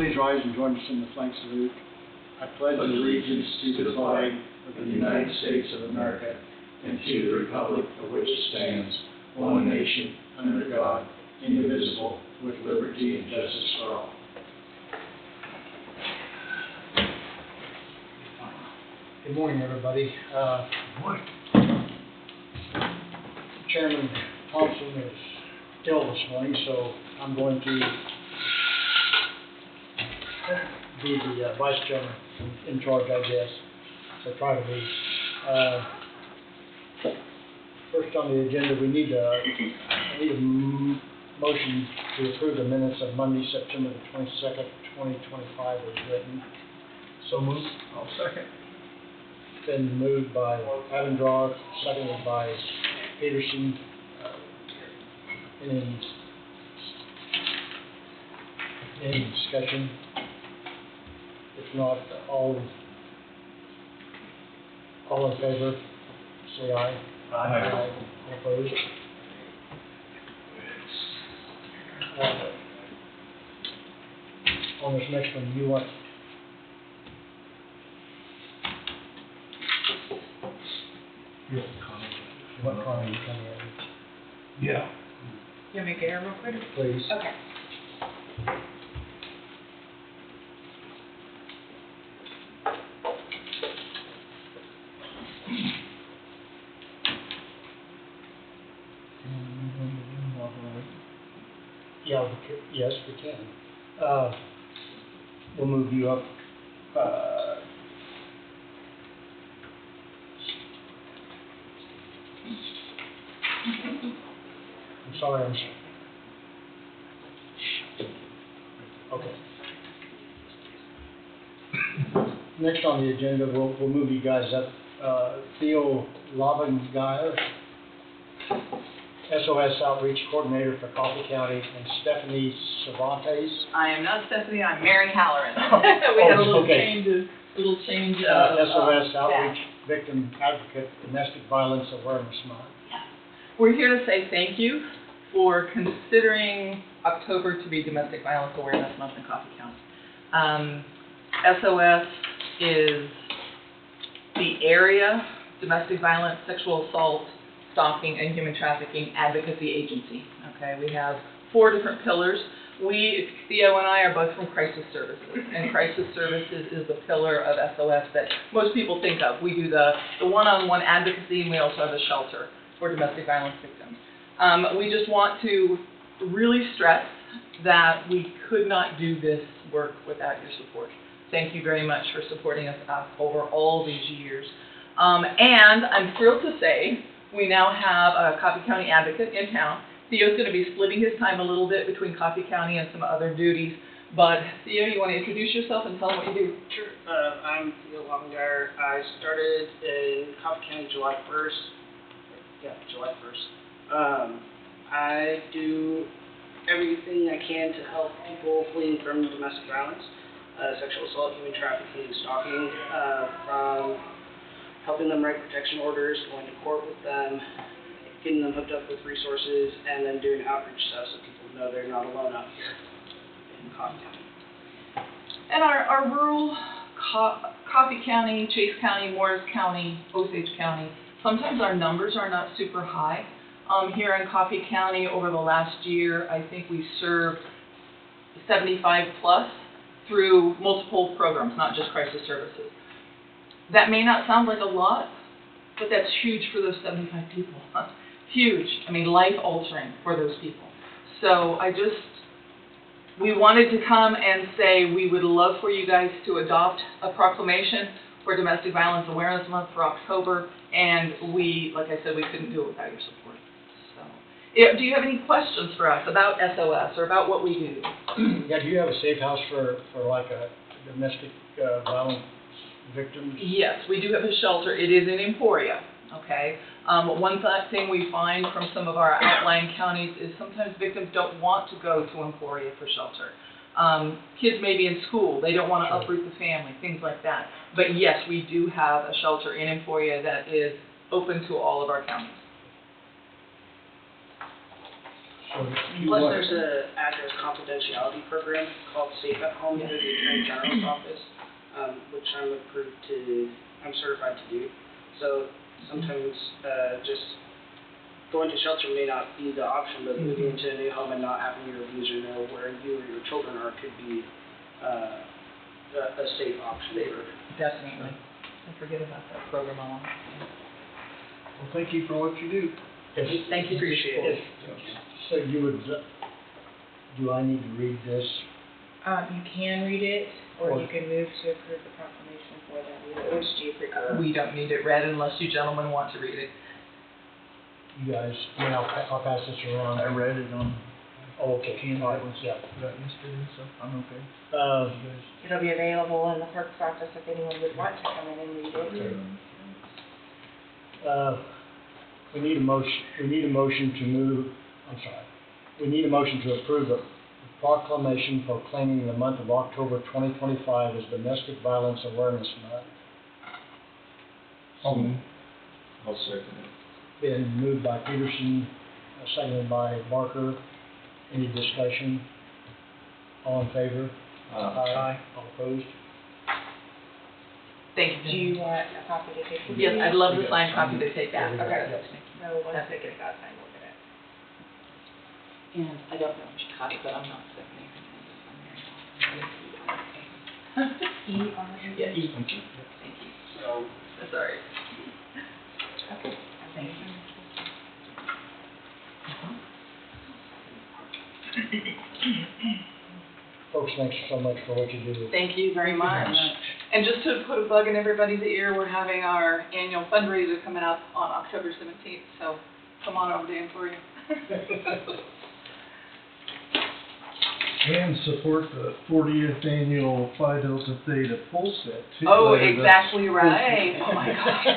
please rise and join us in the flag salute. I pledge allegiance to the flag of the United States of America and to the republic for which it stands, one nation, under God, indivisible, with liberty and justice for all. Good morning, everybody. Good morning. Chairman Thompson is ill this morning, so I'm going to be the vice chairman in charge, I guess. So try to be. First on the agenda, I need a motion to approve the minutes of Monday, September the 22nd, 2025 as written. So moved. I'll second. Been moved by Avendroth, seconded by Peterson. Any discussion? If not, all in favor, say aye. Aye. All opposed? On this next one, you want comment coming in? Yeah. You want me to get here real quick? Please. Okay. Yeah, yes, we can. We'll move you up. I'm sorry. Okay. Next on the agenda, we'll move you guys up. Theo Lovengeyer, SOS Outreach Coordinator for Coffee County, and Stephanie Cervantes. I am not Stephanie, I'm Mary Halloran. We had a little change of SOS Outreach staff. Victim Advocate Domestic Violence Awareness Month. We're here to say thank you for considering October to be Domestic Violence Awareness Month in Coffee County. SOS is the area domestic violence, sexual assault, stalking, and human trafficking advocacy agency. Okay, we have 4 different pillars. Theo and I are both from Crisis Services, and Crisis Services is the pillar of SOS that most people think of. We do the one-on-one advocacy, and we also have a shelter for domestic violence victims. We just want to really stress that we could not do this work without your support. Thank you very much for supporting us over all these years. And I'm thrilled to say we now have a Coffee County advocate in town. Theo's going to be splitting his time a little bit between Coffee County and some other duties. But Theo, you want to introduce yourself and tell them what you do? Sure. I'm Theo Lovengeyer. I started in Coffee County July 1st. Yeah, July 1st. I do everything I can to help people fleeing from domestic violence, sexual assault, human trafficking, stalking, from helping them write protection orders, going to court with them, getting them hooked up with resources, and then doing outreach stuff so people know they're not alone out here in Coffee County. And our rural Coffee County, Chase County, Morris County, Osage County, sometimes our numbers are not super high. Here in Coffee County over the last year, I think we served 75 plus through multiple programs, not just Crisis Services. That may not sound like a lot, but that's huge for those 75 people. Huge. I mean, life altering for those people. So we wanted to come and say we would love for you guys to adopt a proclamation for Domestic Violence Awareness Month for October, and like I said, we couldn't do it without your support. So, do you have any questions for us about SOS or about what we do? Yeah, do you have a safe house for like a domestic violence victims? Yes, we do have a shelter. It is in Emporia. Okay. One thing we find from some of our outlying counties is sometimes victims don't want to go to Emporia for shelter. Kids may be in school, they don't want to uproot the family, things like that. But yes, we do have a shelter in Emporia that is open to all of our counties. So you Plus, want- there's a address confidentiality program called Safe at Home through the Attorney General's office, which I'm certified to do. So sometimes just going to shelter may not be the option, but moving into a new home and not having your abuser know where you or your children are could be a safe option. Definitely. Don't forget about that program on. Well, thank you for what you do. Yes. Thank you for your Appreciate support. it. So you would, do I need to read this? You can read it, or Or- you can move to approve the proclamation for that. Which do you prefer? We don't need it read unless you gentlemen want to read it. You guys, I mean, I'll pass this around. I read it on Oh, okay. Canada. All right, yeah. Got yesterday, so I'm okay. Uh, You guys- It'll be available in the clerk's office if anyone would want to come in and read it. we need a motion to move, we need a motion to approve the proclamation proclaiming the month of October 2025 as Domestic Violence Awareness Month. I'll second it. Been moved by Peterson, seconded by Barker. Any discussion? All in favor? Aye. All opposed? Thank Do you. you want a copy to take with you? Yes, I'd love the signed copy to take back. Okay. So once I get that signed, we'll get it. And I don't know if she caught it, but I'm not Stephanie. E-R-N. Yeah, E. Thank you. Thank you. So, That's all right. Okay. Thank you. Folks, thanks so much for what you do. Thank you very much. And just to put a bug in everybody's ear, we're having our annual fundraiser coming up on October 17th, so come on over to Emporia. And support the 40th annual Phi Delta Theta Full Set too. Oh, That's- exactly right. Oh my gosh.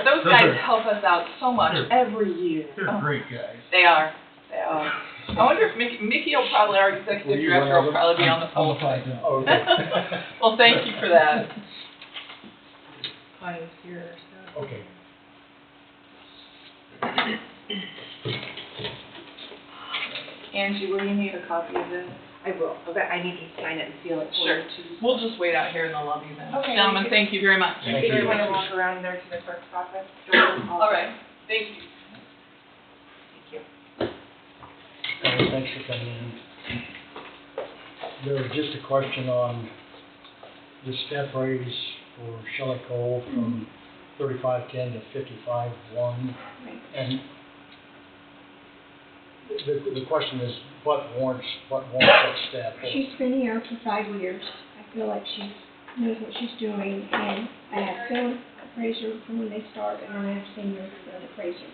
Those guys help us out so much every year. They're Oh, great guys. They are. They are. I wonder if Mickey will probably, our executive Will you director, run will over? probably be on the On phone. the Phi Delta. Oh, okay. Well, thank you for that. Connie's here, so. Okay. Angie, will you need a copy of this? I will, but I need to sign it and seal it for Sure. you too. We'll just wait out here in the lobby then. Okay. Gentlemen, thank you very much. Thank If you. you want to walk around there to the clerk's office. All right. Thank you. Thank you. Thanks for coming in. There was just a question on the step raise for Shelley Cole from 3510 to 55-1. Right. And the question is, what warrants that step? She's been here for 5 years. I feel like she knows what she's doing, and I have field appraiser from when they start, and then I have senior field appraiser.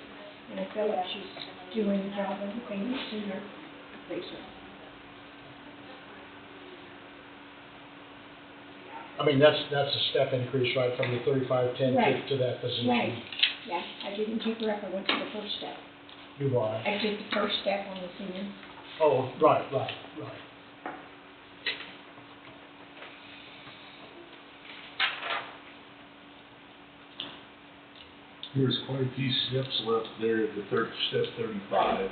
And I feel like she's doing the job of the senior appraiser. I mean, that's a step increase, right, from the 3510 Right. to that position. Right. Yeah, I didn't take her up, I went to the first step. Do I? I did the first step on the senior. Oh, right. There's quite a few steps left there, the third, step 35,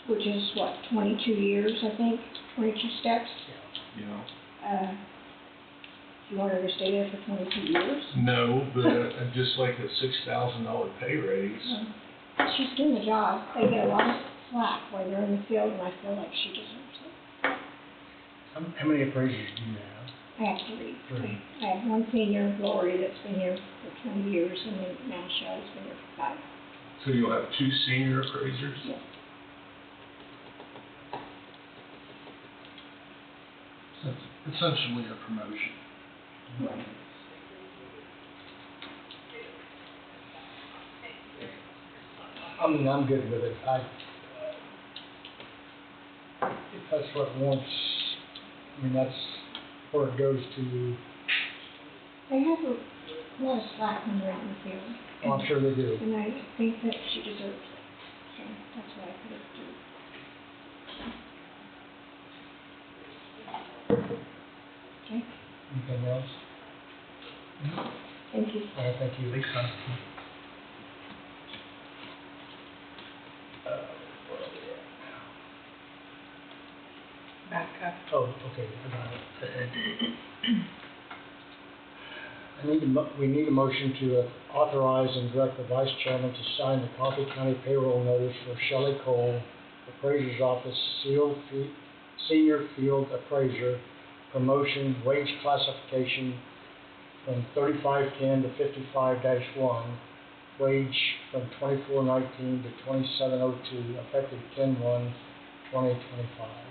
Which is what, 22 years, I think, 22 steps. you know. You want her to stay there for 22 years? No, but I'd just like a $6,000 pay raise. She's doing the job. They get a lot of slack while they're in the field, and I feel like she deserves it. How many appraisers do you have? I have 3. 3. I have one senior, Lori, that's been here for 20 years, and then now Shelley's been here for 5. So you'll have 2 senior appraisers? Yes. So it's essentially a promotion. Right. I mean, I'm good with it. If that's what warrants, I mean, that's where it goes to, They have a lot of slack when they're out in the field, oh, I'm sure they do. and I think that she deserves it. So that's why I put it through. Okay, Anything else? thank you. Thank you. Thanks, Tom. Where are we at? Okay, I got it. We need a motion to authorize and direct the vice chairman to sign the Coffee County payroll notice for Shelley Cole, Appraiser's Office, Senior Field Appraiser, promotion, wage classification from 3510 to 55-1, wage from 2419 to 2702, effective 10/1/2025.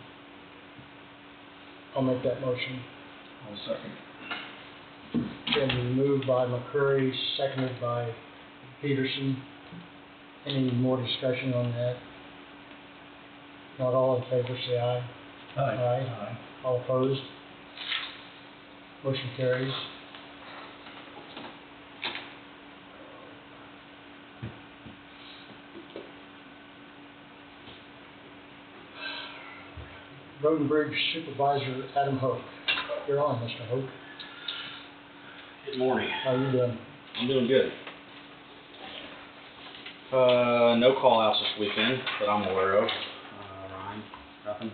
I'll make that motion. I'll second. Been moved by McCurry, seconded by Peterson. Any more discussion on that? Not all in favor, say aye. Aye. All opposed? Motion carries. Road and Bridge Supervisor Adam Hoke. You're on, Mr. Hoke. Good morning. How are you doing? I'm doing good. No call outs this weekend that I'm aware of. Ryan, nothing.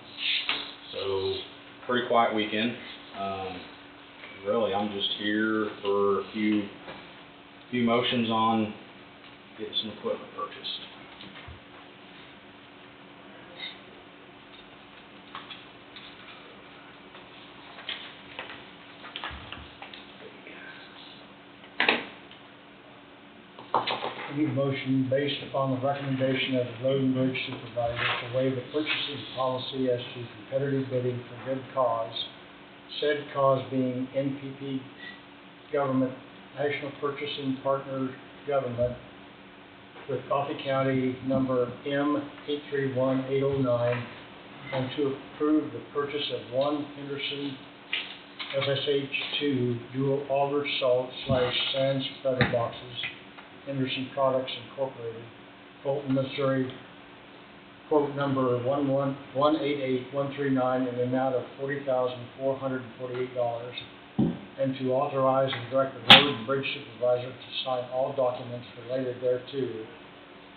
So, pretty quiet weekend. Really, I'm just here for a few motions on getting some equipment purchased. I need a motion based upon the recommendation of the Road and Bridge Supervisor to waive the purchasing policy as to competitive bidding for good cause, said cause being NPP Government, National Purchasing Partner Government, with Coffee County number M831809, and to approve the purchase of one Henderson FSH2 dual auger salt / sand spreader boxes, Henderson Products Incorporated, Fulton, Missouri, quote number 1188139, in the amount of $40,448, and to authorize and direct the Road and Bridge Supervisor to sign all documents related thereto.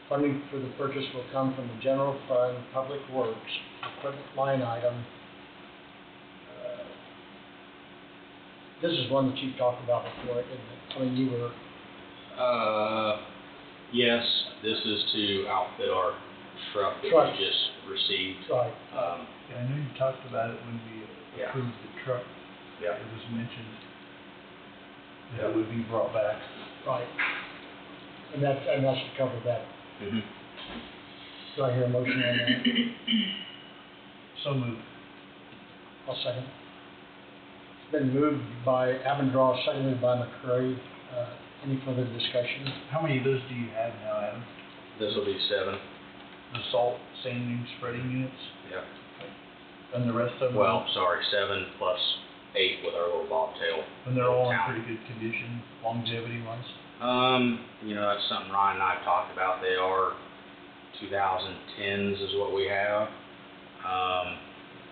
Funding for the purchase will come from the General Fund, Public Works, equipment line item. This is one that you've talked about before, isn't it? I mean, you were... Yes, this is to outfit our truck that Truck. we just received. Right. Yeah, I know you talked about it when we Yeah. approved the truck. Yeah. It was mentioned that it would be brought back. Right. And that's to cover that. Mm-hmm. Do I hear a motion on that? So moved. I'll second. It's been moved by Abendraw, seconded by McCurry. Any further discussion? How many of those do you have now, Adam? This will be 7. The salt sanding spreading units? Yeah. And the rest of them? Well, sorry, 7 plus 8 with our little bobtail. And they're all in Town. pretty good condition, longevity wise? That's something Ryan and I have talked about. They are 2010s is what we have.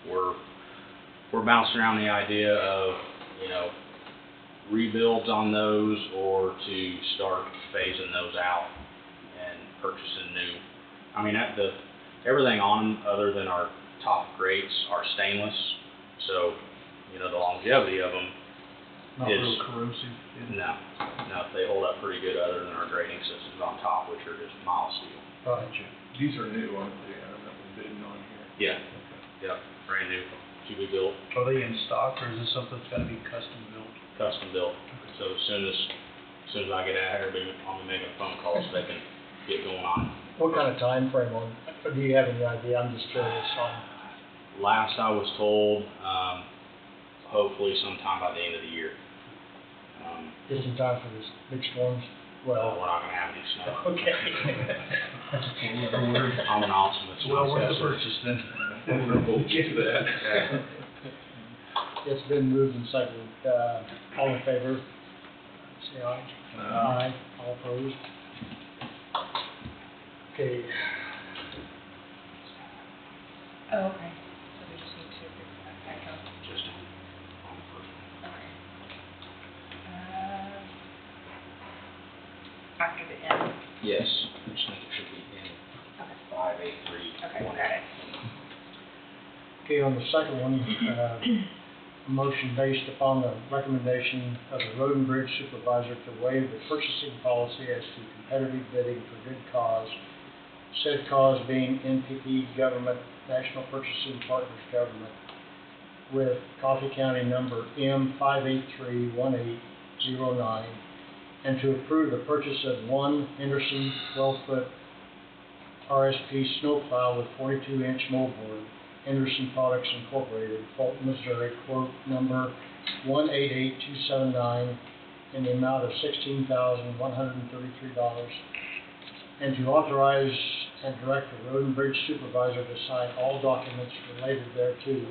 We're bouncing around the idea of, rebuilds on those, or to start phasing those out and purchasing new. I mean, everything on them other than our top grates are stainless, so, the longevity of them Not is... real corrosive? No, they hold up pretty good other than our grading systems on top, which are just mild steel. Right. These are new, aren't they? I don't know if we're bidding on here. Yeah, yep, brand new, to be built, Are they in stock, or is this something that's gotta be custom built? custom built. So as soon as I get out here, I'll be making a phone call so they can get going on it. What kind of time frame on, do you have any idea? I'm just curious on. Last I was told, hopefully sometime by the end of the year. Just in time for this big storms? Well, we're not gonna have any snow. Okay. I'm an optimist. Well, worth the purchase then. We'll get to that. Yeah. It's been moved and seconded. All in favor? Say aye. Aye. All opposed? Okay. Oh, okay. So we just need to approve that, echo. Just on the first one. Okay. After the end. Yes, I just think it should be in Okay. 583. Okay, got it. Okay, on the second one, a motion based upon the recommendation of the Road and Bridge Supervisor to waive the purchasing policy as to competitive bidding for good cause, said cause being NPP Government, National Purchasing Partners Government, with Coffee County number M5831809, and to approve the purchase of one Henderson 12-foot RSP snowplow with 42-inch moldboard, Henderson Products Incorporated, Fulton, Missouri, quote number 188279, in the amount of $16,133, and to authorize and direct the Road and Bridge Supervisor to sign all documents related thereto.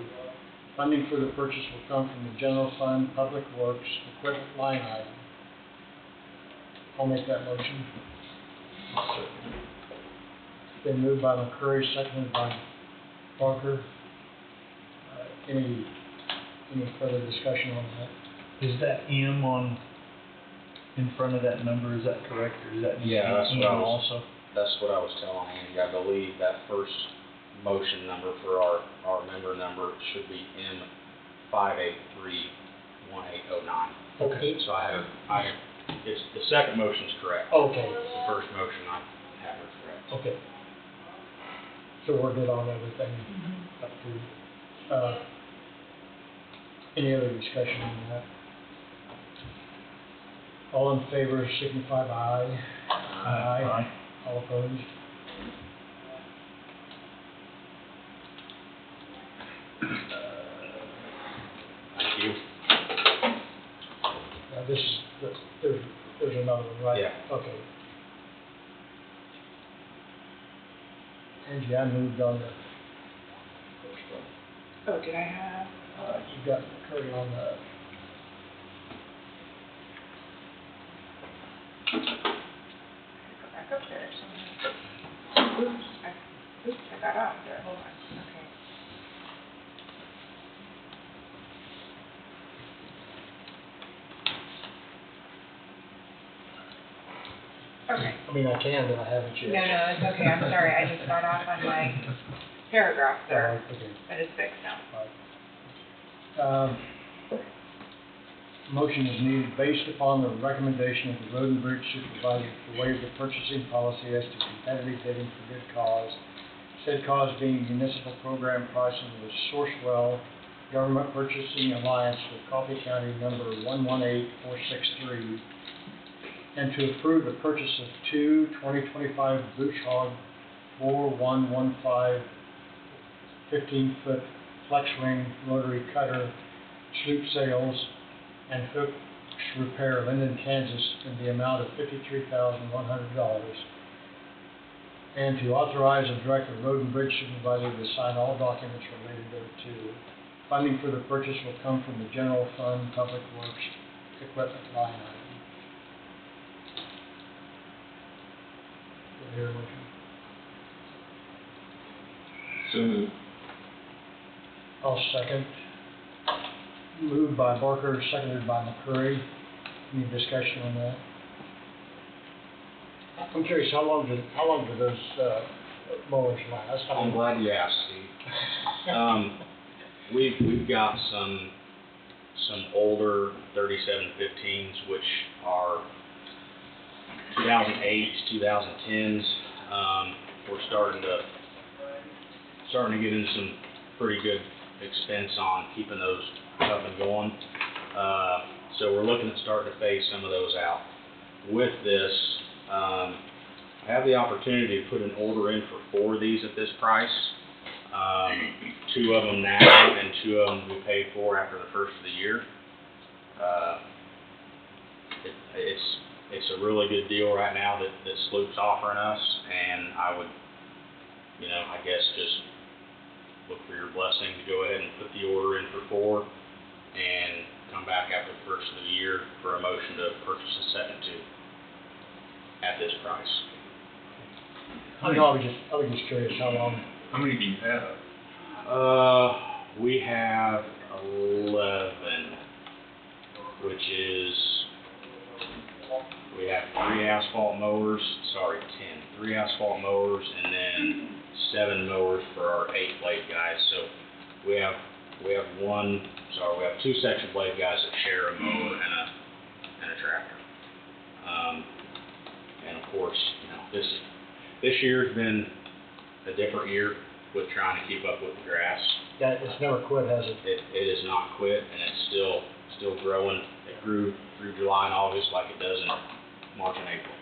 Funding for the purchase will come from the General Fund, Public Works, Equipment line item. I'll make that motion. Been moved by McCurry, seconded by Barker. Any further discussion on that? Is that M on, in front of that number, is that correct, or is that need to be Yeah, that's what I M was- also? That's what I was telling Andy. I believe that first motion number for our member number should be M5831809. Okay. So it's, the second motion's correct. Okay, The first motion I have is correct. okay. So we're good on everything up to, any other discussion on that? All in favor signify by aye. Aye. All opposed? Thank you. Now this is, there's another one, right? Yeah. Okay. Angie, I moved on the first one. Oh, did I have? You've got Curry on the, Go back up there somewhere. Oops, I got off there, hold on, okay. Okay. I mean, I can, but I haven't yet. No, it's okay, I'm sorry, I just got off on my paragraph there. Okay. That is fixed now. Motion is needed based upon the recommendation of the Road and Bridge Supervisor to waive the purchasing policy as to competitive bidding for good cause, said cause being municipal program pricing with Sourcewell Government Purchasing Alliance with Coffee County number 118463, and to approve the purchase of two 2025 Booch Hog 4115 15-foot flex wing rotary cutter sloop sails and hooks repair, Linden, Kansas, in the amount of $53,100, and to authorize and direct the Road and Bridge Supervisor to sign all documents related thereto. Funding for the purchase will come from the General Fund, Public Works, Equipment line item. Do I hear a motion? So moved. I'll second. Moved by Barker, seconded by McCurry. Any discussion on that? I'm curious, how long do those mowers last? I'm glad you asked, Steve. We've got some older 3715s, which are 2008s, 2010s. We're starting to get into some pretty good expense on keeping those up and going. So we're looking at starting to phase some of those out. With this, I have the opportunity to put an order in for 4 of these at this price. 2 of them now, and 2 of them we paid for after the first of the year. It's a really good deal right now that Sloop's offering us, and I would, I guess just look for your blessing to go ahead and put the order in for 4, and come back after the first of the year for a motion to purchase a second 2 at this price. I was just curious how long. How many do you have? We have 11, which is, we have 3 asphalt mowers, 3 asphalt mowers, and then 7 mowers for our 8 blade guys. So we have we have two section blade guys that share a mower and a tractor. And of course, you know, this year's been a different year with trying to keep up with the grass. Yeah, it's never quit, has it? It has not quit, and it's still growing. It grew through July and August like it does in March and April.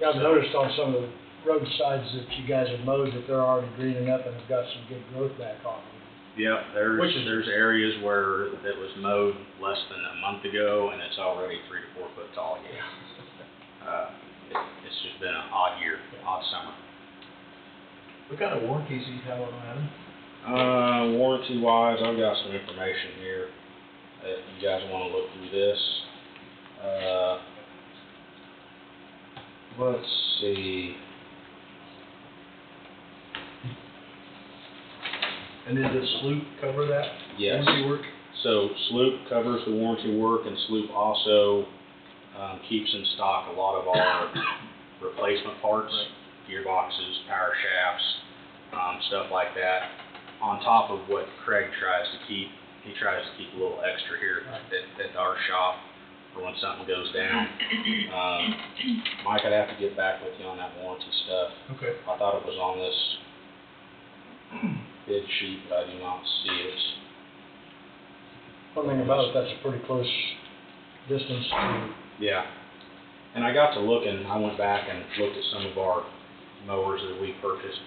Yeah, I've noticed on some of the roadsides that you guys have mowed that they're already greening up and have got some good growth back on them. Yep, there's areas where it was mowed less than a month ago, and it's already 3 to 4 foot tall again. It's just been an odd year, odd summer. What kind of warranties do you have on that? Warranty wise, I've got some information here. If you guys want to look through this, let's see. And then does Sloop cover that? Yes. Warranty work? So Sloop covers the warranty work, and Sloop also keeps in stock a lot of our replacement parts, gearboxes, power shafts, stuff like that. On top of what Craig tries to keep, he tries to keep a little extra here at our shop for when something goes down. Mike, I'd have to get back with you on that warranty stuff. Okay. I thought it was on this bid sheet, but I do not see it. One thing about it, that's a pretty close distance to, Yeah. And I got to looking, I went back and looked at some of our mowers that we purchased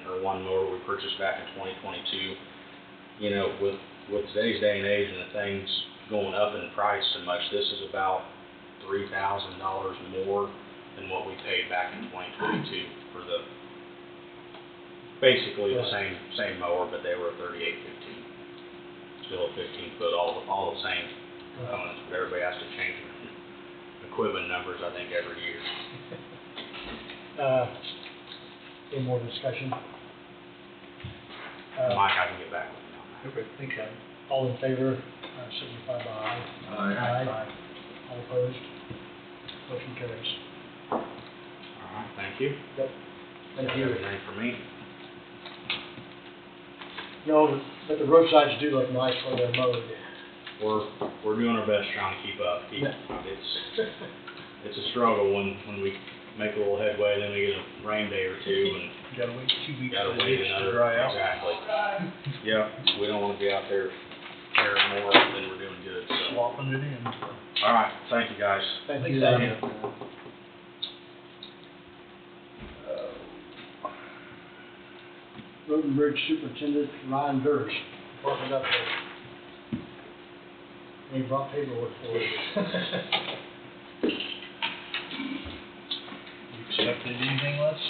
or one mower we purchased back in 2022. You know, with today's day and age and the things going up in price so much, this is about $3,000 more than what we paid back in 2022 for basically the same mower, but they were a 3815. Still a 15 foot, all the same components, but everybody has to change equipment numbers, I think, every year. any more discussion? Mike, I can get back with you on that. Okay, thanks, Adam. All in favor, signify by aye. Aye. All opposed? Motion carries. All right, thank you. Yep. Thank That's you. everything for me. No, but the roadsides do look nice when they're mowed. We're doing our best trying to keep up. It's a struggle when we make a little headway, then we get a rain day or two, and You gotta wait 2 weeks gotta for the wait ditch to another. dry out. Exactly. Yep. We don't want to be out there tearing more than we're doing good. So. Swapping it in. All right. Thank you, guys. Thank Thanks, you. Adam. Road and Bridge Superintendent Ryan Durst, department update. And he brought paperwork for us. You expected anything less?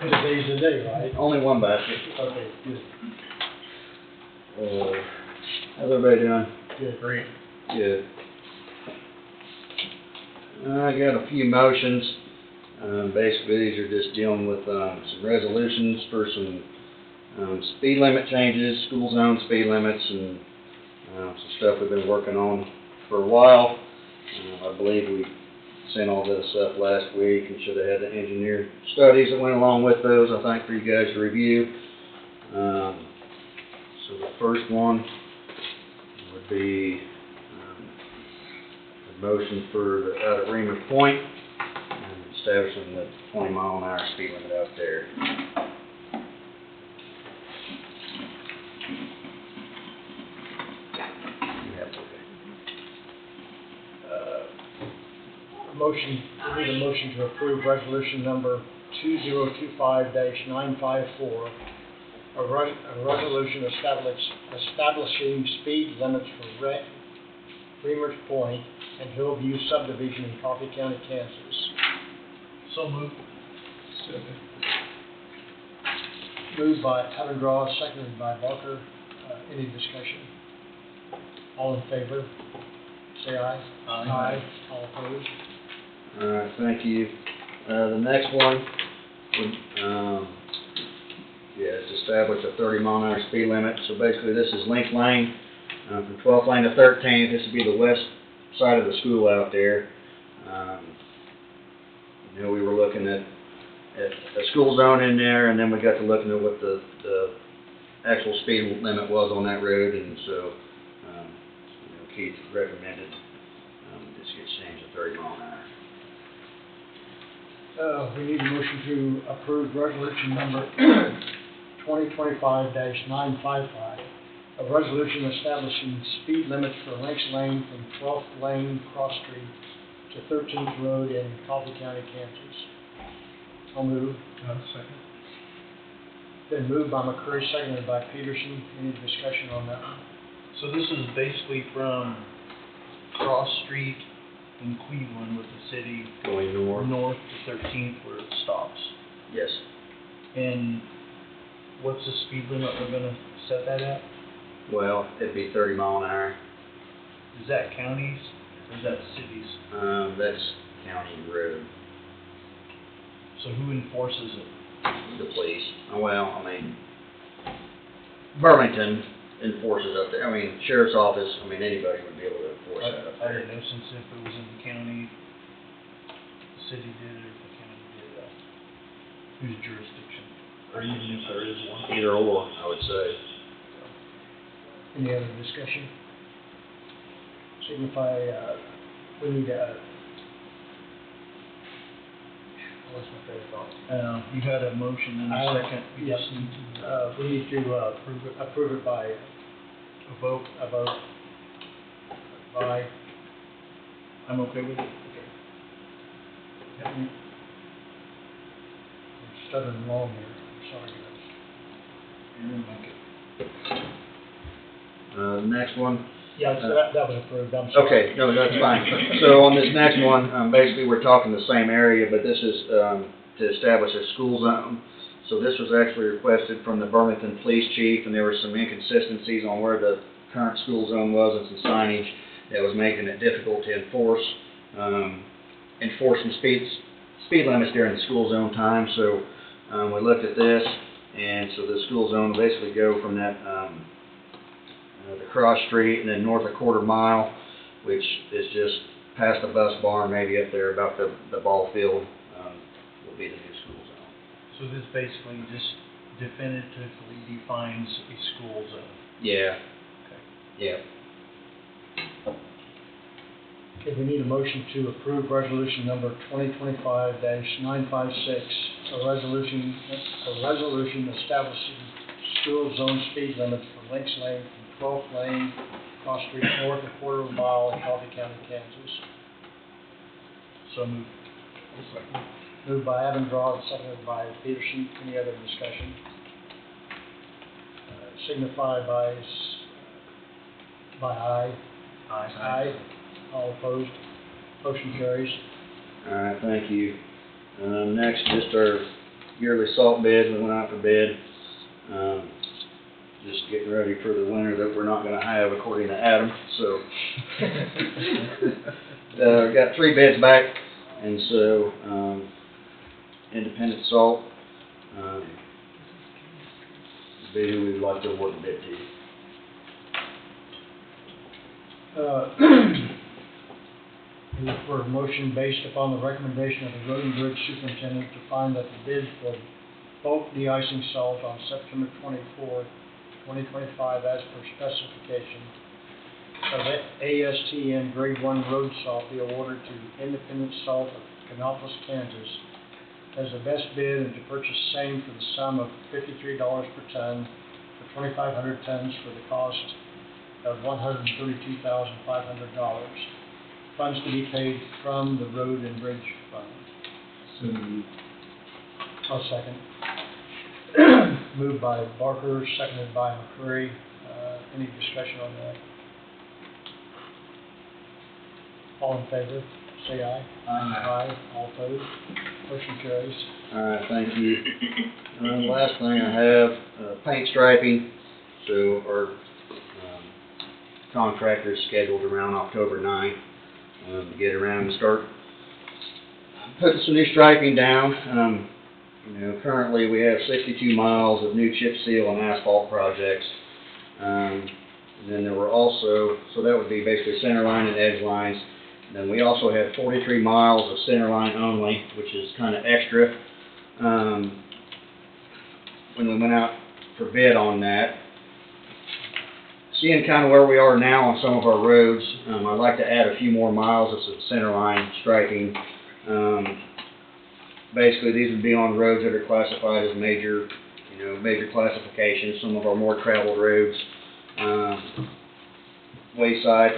Today's the day, right? Only one basket. Okay, good, How's everybody doing? good. Great. Good. I got a few motions. Basically, these are just dealing with some resolutions for some speed limit changes, school zone speed limits, and some stuff we've been working on for a while. I believe we sent all this up last week and should have had the engineer studies that went along with those, I think, for you guys to review. So the first one would be a motion for the out at Reamer Point and establishing the 20-mile-an-hour speed limit out there. Motion, we need a motion to approve resolution number 2025-954, a resolution establishing speed limits for Reamer's Point and Hillview subdivision in Coffee County, Kansas. So moved. Moved by Havendraw, seconded by Barker. Any discussion? All in favor, say aye. Aye. All opposed? All right, thank you. The next one would, it's establish a 30-mile-an-hour speed limit. So basically, this is Link Lane, from 12th lane to 13th. This would be the west side of the school out there. We were looking at a school zone in there, and then we got to looking at what the actual speed limit was on that road, and so, Keith recommended, this gets changed to 30 mile an hour. We need a motion to approve resolution number 2025-955, a resolution establishing speed limits for Lynx Lane from 12th Lane Cross Street to 13th Road in Coffee County, Kansas. I'll move. Second. Been moved by McCurry, seconded by Peterson. Any discussion on that one? So this is basically from Cross Street in Cleveland with the city Going north? north to 13th where it stops. Yes. And what's the speed limit we're gonna set that at? Well, it'd be 30 mile an hour. Is that counties or is that cities? That's county road, So who enforces it? the police. Well, I mean, Burlington enforces up there. I mean, sheriff's office, I mean, anybody would be able to enforce that up I there. didn't know since if it was in the county, the city did it or if the county did that. Whose jurisdiction? Or even if there is one? Either or, I would say. Any other discussion? Signify, we need what's my favorite thought? You had a motion and a second. We Yes. just need to, We need to approve it by a vote. By, I'm okay with it. I'm stuttering along here, I'm sorry guys. You're gonna make it. Next one. Yeah, so that was approved, I'm sorry. Okay, no, that's fine. So on this next one, basically, we're talking the same area, but this is, to establish a school zone. So this was actually requested from the Burlington Police Chief, and there were some inconsistencies on where the current school zone was and some signage that was making it difficult to enforce some speed limits during the school zone time. So, we looked at this, and so the school zone will basically go from that, the cross street and then north a quarter mile, which is just past the bus barn, maybe up there about the ball field, will be the new school zone. So this basically just definitively defines a school zone. Yeah. Okay. Yeah. Okay, we need a motion to approve resolution number 2025-956, a resolution establishing school zone speed limits for Lynx Lane from 12th Lane Cross Street north a quarter of a mile in Coffee County, Kansas. So moved. Moved by Avondra, seconded by Peterson. Any other discussion? Signify by aye. Aye. All opposed? Motion carries. All right, thank you. Next, just our yearly salt bid. We went out for bid. Just getting ready for the winter that we're not gonna have, according to Adam, so. Got 3 bids back, and so, Independent Salt, be who we'd like to award the bid to. We look for a motion based upon the recommendation of the Road and Bridge Superintendent to find that the bid for bulk de-icing salt on September 24th, 2025, as per specification of ASTM Grade 1 road salt be awarded to Independent Salt of Kannapolis, Kansas, as the best bid, and to purchase same for the sum of $53 per ton for 2,500 tons for the cost of $132,500. Funds to be paid from the Road and Bridge Fund. So moved. I'll second. Moved by Barker, seconded by McCurry. Any discussion on that? All in favor, say aye. Aye. All opposed? Motion carries. All right, thank you. Last thing I have, paint striping. So our contractor's scheduled around October 9th to get around and start putting some new striping down. Currently we have 62 miles of new chip seal and asphalt projects. And then there were also, so that would be basically center line and edge lines. And then we also had 43 miles of center line only, which is kind of extra. When we went out for bid on that. Seeing kind of where we are now on some of our roads, I'd like to add a few more miles of some center line striping. Basically, these would be on roads that are classified as major, major classifications, some of our more traveled roads. Wayside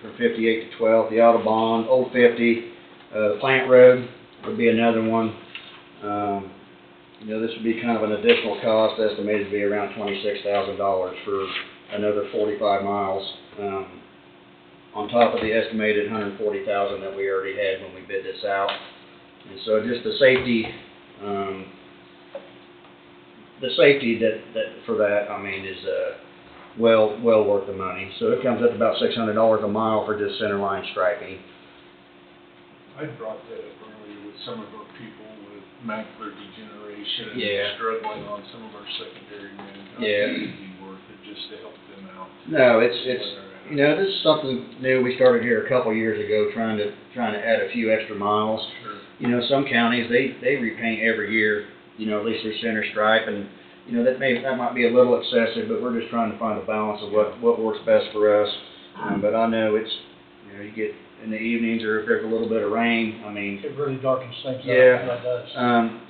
from 58 to 12, the Autobahn, Old 50, the Plant Road would be another one. This would be kind of an additional cost, estimated to be around $26,000 for another 45 miles, on top of the estimated $140,000 that we already had when we bid this out. And so just the safety that for that, I mean, is well worth the money. So it comes up to about $600 a mile for just center line striping. I brought that up earlier with some of our people with macular degeneration and Yeah. struggling on some of our secondary roads. I Yeah. think it'd be worth it just to help them out. No, it's this is something new we started here a couple years ago, trying to add a few extra miles. Sure. Some counties they repaint every year, at least their center stripe, and that might be a little excessive, but we're just trying to find a balance of what works best for us. But I know it's you get in the evenings, or if there's a little bit of rain, I mean, It really darkens things up. Yeah. That does.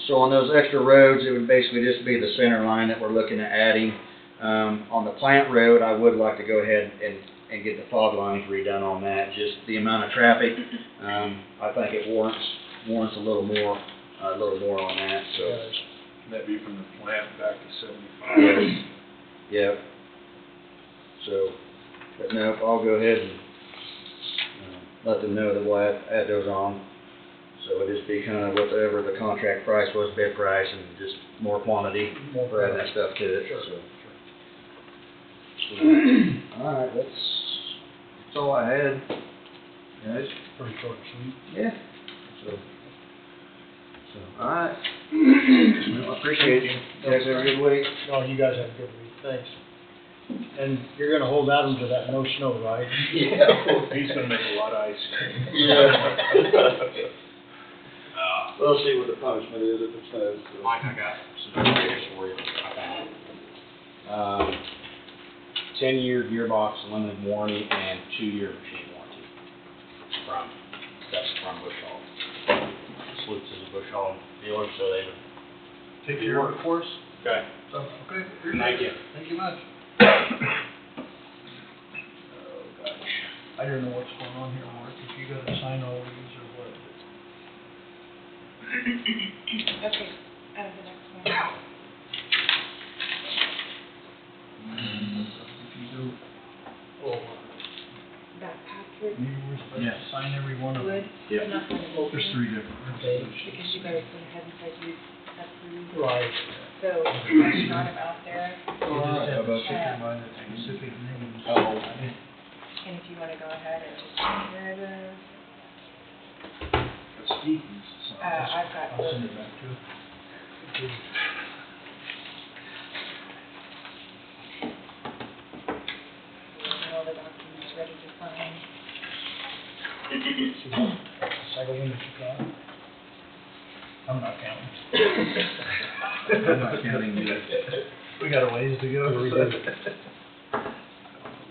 so on those extra roads, it would basically just be the center line that we're looking at adding. On the Plant Road, I would like to go ahead and get the fog lines redone on that. Just the amount of traffic, I think it warrants a little more on that. So. Yes. That'd be from the plant back to 75. Yes. Yep. So, but no, I'll go ahead and let them know that we'll add those on. So it'll just be kind of whatever the contract price was, bid price, and just more quantity for adding that stuff to it. Sure, So. sure. All right, that's all I had. Guys. Pretty short and sweet. Yeah. So, all right. Well, I appreciate you. You guys have a good week. No, you guys have a good week, thanks. And you're gonna hold Adam to that no snow, right? Yeah. He's gonna make a lot of ice cream. Yeah. We'll see what the punishment is if it snows. So. Mike, I got some information for you. 10-year gearbox limited warranty and 2-year machine warranty from Bush Hall. Sleuths is a Bush Hall dealer, so they would Take care of it for us. Okay. So, okay. Thank you. Thank you much. Oh, gosh. I don't know what's going on here, Mark, if you gotta sign all these or what. Okay, the next one. If you do, That Patrick you were supposed to sign every one of them. Wood, Yeah. not one of them. There's 3 different resolutions. Because you guys went ahead and said you approved. Right. So, I shot him out there, You just have to stick in mind the specific names. Oh. and if you wanna go ahead and just take care of those. But Steve needs to sign this. I've got I'll send it back to him. And all the documents ready to sign. See the second one that you got? I'm not counting. I'm not counting yet. We got a ways to go. We do. I don't know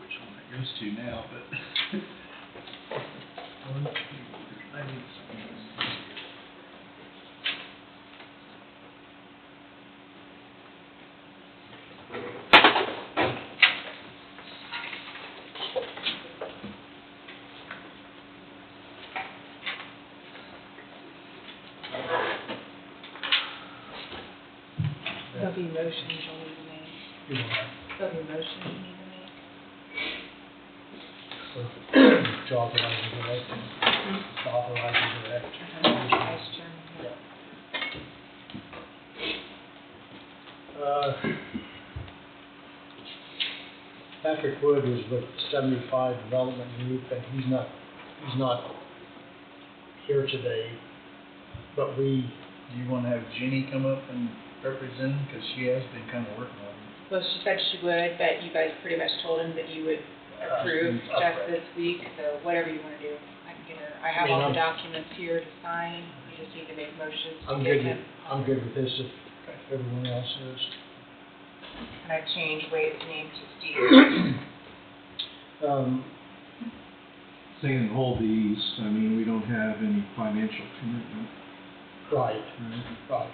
which one it goes to now, but. 1, 2, I need something. There'll be motions you'll need to make. You want There'll be motions you need to make. to authorize the director, to authorize the director. Vice Chairman. Patrick Wood was with 75 Development Group, and he's not here today, but we, Do you wanna have Jenny come up and represent him, cause she has been kinda working on it. Well, she said she would, but you guys pretty much told him that you would approve just this week, so whatever you wanna do, I can get her, I have all the documents here to sign, you just need to make motions to I'm get good him. with this if everyone else is. kind of change Wade's name to Steve? Saying hold the east, I mean, we don't have any financial commitment, Right, right? right.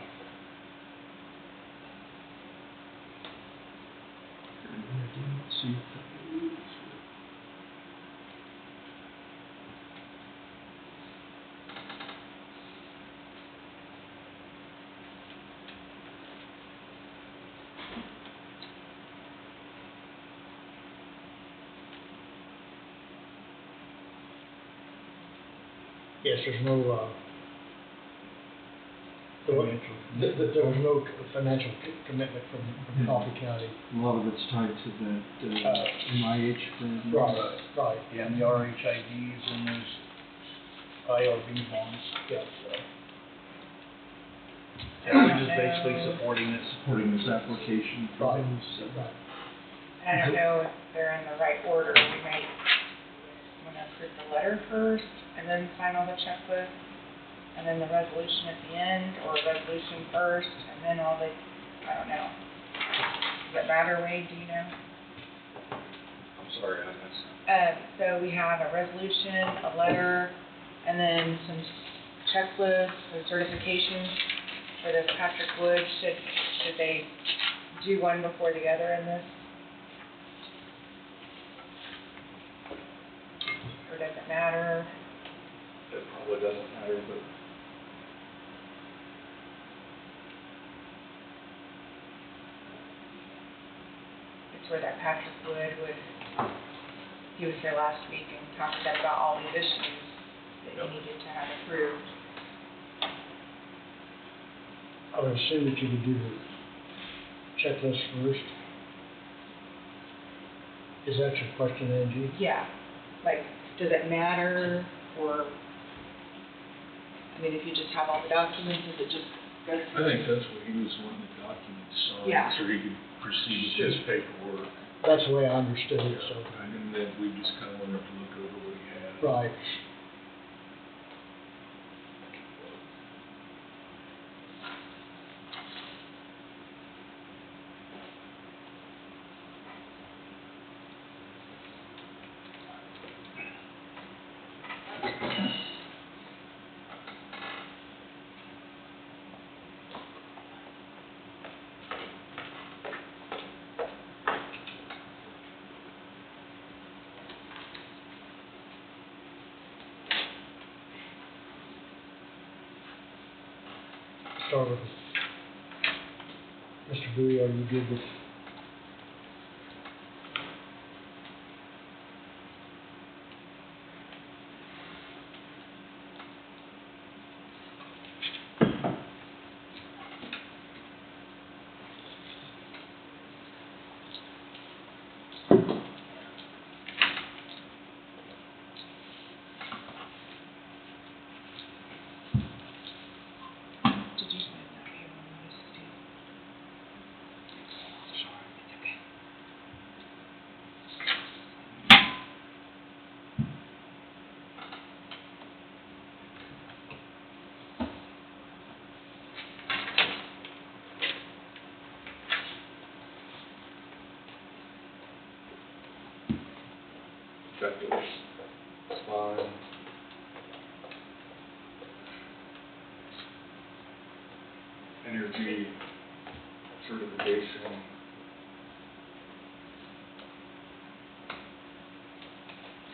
I didn't see if that is. Yes, there's no, there was no financial commitment from Coffee County. A lot of it's tied to that, MIH program. Right, Yeah, and the RHIDs and those IRB bonds. yeah. Yeah, we're just basically supporting this. Supporting this application for Right, those. right. I don't know if they're in the right order. We might want to approve the letter first and then sign all the checklists, and then the resolution at the end, or resolution first, and then all the, I don't know. Does it matter, Wade, do you know? I'm sorry, I missed. So we have a resolution, a letter, and then some checklists or certifications for this Patrick Wood. Should they do one before the other in this? Or does it matter? It probably doesn't matter, but It's where that Patrick Wood he was here last week and talked to them about all these issues that he needed to have approved. I would assume that you would do the checklist first. Is that your question, Angie? Yeah, like, does it matter, or, I mean, if you just have all the documents, is it just go I through? think that's what he was wanting the documents signed, Yeah. so he could proceed with his paperwork. That's the way I understood it, so. And then we just kind of wanted to look over what he had. Right. Start with Mr. Bowie, are you good with? Did you sign that here on this, Steve? Sure, it's okay. checklist, it's fine. Energy certification.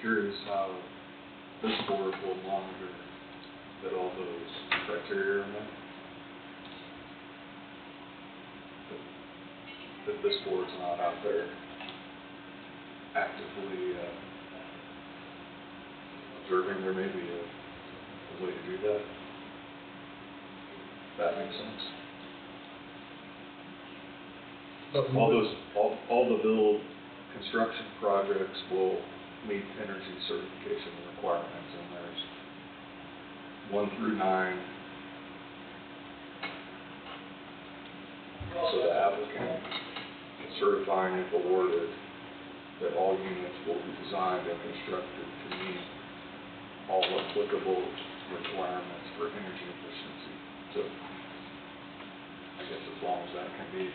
Curious how this board will monitor that all those criteria are met. That this board's not out there actively observing, there may be a way to do that. That makes sense. But All the build construction projects will meet energy certification requirements, and there's 1 through 9. So the applicant is certifying, if awarded, that all units will be designed and constructed to meet all applicable requirements for energy efficiency. So I guess as long as that can be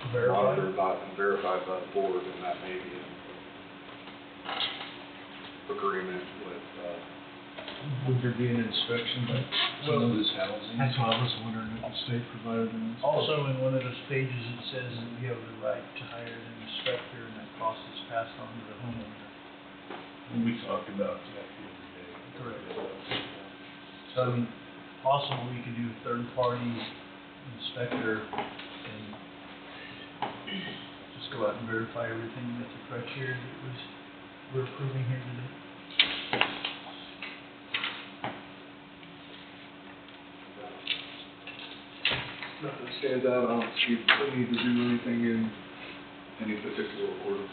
Verified? and verified by the board, and that may be an agreement with, Would there be an inspection by some of this housing? That's what I was wondering if the state provided an inspection. Also, in one of those pages, it says that we have the right to hire an inspector, and that cost is passed on to the homeowner. We talked about that the other day. Correct. So, I mean, possible we could do a third-party inspector and just go out and verify everything that the criteria that we're approving here today. nothing stands out. I don't see the need to do anything in any particular order.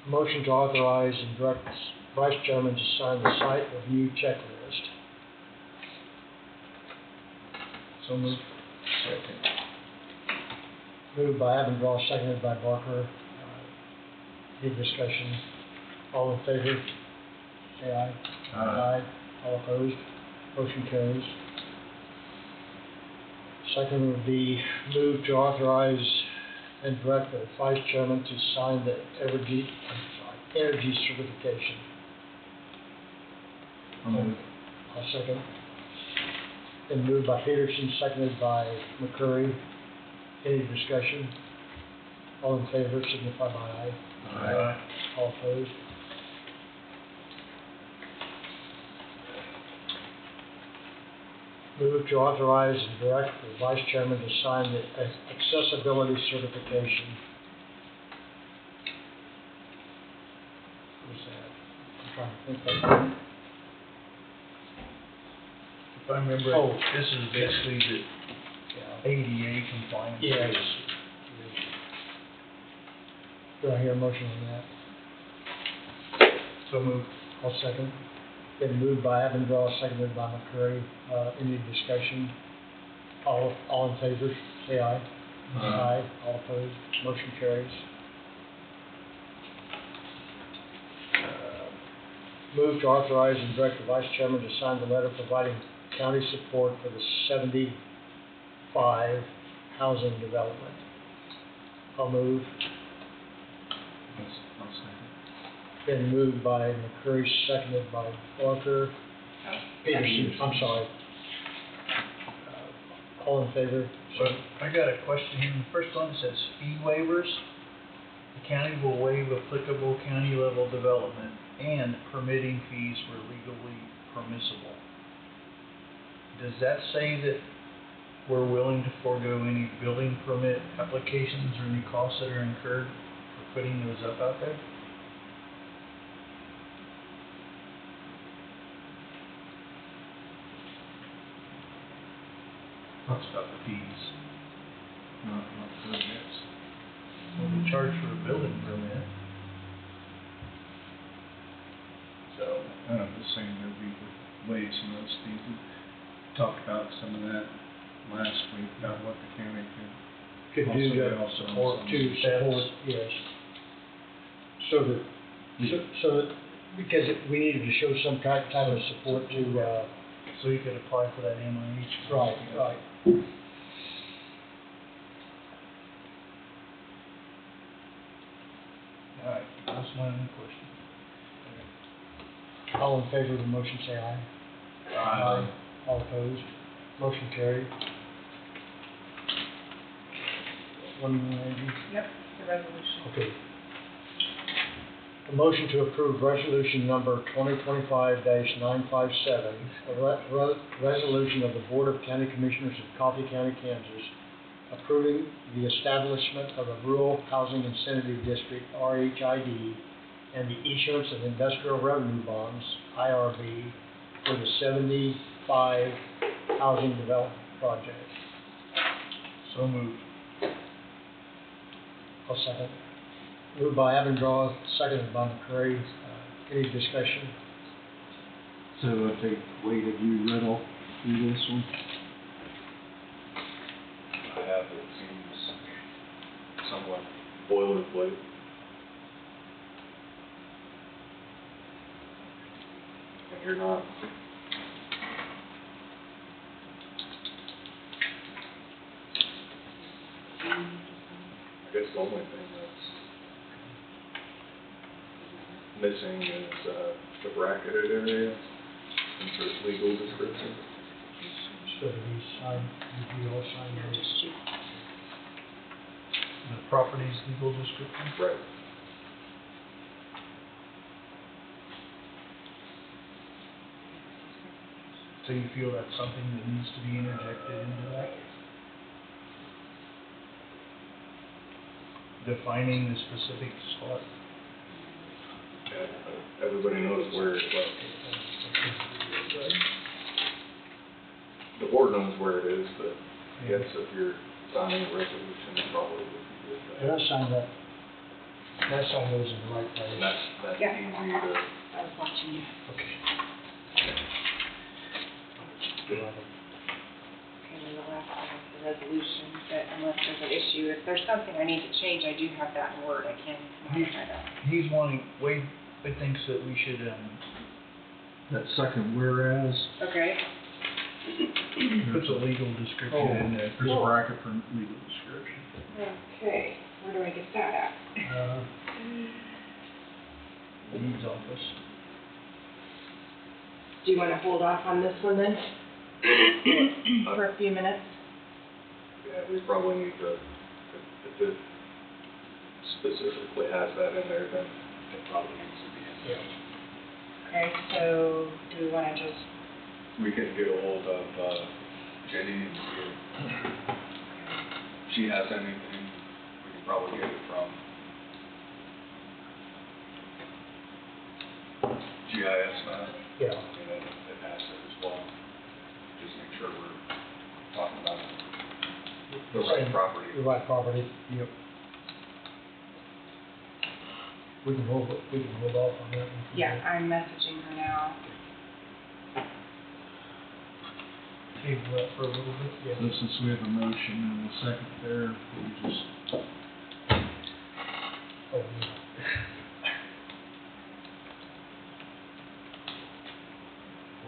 Motion to authorize and direct Vice Chairman to sign the site review checklist. So moved. Second. Moved by Avondross, seconded by Barker. Any discussion? All in favor? Say aye. Aye. All opposed? Motion carries. Second would be move to authorize and direct the Vice Chairman to sign the energy certification. I'll second. Been moved by Peterson, seconded by McCurry. Any discussion? All in favor, signify by aye. Aye. All opposed? Move to authorize and direct the Vice Chairman to sign the accessibility certification. Who's that? I'm trying to think of. If I remember, Oh. this is basically the Yeah. ADA compliance. Yes. Do I hear a motion on that? So moved. I'll second. Been moved by Avondross, seconded by McCurry. Any discussion? All in favor, say aye. Aye. All opposed, motion carries. Move to authorize and direct the Vice Chairman to sign the letter providing county support for the 75 housing development. I'll move. I'll second. Been moved by McCurry, seconded by Barker. Peterson, I'm sorry. All in favor? Well, I got a question here. The first one says fee waivers. The county will waive applicable county level development and permitting fees where legally permissible. Does that say that we're willing to forego any building permit applications or any costs that are incurred for putting those up out there? Talks about the fees. Not permits. Well, we charge for a building permit. So, I'm just saying that we would waive some of those fees. We talked about some of that last week, about what the county could. Could do Also, that also support, some to support, yes. So that, because we needed to show some type of support to, so you could apply for that MIH. right. All right, that's my only question. All in favor of the motion, say aye. Aye. All opposed, motion carried. One more, Angie? Yep, the resolution. Okay. A motion to approve resolution number 2025-957, a resolution of the Board of County Commissioners of Coffee County, Kansas, approving the establishment of a Rural Housing Incentive District, RHID, and the issuance of industrial revenue bonds, IRB, for the 75 housing development project. So moved. I'll second. Moved by Avondross, seconded by McCurry. Any discussion? So I take Wade, have you read all through this one? I have, it seems somewhat boilerplate. And you're not. the only thing that's missing is, the bracketed area, and for legal description. So do we sign, do we all sign those? The property's legal description. Right. So you feel that's something that needs to be interjected into that? Defining the specific spot. Yeah, everybody knows where it's at. The board knows where it is, but I guess if you're signing a resolution, it probably would be good. Did I sign that? Did I sign those in the right place? And that's Yeah. easy to, I was watching you. Okay. Okay, and the last one is the resolution, that unless there's an issue, if there's something I need to change, I do have that in Word, I can modify that. He's wanting, Wade thinks that we should, That second whereas, Okay. put the legal description in there. there's a bracket for legal description. Okay, where do I get that at? Deeds office. Do you wanna hold off on this one then? For a few minutes? yeah, we probably need to, if it specifically has that in there, then it probably needs to be in there. Okay, so do we wanna just, We can get a hold of, Jenny and see if she has anything, we can probably get it from GIS map, Yeah. and then it has it as well. Just make sure we're talking about the right property. The right property. Yep. We can hold off on that one. yeah, I'm messaging her now. Table that for a little bit, yeah. So since we have a motion and a second there, we just, Oh, yeah.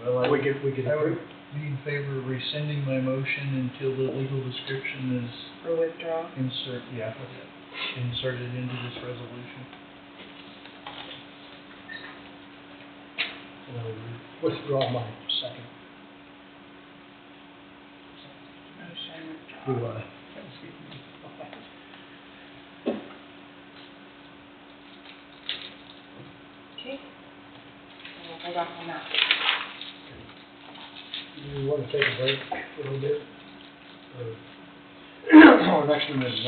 Well, We could I would approve. be in favor of rescinding my motion until the legal description is For withdrawal? inserted into this resolution. And I would withdraw my second. Motion Do, withdrawn. okay. Okay. So we'll hold off on that. You want to take a break for a little bit? Our next one is,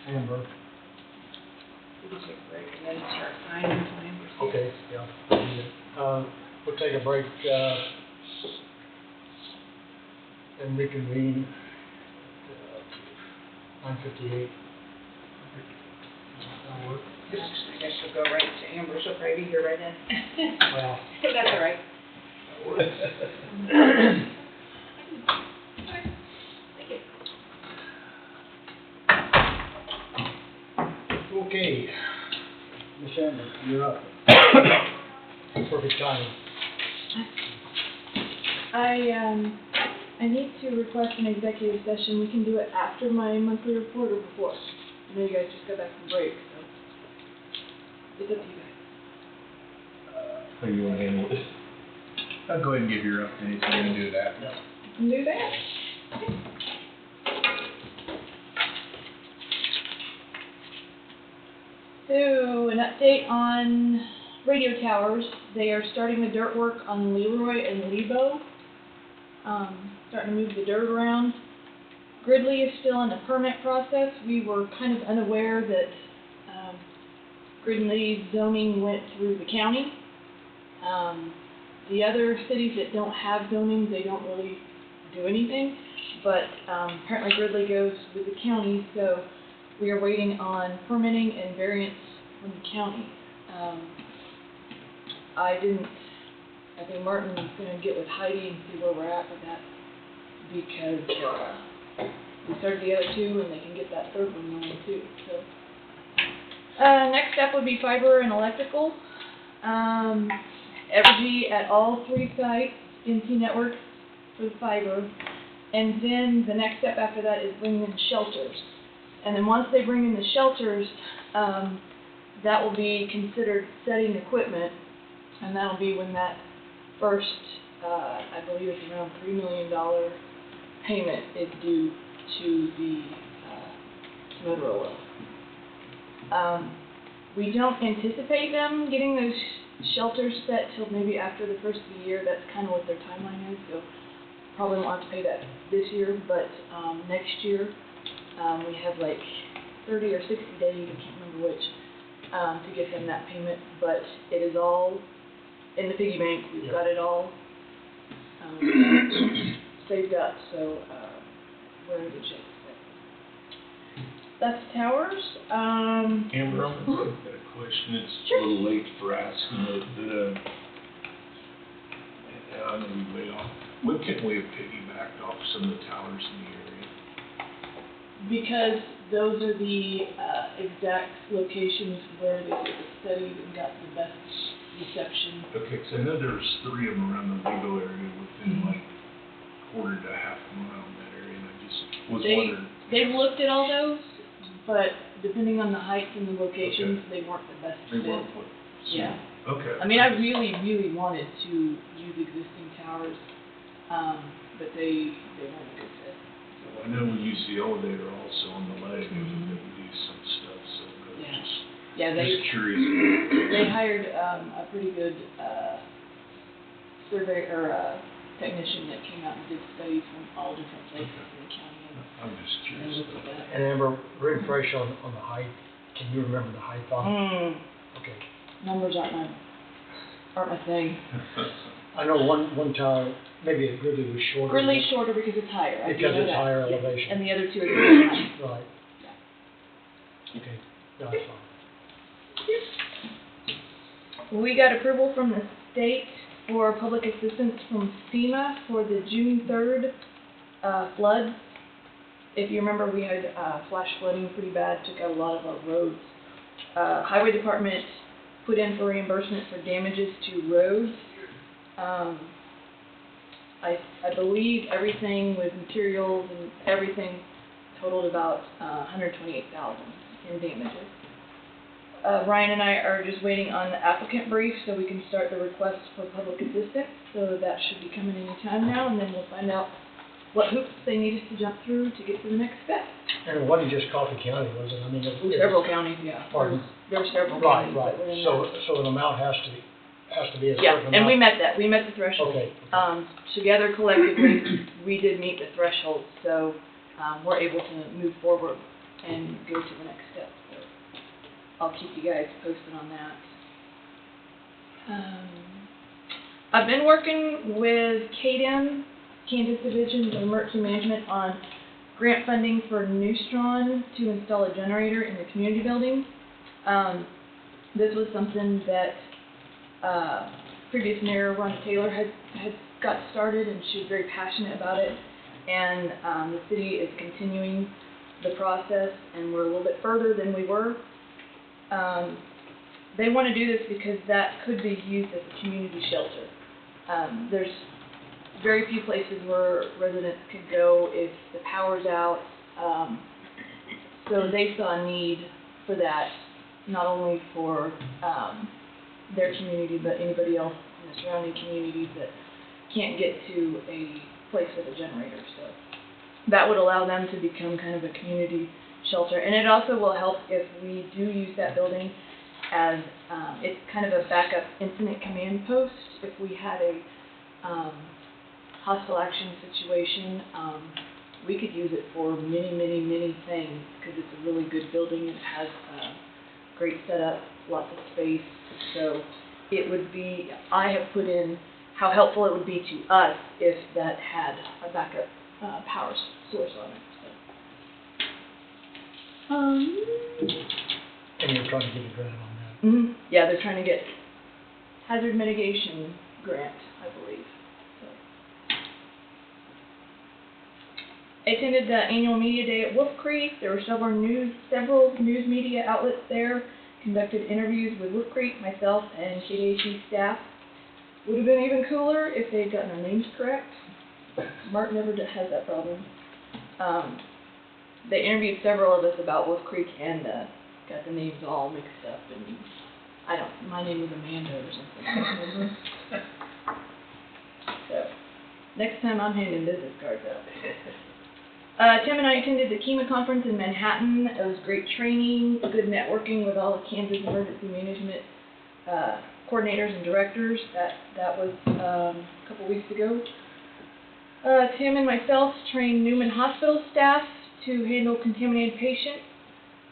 Amber. We can take a break and then start signing plans. Okay, yeah. We'll take a break, and reconvene at 9:58. That'll work. Actually, I guess she'll go right to Amber, she'll probably be here right in. Well, That's all right. Okay, Miss Amber, you're up. Perfect timing. I need to request an executive session. We can do it after my monthly report or before. I know you guys just got back from break, so it's up to you guys. how you want to handle it? I'll go ahead and give your update, so you can do that. You can do that. So, an update on radio towers. They are starting the dirt work on Leroy and Lebo. Starting to move the dirt around. Gridley is still in the permit process. We were kind of unaware that Gridley zoning went through the county. The other cities that don't have zoning, they don't really do anything. But apparently Gridley goes with the county, so we are waiting on permitting and variance from the county. I think Martin's gonna get with Heidi and see where we're at with that, because we started the other two and they can get that third one going too, so. Next step would be fiber and electrical. Evergy at all three sites, NC Networks for the fiber. And then the next step after that is bringing in shelters. And then once they bring in the shelters, that will be considered setting equipment, and that'll be when that first, I believe it's around $3 million payment is due to the Motorola. We don't anticipate them getting those shelters set till maybe after the first of the year. That's kind of what their timeline is, so probably won't have to pay that this year, but next year we have like 30 or 60 days, I can't remember which, to get them that payment, but it is all in the piggy bank. We've got it all saved up, so we're in good shape. That's towers. Amber, I've got a question, it's a little late for asking it, but, and I know we way off, when can we have piggybacked off some of the towers in the area? Because those are the exact locations where they did the studies and got the best reception. Okay, 'cause I know there's 3 of them around the Lego area within like quarter to half a mile in that area, and I just was wondering. They've looked at all those, but depending on the heights and the locations, they weren't the best They fit. weren't what? Yeah. Okay. I mean, I really, really wanted to use existing towers, but they weren't a good fit. Well, I know we use the elevator also on the leg, and we do some stuff, so I was Yeah, just curious. they hired a pretty good survey or technician that came out and did studies from all different places in the county. I'm just And curious. looked at that. And Amber, refresh on the height. Can you remember the height on it? Okay. Numbers aren't my thing. I know one tower, maybe at Gridley was shorter. Gridley's shorter because it's higher. I do Because know it's that. higher Yeah. elevation. And the other two are really high. Right. Okay, that's fine. We got approval from the state for public assistance from FEMA for the June 3rd floods. If you remember, we had flash flooding pretty bad, took out a lot of our roads. Highway Department put in for reimbursement for damages to roads. I believe everything with materials and everything totaled about $128,000 in damages. Ryan and I are just waiting on the applicant brief so we can start the request for public assistance. So that should be coming any time now, and then we'll find out what hoops they need us to jump through to get to the next step. And it wasn't just Coffee County, was it? I mean, Several counties, yeah. Pardon? There's several Right, counties right. that were in So that. an amount has to be a certain Yeah, amount. and we met that. We met the threshold. Okay. Together collectively, we did meet the threshold, so we're able to move forward and go to the next step. So I'll keep you guys posted on that. I've been working with KDM, Kansas Division of Emergency Management, on grant funding for Neustron to install a generator in the community building. This was something that previous Mayor Rhonda Taylor had got started, and she was very passionate about it. And the city is continuing the process, and we're a little bit further than we were. They want to do this because that could be used as a community shelter. There's very few places where residents could go if the power's out. So they saw a need for that, not only for their community, but anybody else in the surrounding communities that can't get to a place with a generator. So that would allow them to become kind of a community shelter. And it also will help if we do use that building as, it's kind of a backup incident command post. If we had a hostile action situation, we could use it for many, many, many things because it's a really good building. It has great setup, lots of space. So it would be, I have put in how helpful it would be to us if that had a backup power source on it. So. And you're trying to get a grant on that. Yeah, they're trying to get hazard mitigation grant, I believe. So. I attended the annual media day at Wolf Creek. There were several news media outlets there, conducted interviews with Wolf Creek, myself, and KDAC staff. Would have been even cooler if they had gotten our names correct. Mark never has that problem. they interviewed several of us about Wolf Creek and got the names all mixed up. And my name was Amanda or something. I don't remember. So next time I'm handing business cards out. Tim and I attended the KEMA conference in Manhattan. It was great training, good networking with all the Kansas Emergency Management coordinators and directors. That was a couple weeks ago. Tim and myself trained Newman Hospital staff to handle contaminated patients.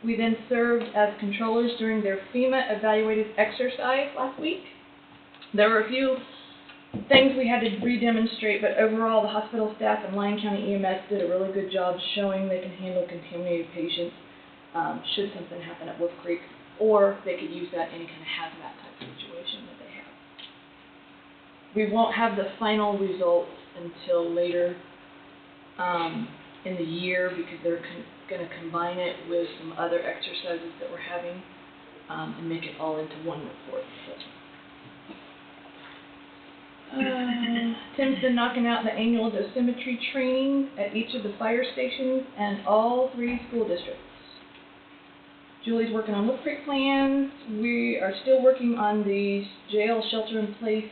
We then served as controllers during their FEMA evaluated exercise last week. There were a few things we had to re-demonstrate, but overall the hospital staff and Lyon County EMS did a really good job showing they can handle contaminated patients should something happen at Wolf Creek, or they could use that in any kind of hazmat type situation that they have. We won't have the final results until later in the year because they're going to combine it with some other exercises that we're having and make it all into one report. Tim's been knocking out the annual dosimetry training at each of the fire stations and all 3 school districts. Julie's working on Wolf Creek plans. We are still working on the jail shelter in place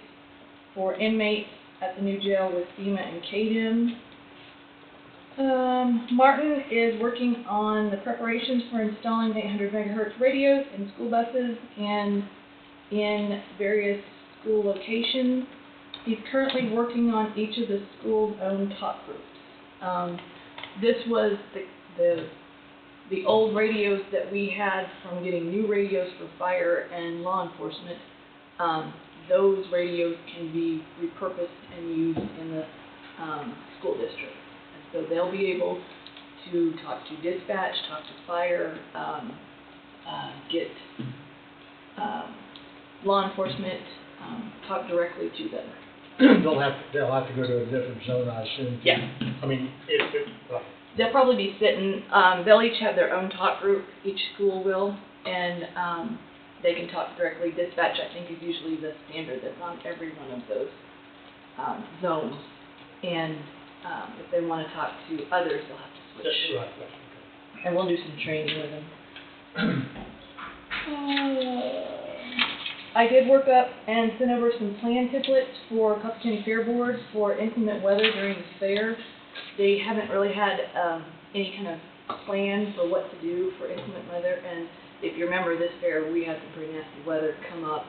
for inmates at the new jail with FEMA and KDIM. Martin is working on the preparations for installing 800 megahertz radios in school buses and in various school locations. He's currently working on each of the school's own talk groups. This was the old radios that we had from getting new radios for fire and law enforcement. Those radios can be repurposed and used in the school district. And so they'll be able to talk to dispatch, talk to fire, get law enforcement, talk directly to them. They'll have to go to a different zone, I assume. Yeah. I mean, They'll probably be sitting, they'll each have their own talk group, each school will, and they can talk directly. Dispatch, I think, is usually the standard that's on every one of those zones. And if they want to talk to others, they'll have to switch. Right. And we'll do some training with them. I did work up and send over some plan templates for Coffee County Fair Board for inclement weather during the fair. They haven't really had any kind of plan for what to do for inclement weather, and if you remember this fair, we had some pretty nasty weather come up,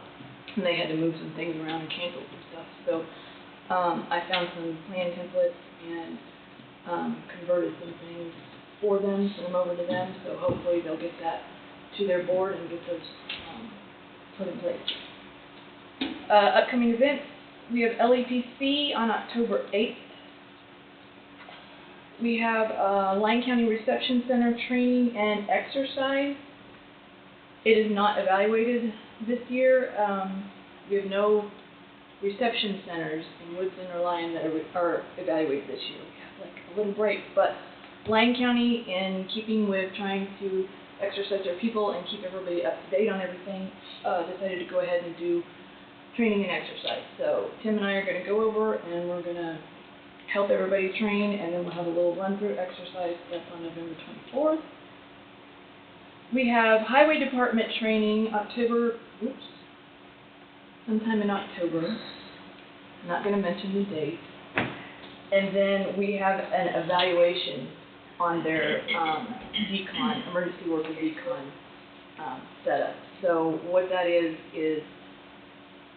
and they had to move some things around and cancel some stuff. So I found some plan templates and converted some things for them, sent them over to them, so hopefully they'll get that to their board and get those put in place. Upcoming events, we have LEPC on October 8th. We have Lyon County Reception Center training and exercise. It is not evaluated this year. We have no reception centers in Woodson or Lyon that are evaluated this year. We have like a little break, but Lyon County, in keeping with trying to exercise their people and keep everybody up to date on everything, decided to go ahead and do training and exercise. So Tim and I are going to go over and we're going to help everybody train, and then we'll have a little run-through exercise stuff on November 24th. We have Highway Department training sometime in October. I'm not going to mention the date. And then we have an evaluation on their decon, emergency worker decon setup. So what that is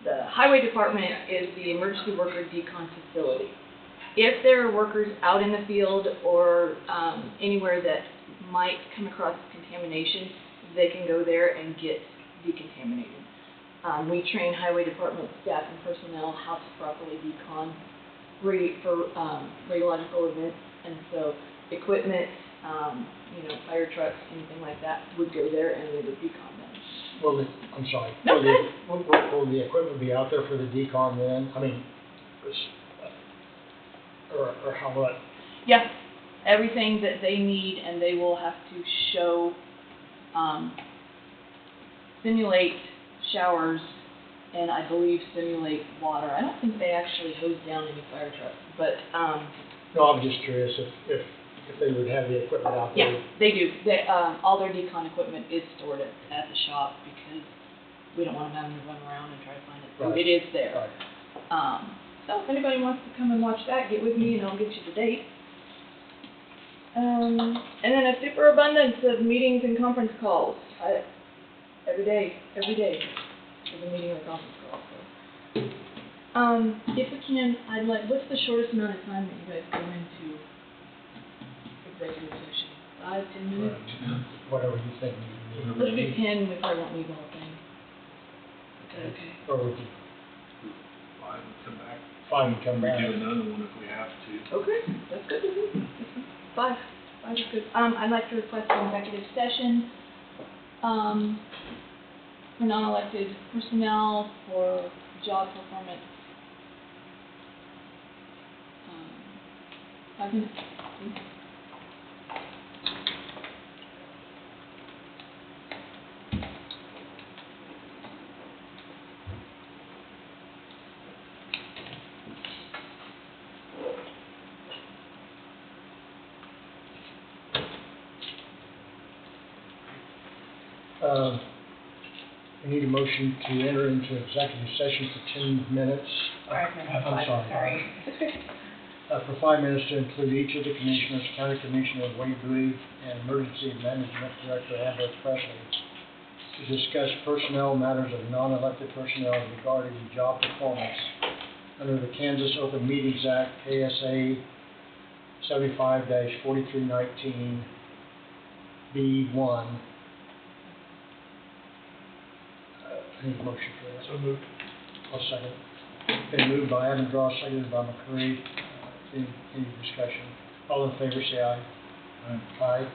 the Highway Department is the emergency worker decon facility. If there are workers out in the field or anywhere that might come across contamination, they can go there and get decontaminated. We train Highway Department staff and personnel how to properly decon for radiological events, and so equipment, fire trucks, anything like that would go there and we would decon them. Will I'm sorry. No, will the equipment be out there for the decon then? I mean, or how about? Yeah, everything that they need, and they will have to show, simulate showers, and I believe simulate water. I don't think they actually hose down any fire trucks, but No, I'm just curious if if they would have the equipment out there. Yeah, they do. They, all their decon equipment is stored at the shop because we don't want them having to run around and try to find it. So Right. it is there. Right. So if anybody wants to come and watch that, get with me and I'll get you the date. And then a superabundance of meetings and conference calls. Every day, there's a meeting or a conference call. So. If we can, I'd like, what's the shortest amount of time that you guys go into executive session? 5, 10 minutes? Whatever you think you need. Let's do 10, we probably won't need the whole thing. Is that okay? Or we could 5 and come back. find and come We back. do another one if we have to. Okay, that's good with me. 5 is good. I'd like to request an executive session, for non-elected personnel for job performance. 5 minutes. We need a motion to enter into executive session for 10 minutes. I'm sorry. For 5 minutes to include each of the commissioners, County Commissioner Wade Bowie and Emergency Management Director Amber Presley, to discuss personnel matters of non-elected personnel regarding job performance under the Kansas Open Meetings Act, KSA 75-4319 B1. I need a motion for that. So moved. I'll second. Been moved by Avondross, seconded by McCreary. Any discussion? All in favor, say aye. Aye.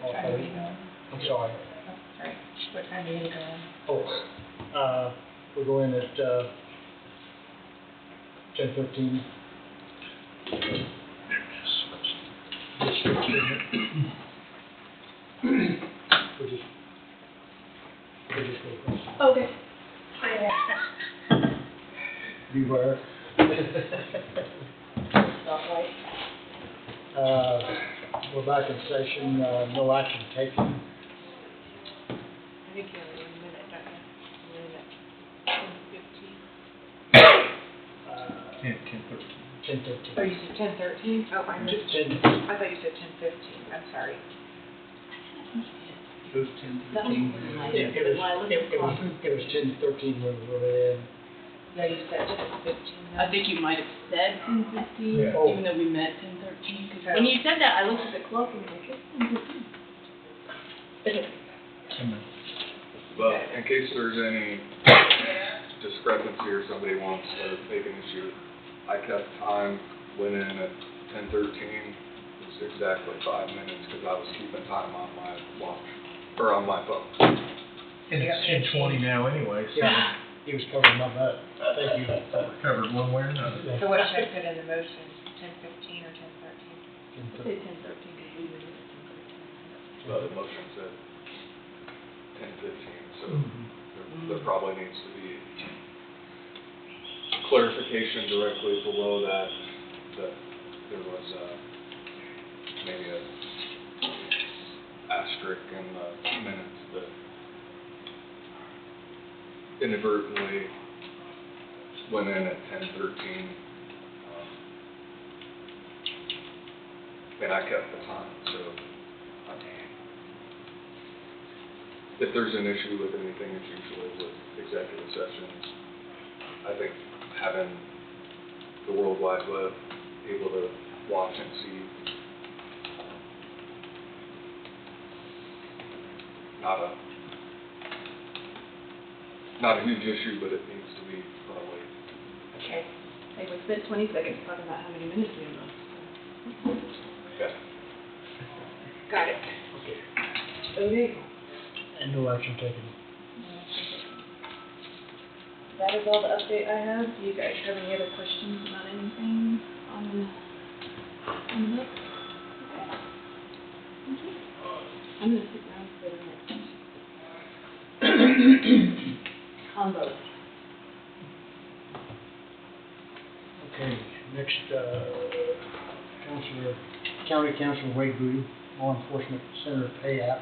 All Time do you opposed? go? I'm sorry. Oh, sorry. What time do you go on? Oh, we're going at 10:15. We're just going across. Okay. Beware. Stoplight. We're back in session, no action taken. I think you have 1 minute, don't you? 1 minute, 10:15. 10:13. Oh, you said 10:13? Oh, I missed. 10. I thought you said 10:15. I'm sorry. It was 10 to That was 15. right. It was 10:13 when we were in. Yeah, you said 10:15. I think you might have said 10:15, Yeah. Oh. even though we meant 10:13. 'Cause when you said that, I looked at the clock and I was like, it's 10:15. But in case there's any discrepancy or somebody wants to make an issue, I kept time, went in at 10:13, it was exactly 5 minutes, because I was keeping time on my watch, or on my phone. And it's 10:20 now anyway, so Yeah, he was covering my butt. Thank you. we're covered one way or another. So what should I put in the motion? 10:15 or 10:13? I'd say 10:13 because we were here at 10:13. But the motion said 10:15, so there probably needs to be clarification directly below that there was maybe a asterisk in the minutes that inadvertently went in at 10:13. And I kept the time, so if there's an issue with anything, it's usually with executive sessions. I think having the World Wide Web able to watch and see, not a huge issue, but it needs to be probably. Okay. Hey, we spent 20 seconds talking about how many minutes we have left. Okay. Got it. Okay. And no action taken. That is all the update I have. Do you guys have any other questions about anything on the book? Okay. Thank you. I'm gonna sit down for the next combo. Okay, next, Counselor County Council Wade Booty, Law Enforcement Center Pay App,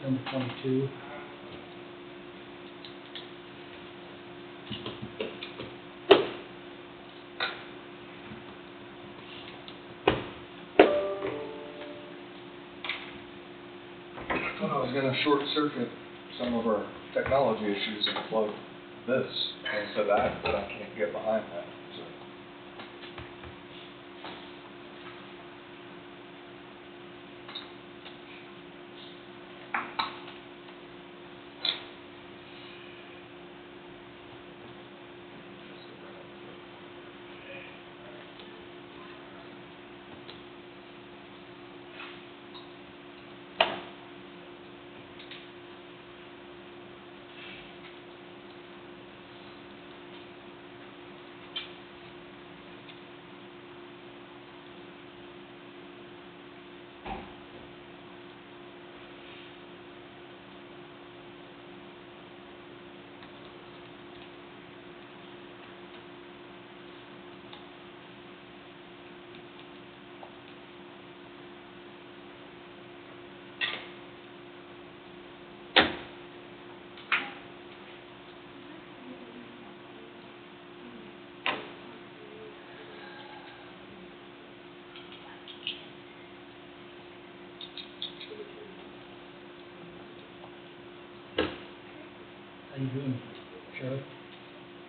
number 22. I thought I was gonna short circuit some of our technology issues and plug this into that, but I can't get behind that, so. How you doing, Sheriff?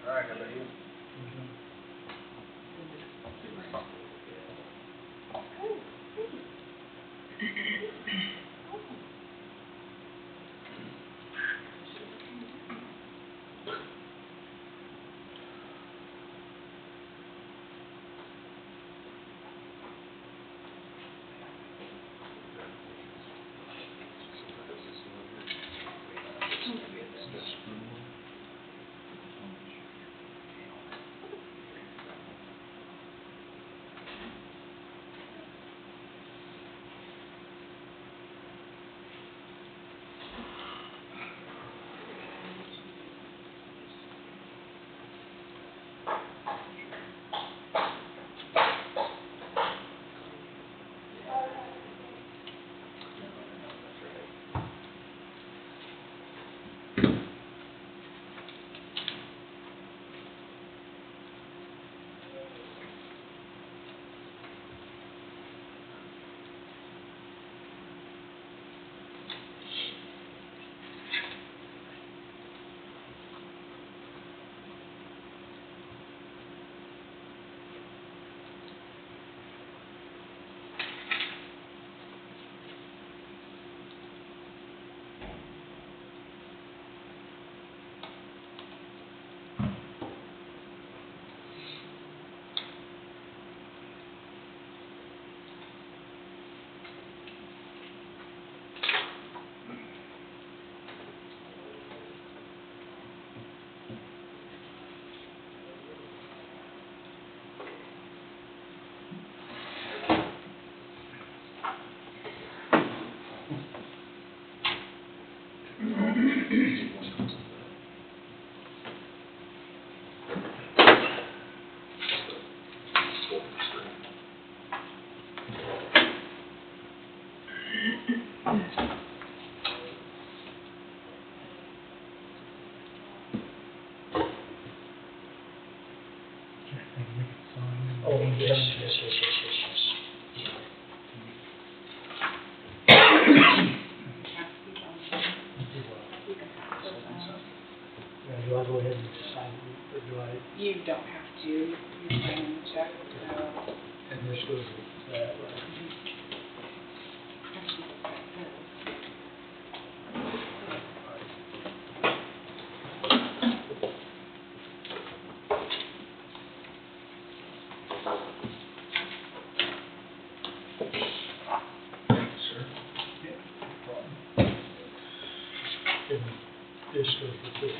All right, how about you? Oh, yes. Do I go ahead and sign it, or do I, You don't have to, you sign the check, so. and this goes with that, right? Sir? And this goes with this.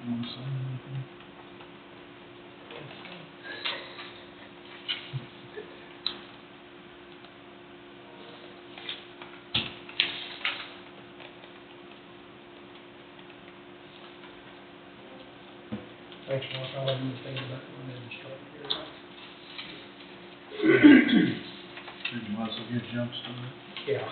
Want to sign anything? Thanks, Mark, I'll have you think about when they start here. You might as well get jump started. Yeah.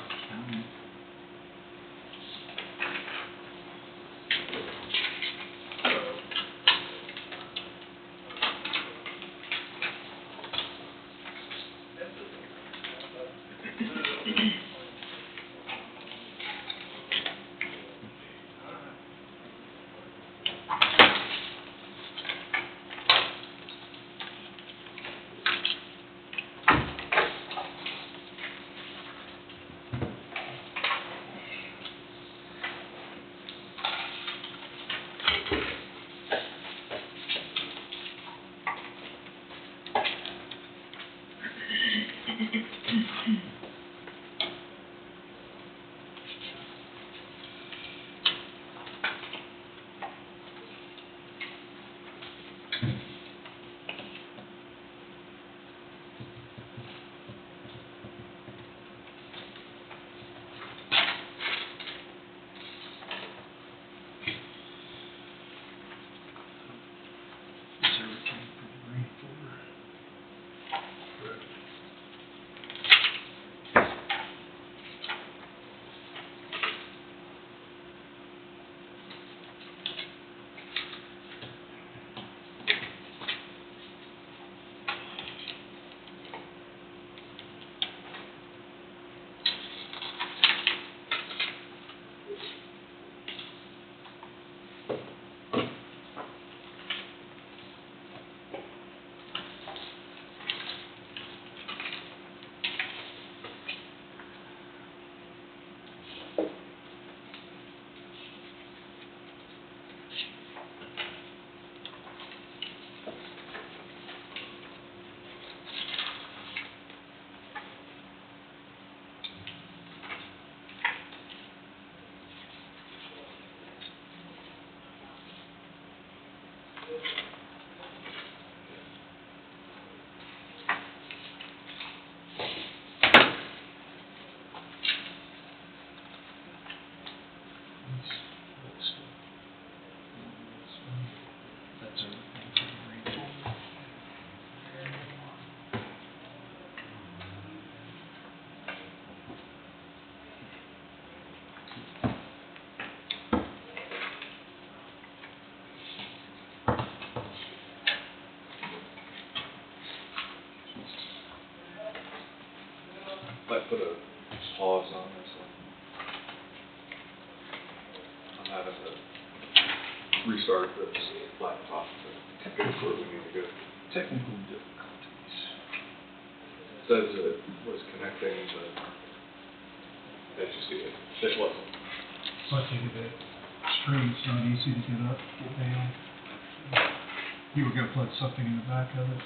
Is everything for the green folder? Correct. That's everything for the green folder. Might put a pause on this one. I'm having to restart this laptop to get where we need to go. Technical difficulties. Says it was connecting, but as you see it wasn't. So I take it that stream's not easy to get up, get down. You were gonna plug something in the back of it?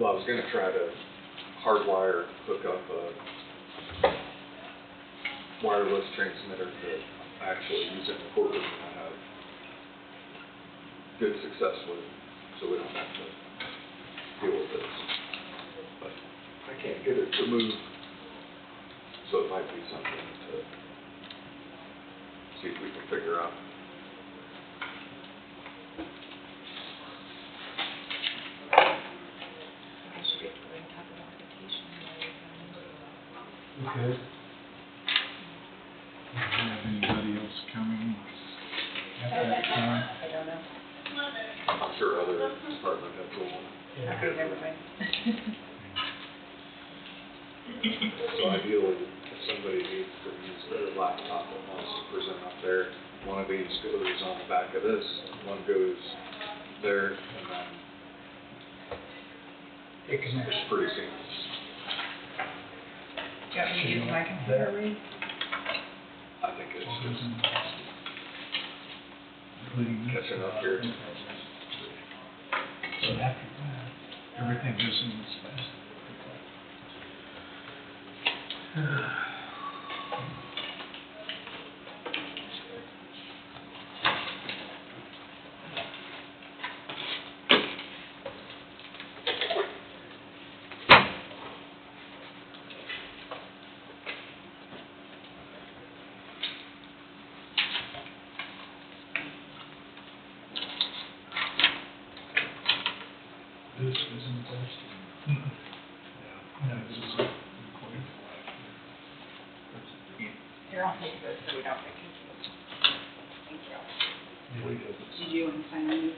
Well, I was gonna try to hardwire, hook up a wireless transmitter that I actually use in the courtroom and I have good success with, so we don't have to deal with this. But I can't get it to move, so it might be something to see if we can figure out. I should get to and talk about vacation. Okay. Do you have anybody else coming at that time? I don't know. I'm sure other department heads will want Yeah. Okay, never mind. So ideally, if somebody needs to use their laptop and wants to present up there, one of these goes on the back of this, one goes there, and then It connects. it's pretty seamless. Do you want me to use my computer, Reed? I think it's just Including this? catching up here. So after that, everything goes in this fast. I'll take this so we don't get confused. Thank you. Yeah, we do. Did you want to sign these?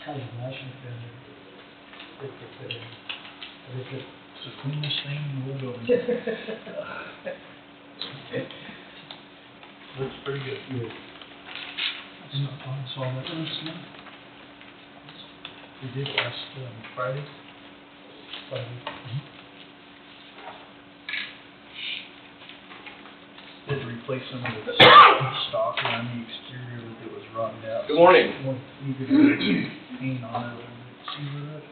How's the license been? It's the cleanest thing in the whole building. Looks pretty good. Good. Saw that last night. We did last Friday. Did replace some of the stock around the exterior that was rotted out. Good morning. You could paint on it a little bit, see where that,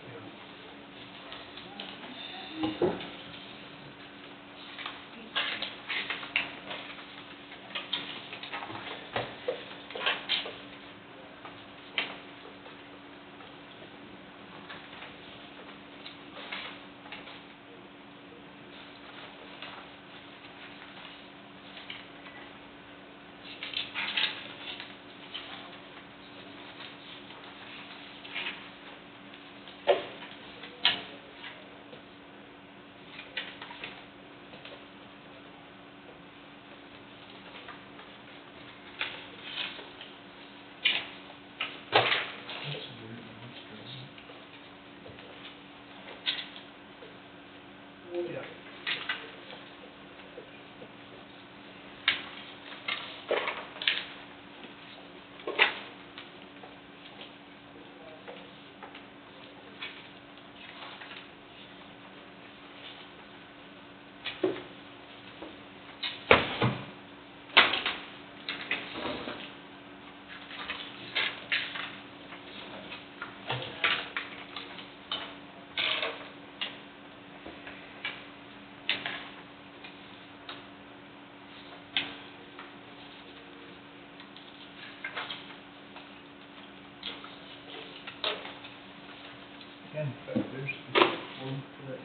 again, there's the form for that.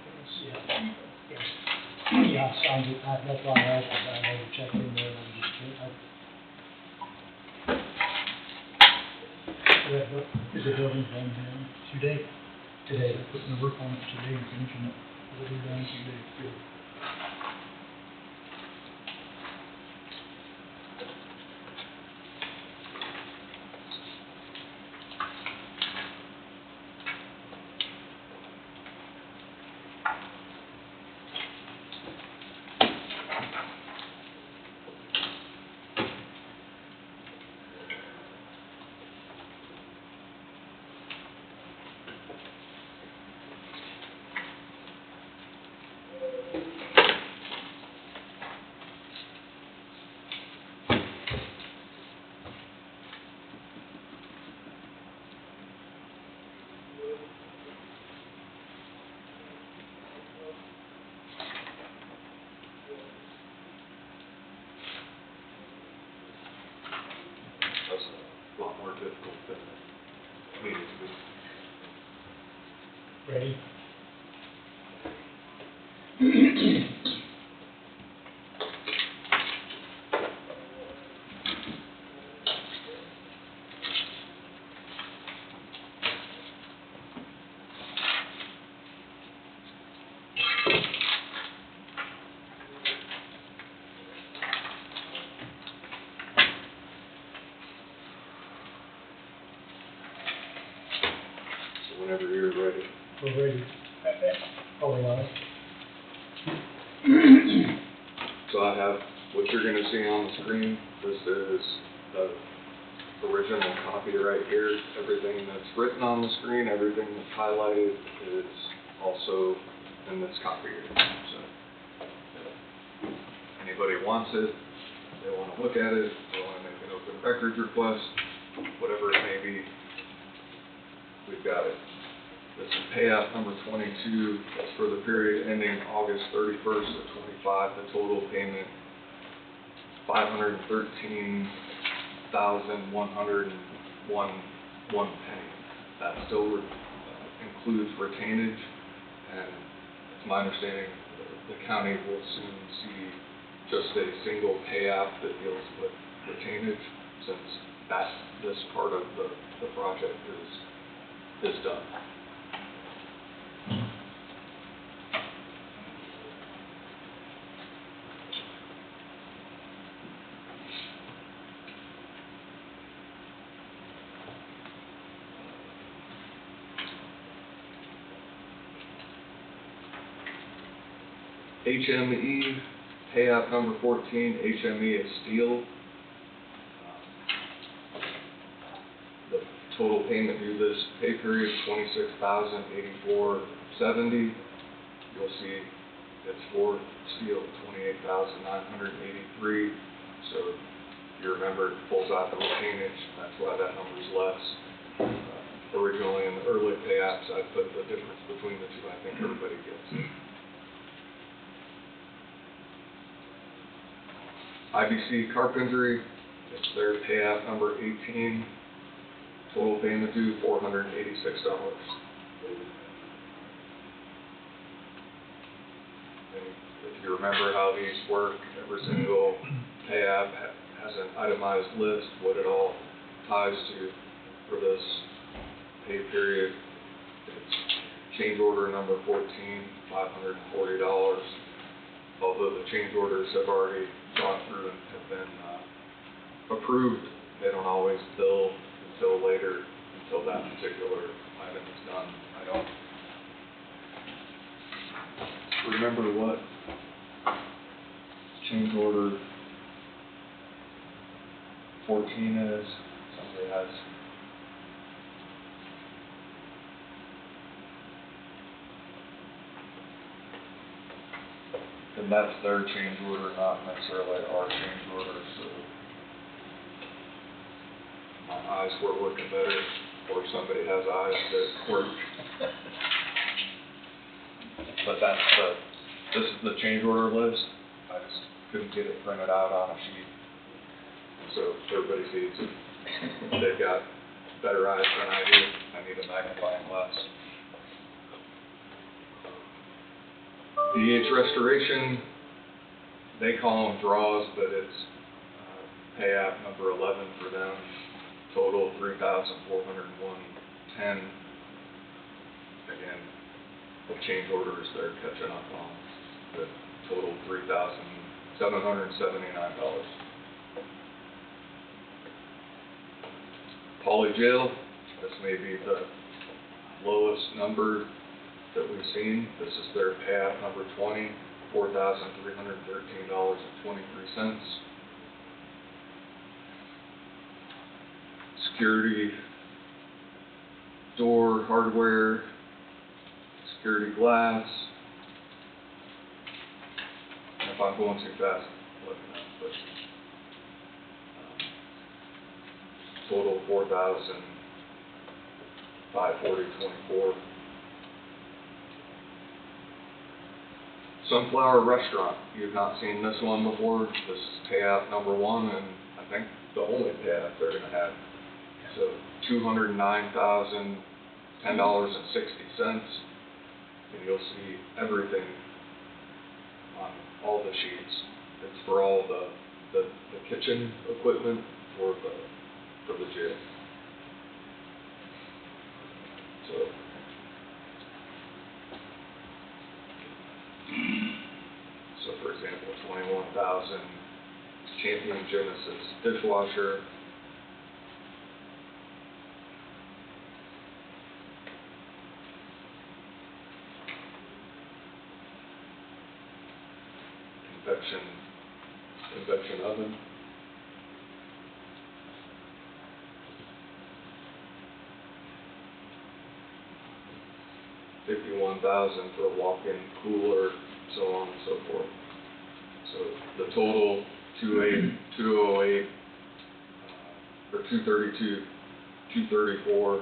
Yeah, I signed it, that's why I asked, I had to check in there, and I just, is the building done here? Today. Today. They're putting the roof on it today and finishing it. It'll be done today. more difficult than it needed to be. Ready? So whenever you're ready. We're ready. Oh, we on it? So I have what you're gonna see on the screen. This is the original copy right here. Everything that's written on the screen, everything that's highlighted is also in this copy here. So if anybody wants it, they wanna look at it, they wanna make an open records request, whatever it may be, we've got it. This is payout number 22. It's for the period ending August 31st of 25. The total payment, $513,101 penny. That still includes retainage, and it's my understanding the county will soon see just a single payout that deals with retainage, since this part of the project is done. HME, payout number 14, HME is steel. The total payment due this pay period is $26,084.70. You'll see it's for steel, $28,983. So if you remember, it pulls out the retainage, that's why that number's less. Originally in the early payouts, I put the difference between the two, I think everybody gets it. IBC Carpentry, it's their payout number 18, total payment due $486. And if you remember how these work, every single payout has an itemized list, what it all ties to for this pay period. It's change order number 14, $540. Although the change orders have already gone through and have been approved, they don't always bill until later, until that particular item is done. I don't remember what change order 14 is. Somebody has. And that's their change order, not necessarily our change order, so my eyes were working better, or somebody has eyes that work. But this is the change order list. I just couldn't get it printed out on a sheet, so everybody sees it. They've got better eyes than I do. I need a magnifying glass. DH Restoration, they call them draws, but it's payout number 11 for them. Total $3,401.10. Again, the change orders they're catching up on. The total $3,779. Poly Jail, this may be the lowest number that we've seen. This is their payout number 20, $4,313.23. Security door hardware, security glass. And if I'm going too fast, let me know. But total $4,540.24. Sunflower Restaurant, you've not seen this one before. This is payout number 1, and I think the only payout they're going to have. So $209,010.60, and you'll see everything on all the sheets. It's for all the kitchen equipment for the jail. So for example, 21,000 Champion Genesis dishwasher. Convection oven. $51,000 for a walk-in cooler, so on and so forth. So the total 208, or 232, 234.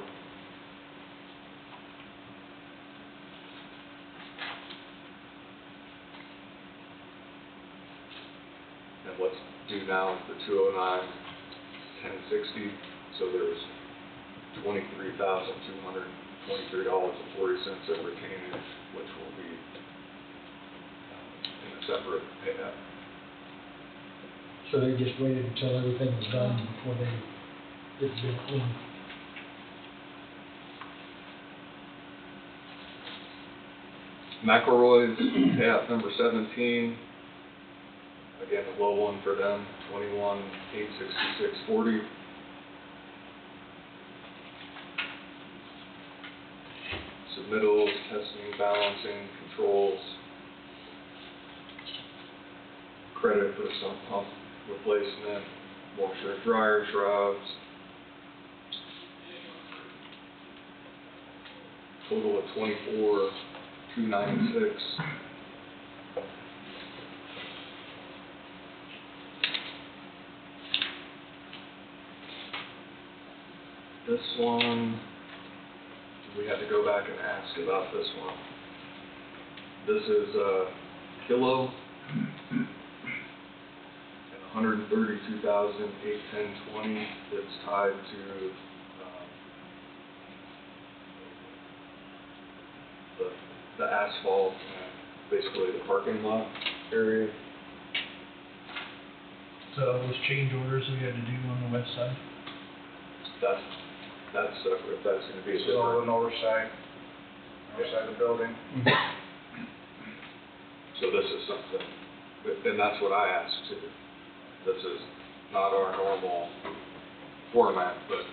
And what's due now is the 209,1060. So there's $23,223.40 of retainage, which will be in a separate payout. So they just waited until everything was done before they did the clean. McElroy's payout number 17. Again, a low one for them, $21,866.40. Submittals, testing, balancing, controls, credit for some pump replacement, washer and dryer shrouds. Total of $24,296. This one, we had to go back and ask about this one. This is Kilo, and $132,810.20. It's tied to the asphalt, basically the parking lot area. So those change orders we had to do on the west side? That's separate. That's going to be a So different. the north side of the building. So this is something, and that's what I asked too. This is not our normal format, but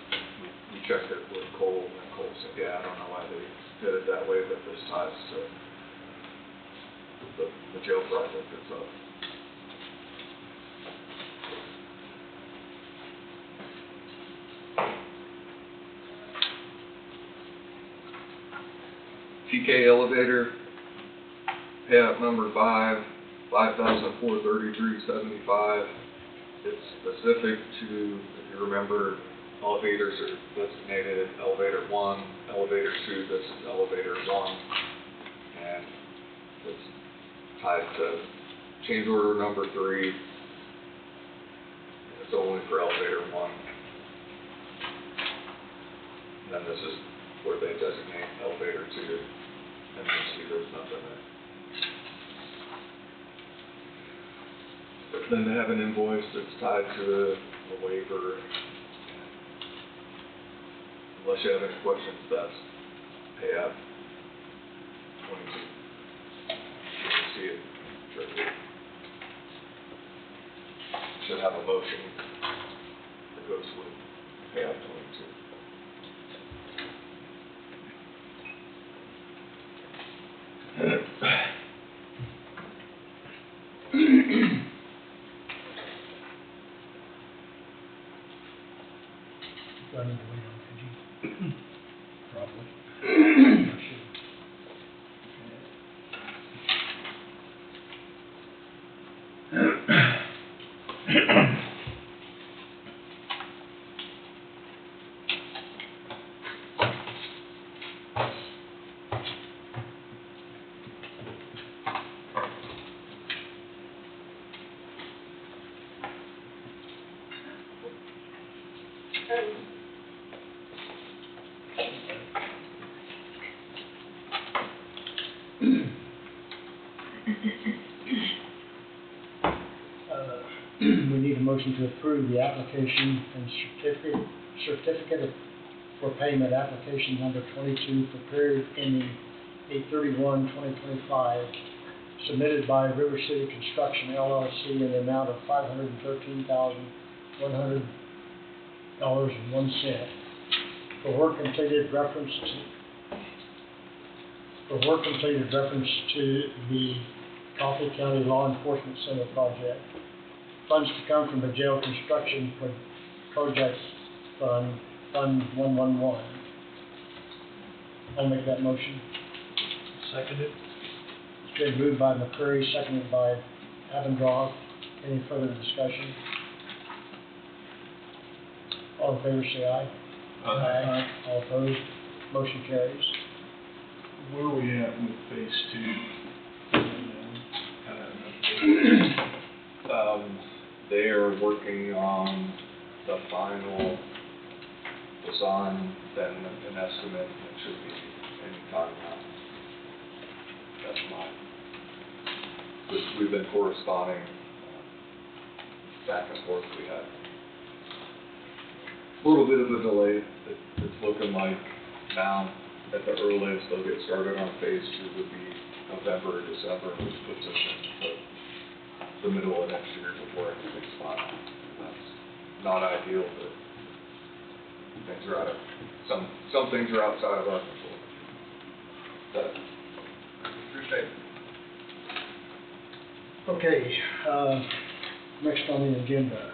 we checked it with Cole, and Cole said, yeah, I don't know why they did it that way, but this ties to the jail project itself. TK elevator, payout number 5, $5,433.75. It's specific to, if you remember, elevators are designated elevator 1, elevator 2, this is elevator 1. And it's tied to change order number 3. It's only for elevator 1. And then this is where they designate elevator 2, and you see there's nothing there. But then they have an invoice that's tied to a waiver. Unless you have any questions, that's payout 22. You can see it right here. Should have a motion that goes with payout 22. Do I need to wait on Pidgey? Probably. motion to approve the application and certificate for payment application number 22 for period ending 8/31/2025, submitted by River City Construction LLC in the amount of $513,100.01 for work completed reference to the Coffee County Law Enforcement Center project. Funds to come from the jail construction project fund, Fund 111. I'll make that motion. Seconded. It's been moved by McCurry, seconded by Avondroth. Any further discussion? All in favor, say aye. Aye. All opposed, motion carries. Where are we at with phase two? They are working on the final design, then an estimate, it should be any time now. That's we've been corresponding back and forth. We had a little bit of a delay. It's looking like now at the earliest they'll get started on phase two would be November or December, which puts us into the middle of next year before everything's final. That's not ideal, but things are some things are outside of our control. But true statement. Okay, next on the agenda.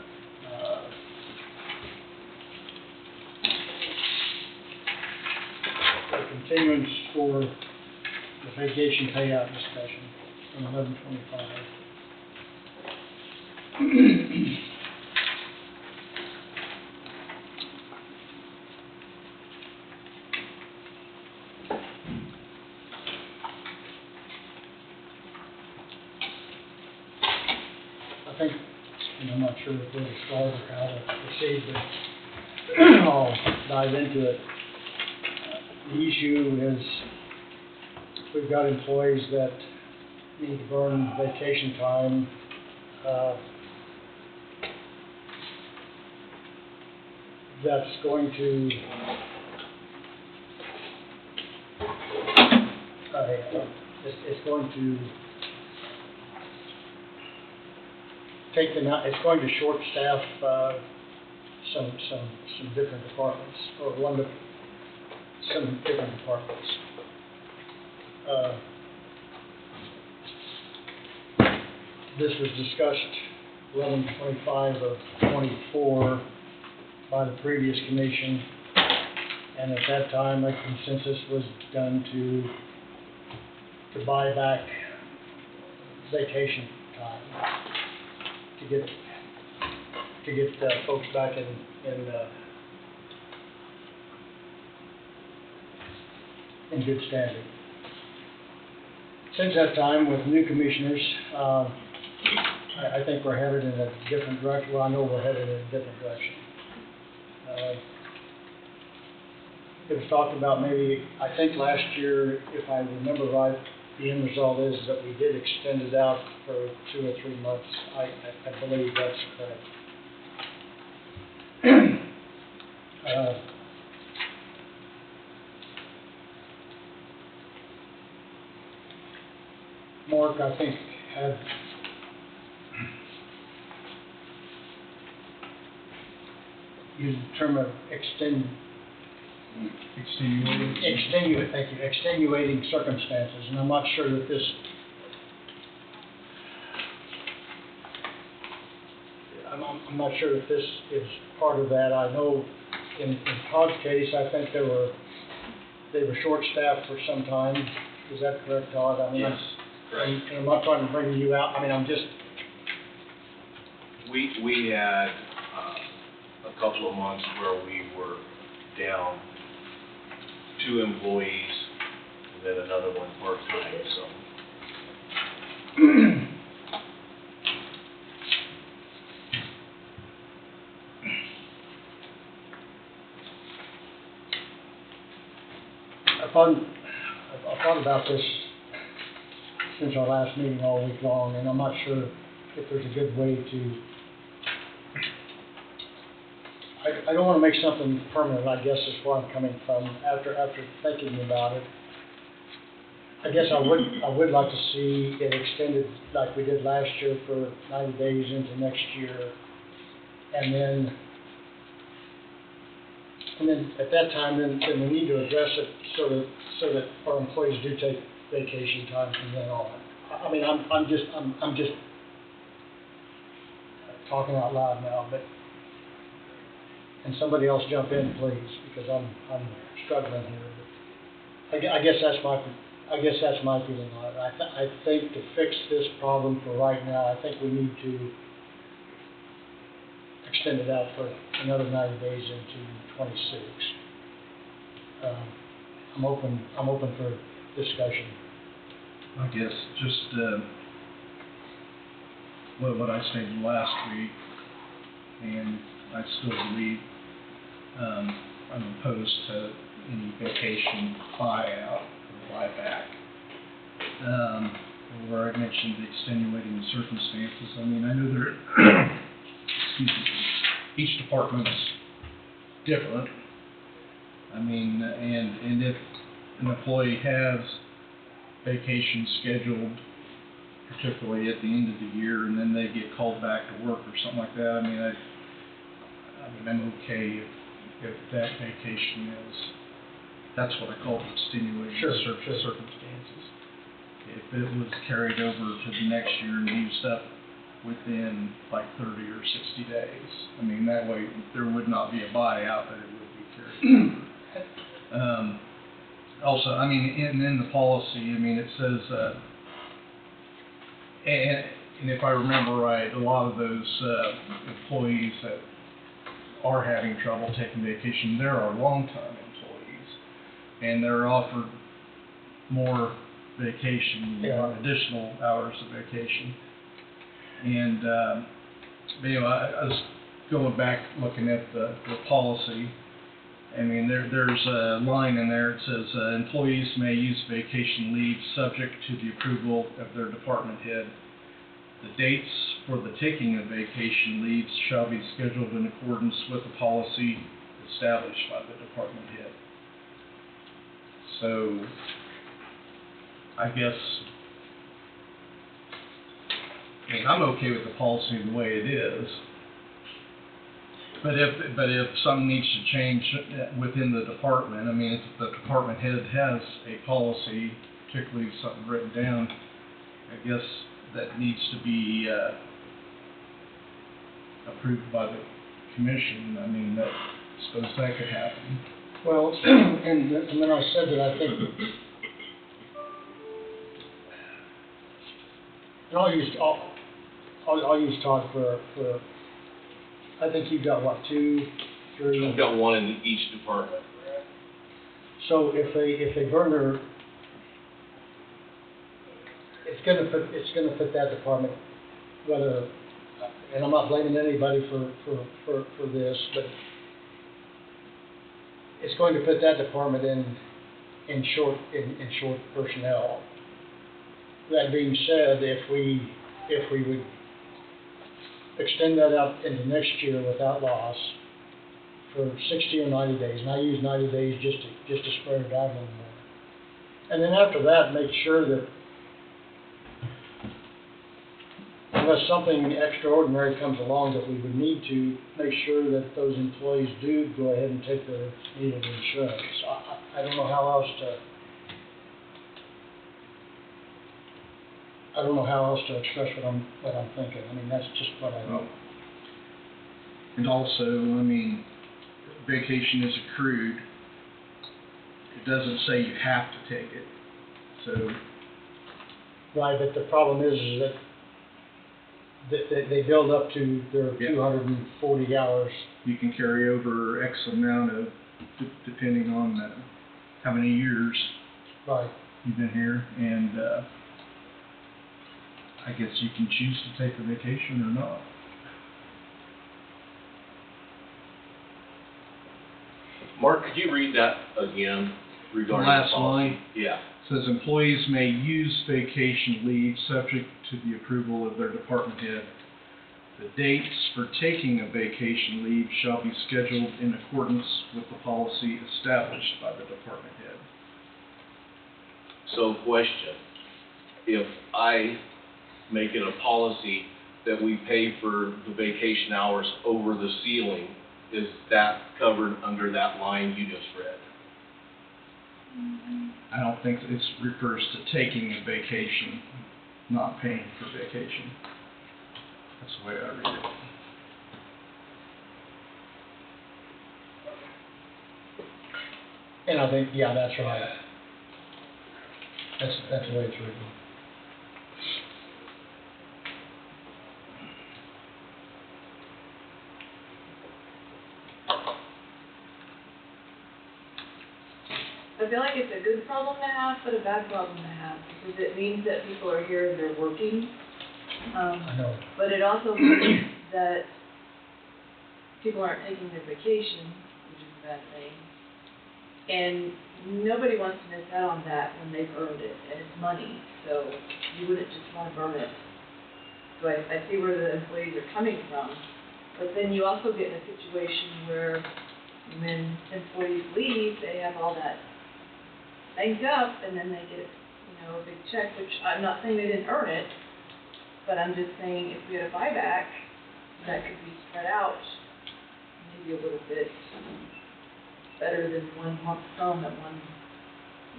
A continuance for the vacation payout discussion from 11/25. I think, and I'm not sure if we're to start or how to proceed, but I'll dive into it. The issue is we've got employees that need to burn vacation time. That's going to it's going to take them out. It's going to short staff some different departments, or some different departments. This was discussed 11/25 of 24 by the previous commission, and at that time a consensus was done to buy back vacation time to get folks back in good standing. Since that time, with new commissioners, I think we're headed in a different direction. Well, I know we're headed in a different direction. It was talked about maybe, I think last year, if I remember right, the end result is that we did extend it out for 2 or 3 months. I believe that's correct. Mark, I think, had used the term of extenuating circumstances, and I'm not sure that this, I'm not sure that this is part of that. I know in Todd's case, I think they were short-staffed for some time. Is that correct, Todd? I mean, yes, correct. And I'm not trying to bring you out. I mean, I'm just. We had a couple of months where we were down 2 employees, and then another one part-time, so. I've thought about this since our last meeting all week long, and I'm not sure if there's a good way to I don't wanna make something permanent, I guess is where I'm coming from, after thinking about it. I guess I would like to see it extended like we did last year for 90 days into next year. And then at that time, then we need to address it so that our employees do take vacation time from then on. I mean, I'm just talking out loud now, but, and somebody else jump in, please, because I'm struggling here. But I guess that's my feeling on it. I think to fix this problem for right now, I think we need to extend it out for another 90 days into 26. I'm open for discussion. I guess just, what I stated last week, and I still believe, I'm opposed to any vacation buyout or buyback. Where I mentioned the extenuating circumstances, I mean, I know there, excuse me, each department's different. I mean, and if an employee has vacation scheduled, particularly at the end of the year, and then they get called back to work or something like that, I mean, I'm okay if that vacation is, that's what I call extenuating circumstances. If it was carried over to the next year and used up within like 30 or 60 days, I mean, that way there would not be a buyout, but it would be carried over. Also, I mean, in the policy, I mean, it says, and if I remember right, a lot of those employees that are having trouble taking vacation, there are long-time employees, and they're offered more vacation, additional hours of vacation. And, you know, I was going back looking at the policy. I mean, there's a line in there, it says, employees may use vacation leave subject to the approval of their department head. The dates for the taking of vacation leaves shall be scheduled in accordance with the policy established by the department head. So, I guess, I mean, I'm okay with the policy the way it is. But if something needs to change within the department, I mean, if the department head has a policy, particularly something written down, I guess that needs to be approved by the commission. I mean, I suppose that could happen. Well, and then I said that I think, and I'll use Todd for I think you've got what, 2, 3? I've got one in each department. So if they burn their, it's gonna fit that department, whether, and I'm not blaming anybody for this, but it's going to put that department in short personnel. That being said, if we would extend that out into next year without loss for 60 or 90 days, and I use 90 days just to spread it out a little more. And then after that, make sure that unless something extraordinary comes along, that we would need to make sure that those employees do go ahead and take their needed insurance. I don't know how else to express what I'm thinking. I mean, that's just what I know. And also, I mean, vacation is accrued. It doesn't say you have to take it. So. Right, but the problem is that they build up to their 240 hours. You can carry over X amount of, depending on how many years you've been here, and I guess you can choose to take the vacation or not. Mark, could you read that again regarding the last the policy? line? Yeah. Says employees may use vacation leave subject to the approval of their department head. The dates for taking a vacation leave shall be scheduled in accordance with the policy established by the department head. So question, if I make it a policy that we pay for the vacation hours over the ceiling, is that covered under that line you just read? I don't think it refers to taking a vacation, not paying for vacation. That's the way I read it. And I think, yeah, that's right. That's the way it's written. I feel like it's a good problem to have, but a bad problem to have, because it means that people are here and they're working. I know. But it also means that people aren't taking their vacation, which is a bad thing. And nobody wants to miss out on that when they've earned it, and it's money, so you wouldn't just want to burn it. So I see where the employees are coming from, but then you also get in a situation where when employees leave, they have all that banked up, and then they get, a big check, which I'm not saying they didn't earn it, but I'm just saying if we had a buyback, that could be spread out maybe a little bit better than one lump sum at one,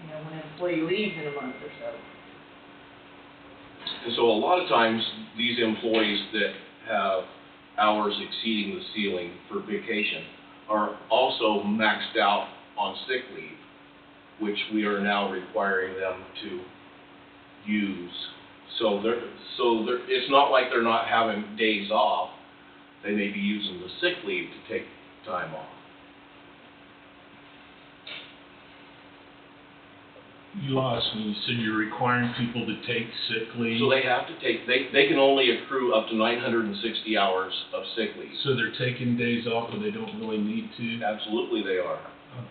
when an employee leaves in a month or so. And so a lot of times, these employees that have hours exceeding the ceiling for vacation are also maxed out on sick leave, which we are now requiring them to use. So it's not like they're not having days off. They may be using the sick leave to take time off. You lost me, you said you're requiring people to take sick leave? So they have to take, they can only accrue up to 960 hours of sick leave. So they're taking days off when they don't really need to? Absolutely they are.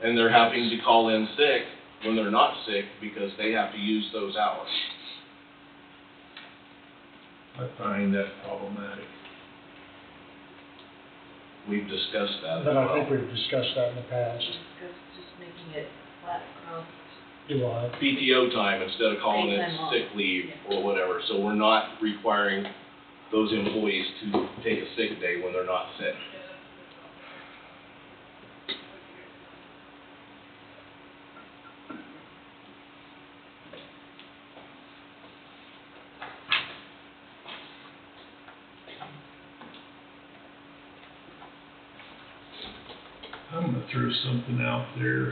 And they're having to call in sick when they're not sick because they have to use those hours. I find that problematic. We've discussed that as But well. I think we've discussed that in the past. Just making it flat across. Do I? PTO time instead of calling Paid it time off. sick leave or whatever. So we're not requiring those employees to take a sick day when they're not sick. I'm gonna throw something out there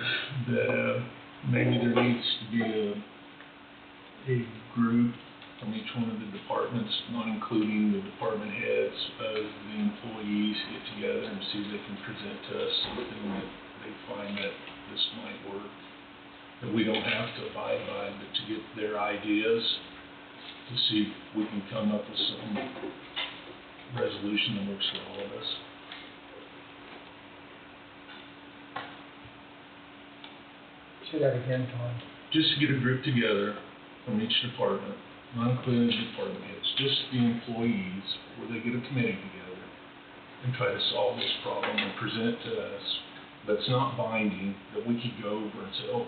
that maybe there needs to be a group from each one of the departments, not including the department heads, of the employees get together and see if they can present to us something that they find that this might work. That we don't have to abide by, but to get their ideas, to see if we can come up with some resolution that works for all of us. Say that again, Tom. Just to get a group together from each department, not including the department heads, just the employees, where they get a committee together and try to solve this problem and present it to us. But it's not binding, that we could go over and say, oh,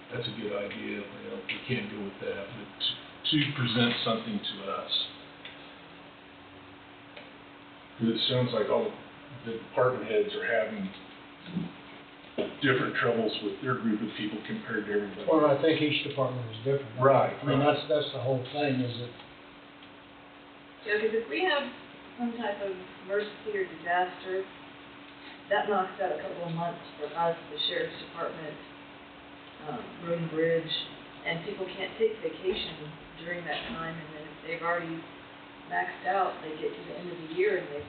that's a good idea, we can't go with that, but to present something to us. Because it sounds like all the department heads are having different troubles with their group of people compared to everybody. Well, I think each department is different. Right, I mean, right. that's the whole thing, is that Yeah, because if we have some type of emergency or disaster, that knocks out a couple of months for us, the sheriff's department, road and bridge, and people can't take vacation during that time, and then if they've already maxed out, they get to the end of the year and they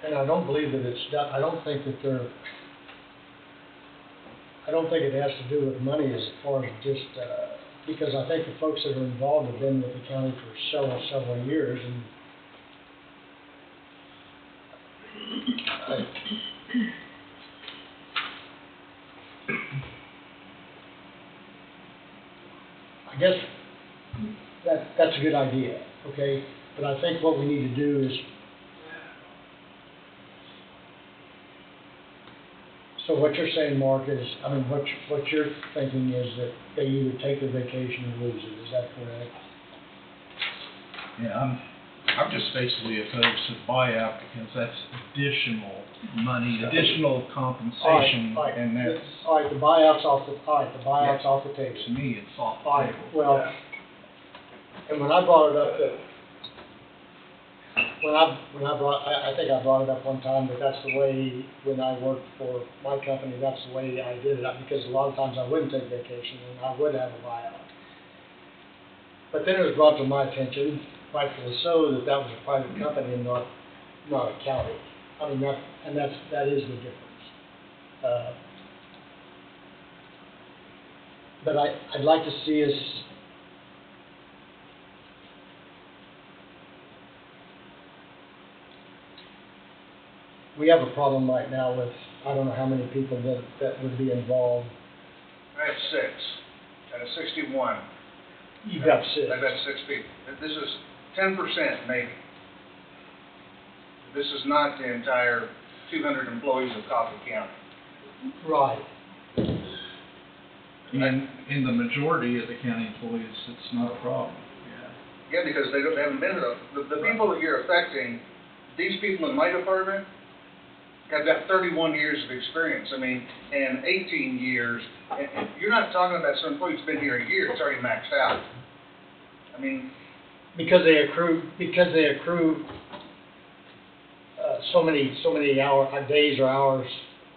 and I don't believe that it's done, I don't think it has to do with money as far as just, because I think the folks that are involved have been with the county for several years, and I guess that's a good idea, okay? But I think what we need to do is, so what you're saying, Mark, is, I mean, what you're thinking is that they either take their vacation or lose it, is that correct? Yeah, I'm just basically opposed to buyout because that's additional money, additional compensation, All right, and that's, all right, the buyout's off the table. to me, it's off All the right, table. well, and when I brought it up, I think I brought it up one time, that that's the way, when I worked for my company, that's the way I did it, because a lot of times I wouldn't take vacation, and I would have a buyout. But then it was brought to my attention, rightfully so, that was a private company and not a county. I mean, that is the difference. But I'd like to see us, we have a problem right now with, I don't know how many people that would be involved. I have 6, out of 61. You've got 6. I've got 6 people. This is 10% maybe. This is not the entire 200 employees of Coffee County. Right. And in the majority of the county employees, it's not a problem. Yeah, because they haven't been here. The people that you're affecting, these people in my department have got 31 years of experience. I mean, and 18 years. And you're not talking about some employee who's been here a year. It's already maxed out. I mean, Because they accrue so many days or hours.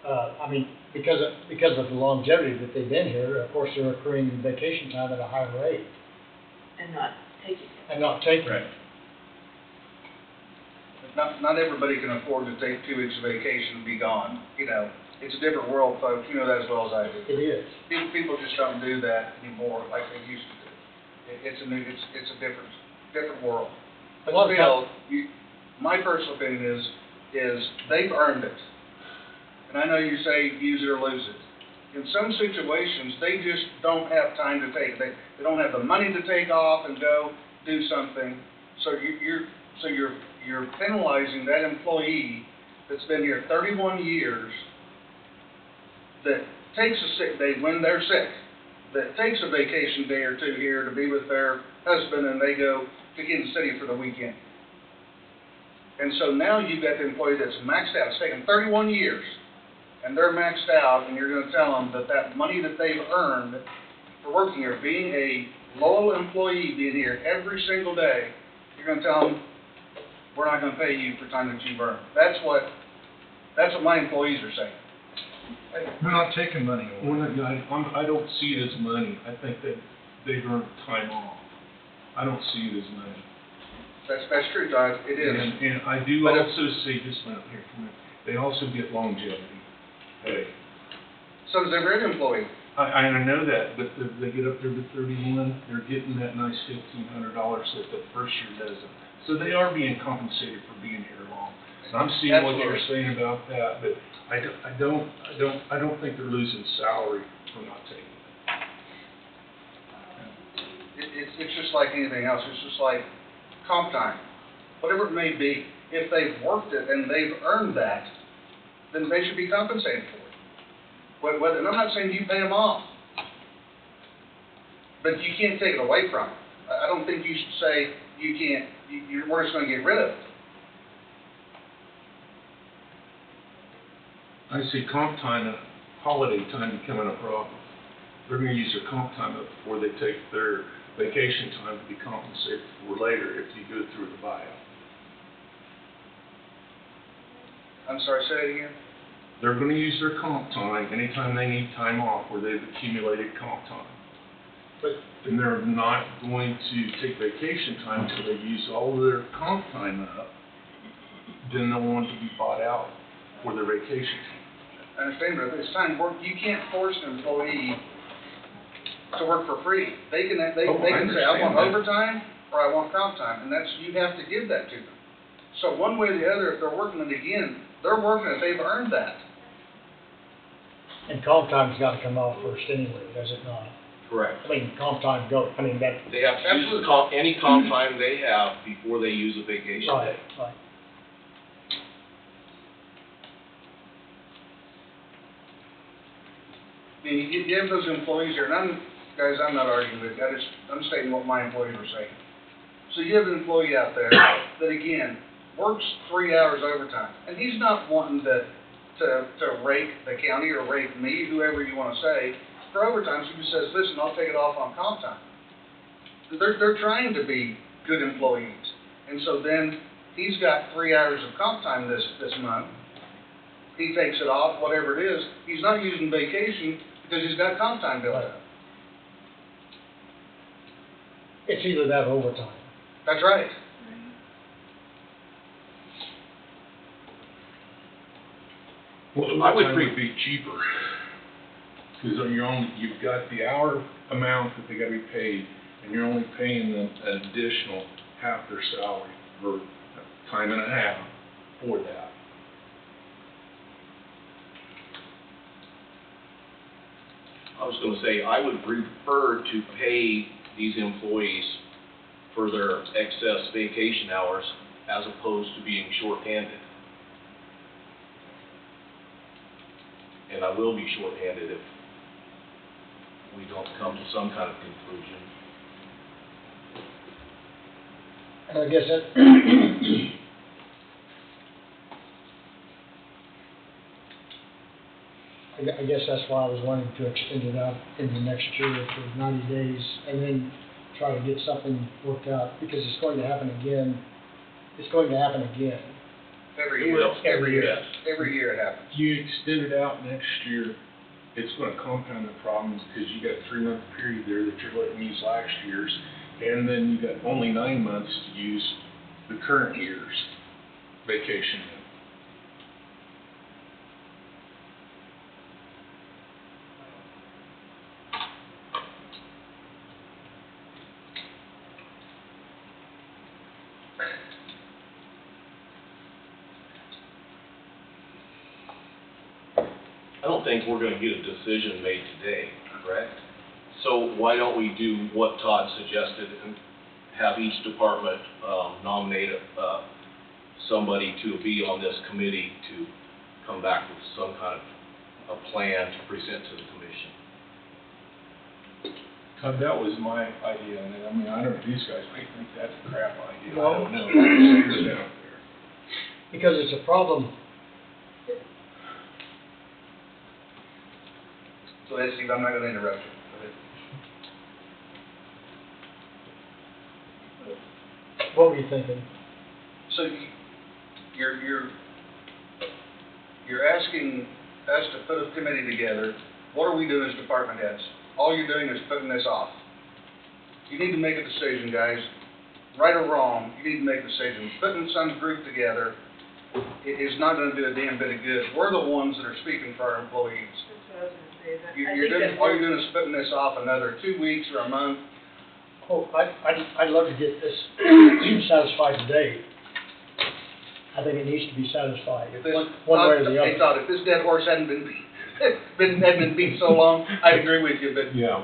I mean, because of the longevity that they've been here, of course, they're accruing vacation time at a higher rate. And not taking it. And not taking it. not everybody can afford to take 2 weeks of vacation and be gone. You know, it's a different world, folks. You know that as well as I do. It is. People just don't do that anymore like they used to do. It's a different world. But still, my personal opinion is they've earned it. And I know you say use it or lose it. In some situations, they just don't have time to take it. They don't have the money to take off and go do something. So you're penalizing that employee that's been here 31 years, that takes a sick day when they're sick, that takes a vacation day or 2 here to be with their husband, and they go to Kansas City for the weekend. And so now you've got the employee that's maxed out. It's taken 31 years, and they're maxed out, and you're going to tell them that money that they've earned for working here, being a loyal employee, being here every single day, you're going to tell them, we're not going to pay you for time that you've earned. That's what my employees are saying. We're not taking money away. I don't see it as money. I think that they've earned time off. I don't see it as money. That's true, Todd. It is. And I do But also see, just a minute here, for a minute, they also get longevity pay. So does every other employee. I know that, but they get up there to 31, they're getting that nice $1,500 that the first year doesn't. So they are being compensated for being here long. And I'm seeing what you're saying about that, but I don't think they're losing salary for not taking it. It's just like anything else. It's just like comp time. Whatever it may be, if they've worked it and they've earned that, then they should be compensated for it. And I'm not saying you pay them off, but you can't take it away from them. I don't think you should say you can't, we're just going to get rid of it. I see comp time and holiday time becoming a problem. They're going to use their comp time up before they take their vacation time to be compensated for later if you go through the buyout. I'm sorry, say it again? They're going to use their comp time anytime they need time off where they've accumulated comp time. And they're not going to take vacation time until they use all of their comp time up. Then they'll want to be bought out for their vacation time. I understand, but if it's time to work, you can't force an employee to work for free. They can say, I want overtime or I want comp time, and you have to give that to them. So one way or the other, if they're working it again, they're working it, they've earned that. And comp time's got to come off first anyway, does it not? Correct. I mean, comp time go, I mean, that, They have to use any comp time they have before they use a vacation right, day. right. I mean, you have those employees here, and I'm not arguing with you, I'm stating what my employees are saying. So you have an employee out there that, again, works 3 hours overtime, and he's not wanting to rake the county or rake me, whoever you wanna say, for overtime, so he just says, listen, I'll take it off on comp time. They're trying to be good employees, and so then he's got 3 hours of comp time this month. He takes it off, whatever it is, he's not using vacation because he's got comp time built up. It's either that or overtime. That's right. Well, I would overtime agree. would be cheaper. Cause you've got the hour amount that they gotta be paid, and you're only paying them an additional half their salary, or time and a half for that. I was gonna say, I would prefer to pay these employees for their excess vacation hours as opposed to being shorthanded. And I will be shorthanded if we don't come to some kind of conclusion. And I guess that, I guess that's why I was wanting to extend it out into next year for 90 days and then try to get something worked out, because it's going to happen again. It's going to happen again. Every It year, will. every year, Yes. every year it happens. You extend it out next year, it's gonna compound the problems, because you got a 3-month period there that you're letting use last year's, and then you got only 9 months to use the current year's vacation. I don't think we're gonna get a decision made today, correct? So why don't we do what Todd suggested and have each department, nominate, somebody to be on this committee to come back with some kind of a plan to present to the commission. That was my idea, and I mean, I don't know, these guys may think that's a crap idea, I No. don't know. It's out there. Because it's a problem. So that's, Steve, I'm not gonna interrupt you. Go ahead. What were you thinking? So you're asking us to put a committee together. What are we doing as department heads? All you're doing is putting this off. You need to make a decision, guys. Right or wrong, you need to make a decision. Putting some group together is not gonna do a damn bit of good. We're the ones that are speaking for our employees. That's what I was gonna say, that, I You're think doing, that. all you're doing is putting this off another 2 weeks or a month. Oh, I'd love to get this satisfied today. I think it needs to be satisfied, If this, one way or the Hey, other. Todd, if this dead horse hadn't been beat so long, I'd agree with you, but Yeah.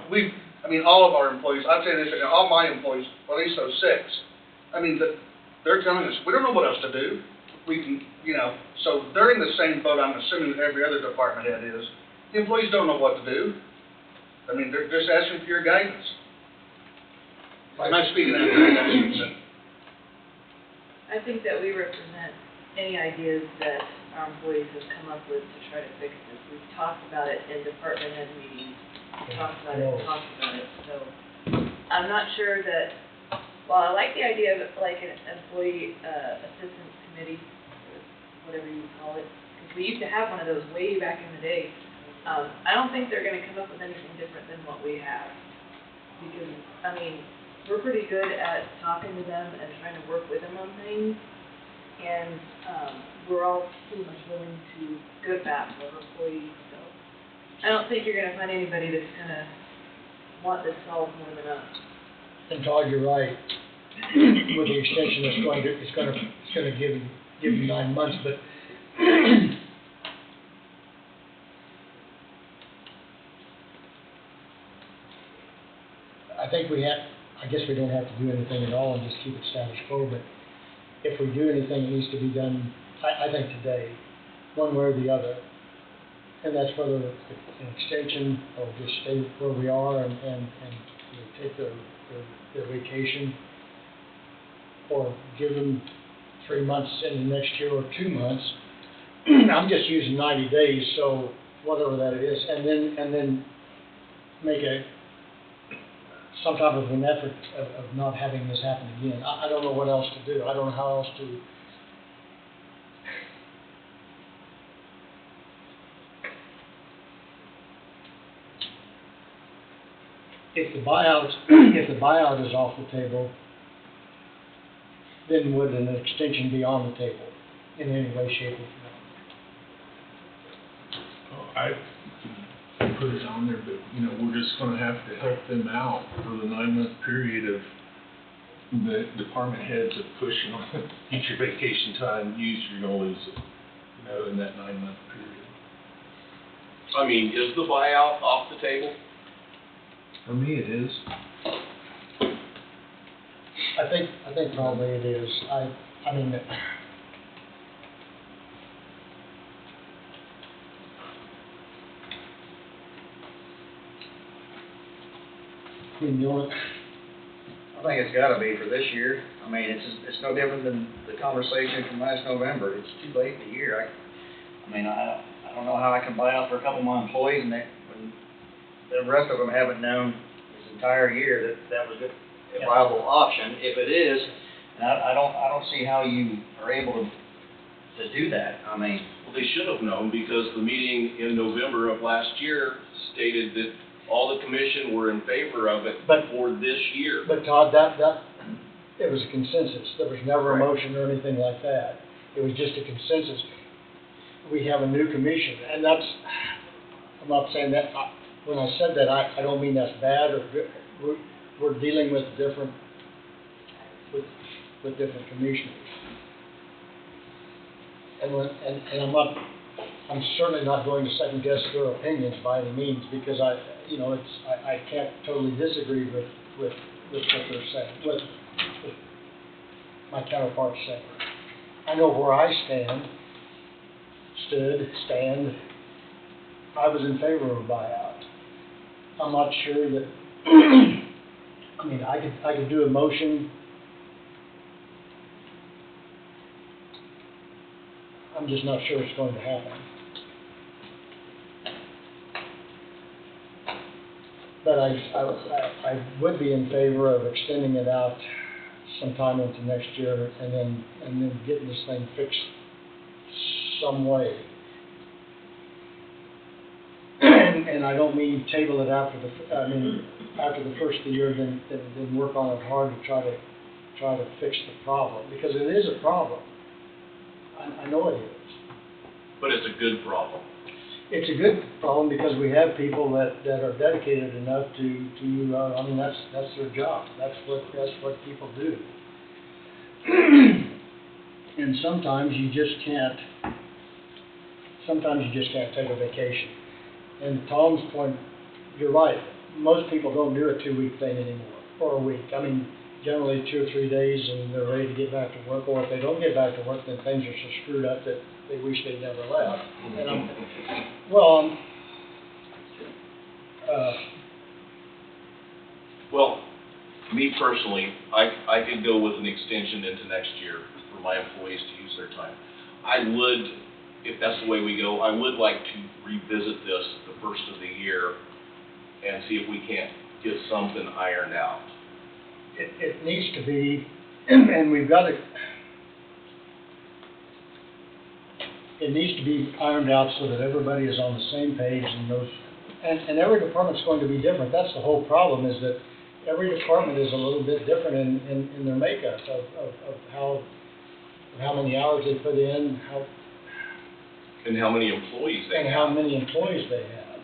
all of our employees, I'd say this, all my employees, well, at least those 6, they're telling us, we don't know what else to do. We can, so they're in the same boat, I'm assuming that every other department head is. The employees don't know what to do. They're just asking for your guidance. I'm not speaking out of turn. I think that we represent any ideas that our employees have come up with to try to fix this. We've talked about it in department head meetings, talked about it, so I'm not sure that, while I like the idea of like an employee, assistance committee, or whatever you would call it, because we used to have one of those way back in the day, I don't think they're gonna come up with anything different than what we have. Because, we're pretty good at talking to them and trying to work with them on things, and, we're all pretty much willing to go to bat for our employees, so. I don't think you're gonna find anybody that's gonna want this solved more than us. And Todd, you're right. With the extension, it's gonna give you 9 months, but I think I guess we don't have to do anything at all and just keep it status quo, but if we do anything, it needs to be done, I think today, one way or the other. And that's whether it's an extension or just stay where we are and you know, take their vacation, or give them 3 months in the next year or 2 months. I'm just using 90 days, so whatever that is, and then make some type of an effort of not having this happen again. I don't know what else to do. I don't know how else to. If the buyout is off the table, then would an extension be on the table in any way, shape, or form? I can put it on there, but, you know, we're just gonna have to help them out for the 9-month period of the department heads of pushing on, get your vacation time used, you're gonna lose it, you know, in that 9-month period. I mean, is the buyout off the table? For me, it is. I think probably it is. I mean, the only, I think it's gotta be for this year. I mean, it's no different than the conversation from last November. It's too late in the year. I mean, I don't know how I can buy out for a couple of my employees and when the rest of them haven't known this entire year that was a viable option. If it is, and I don't see how you are able to do that. I mean. Well, they should have known, because the meeting in November of last year stated that all the commission were in favor of it for this year. but Todd, it was a consensus. There was never a motion or anything like that. It was just a consensus. We have a new commission, and I'm not saying that, when I said that, I don't mean that's bad or good. We're dealing with different commissioners. And I'm certainly not going to second guess their opinions by any means, because I can't totally disagree with what they're saying, what my counterparts say. I know where I stand. I was in favor of a buyout. I'm not sure that, I mean, I could do a motion. I'm just not sure it's going to happen. But I would be in favor of extending it out sometime into next year, and then getting this thing fixed some way. And I don't mean table it after the first of the year, then work on it hard to try to fix the problem, because it is a problem. I know it is. But it's a good problem. It's a good problem because we have people that are dedicated enough to I mean, that's their job. That's what people do. And sometimes you just can't take a vacation. And Tom's point, you're right. Most people don't do a 2-week thing anymore, or a week. I mean, generally 2 or 3 days, and they're ready to get back to work. Or if they don't get back to work, then things are so screwed up that they wish they'd never left. And well, me personally, I could go with an extension into next year for my employees to use their time. I would, if that's the way we go, I would like to revisit this the first of the year and see if we can't get something ironed out. It needs to be, and we've got to. It needs to be ironed out so that everybody is on the same page and knows. And every department's going to be different. That's the whole problem, is that every department is a little bit different in their makeup of how many hours they put in, and how many employees they have. And how many employees they have.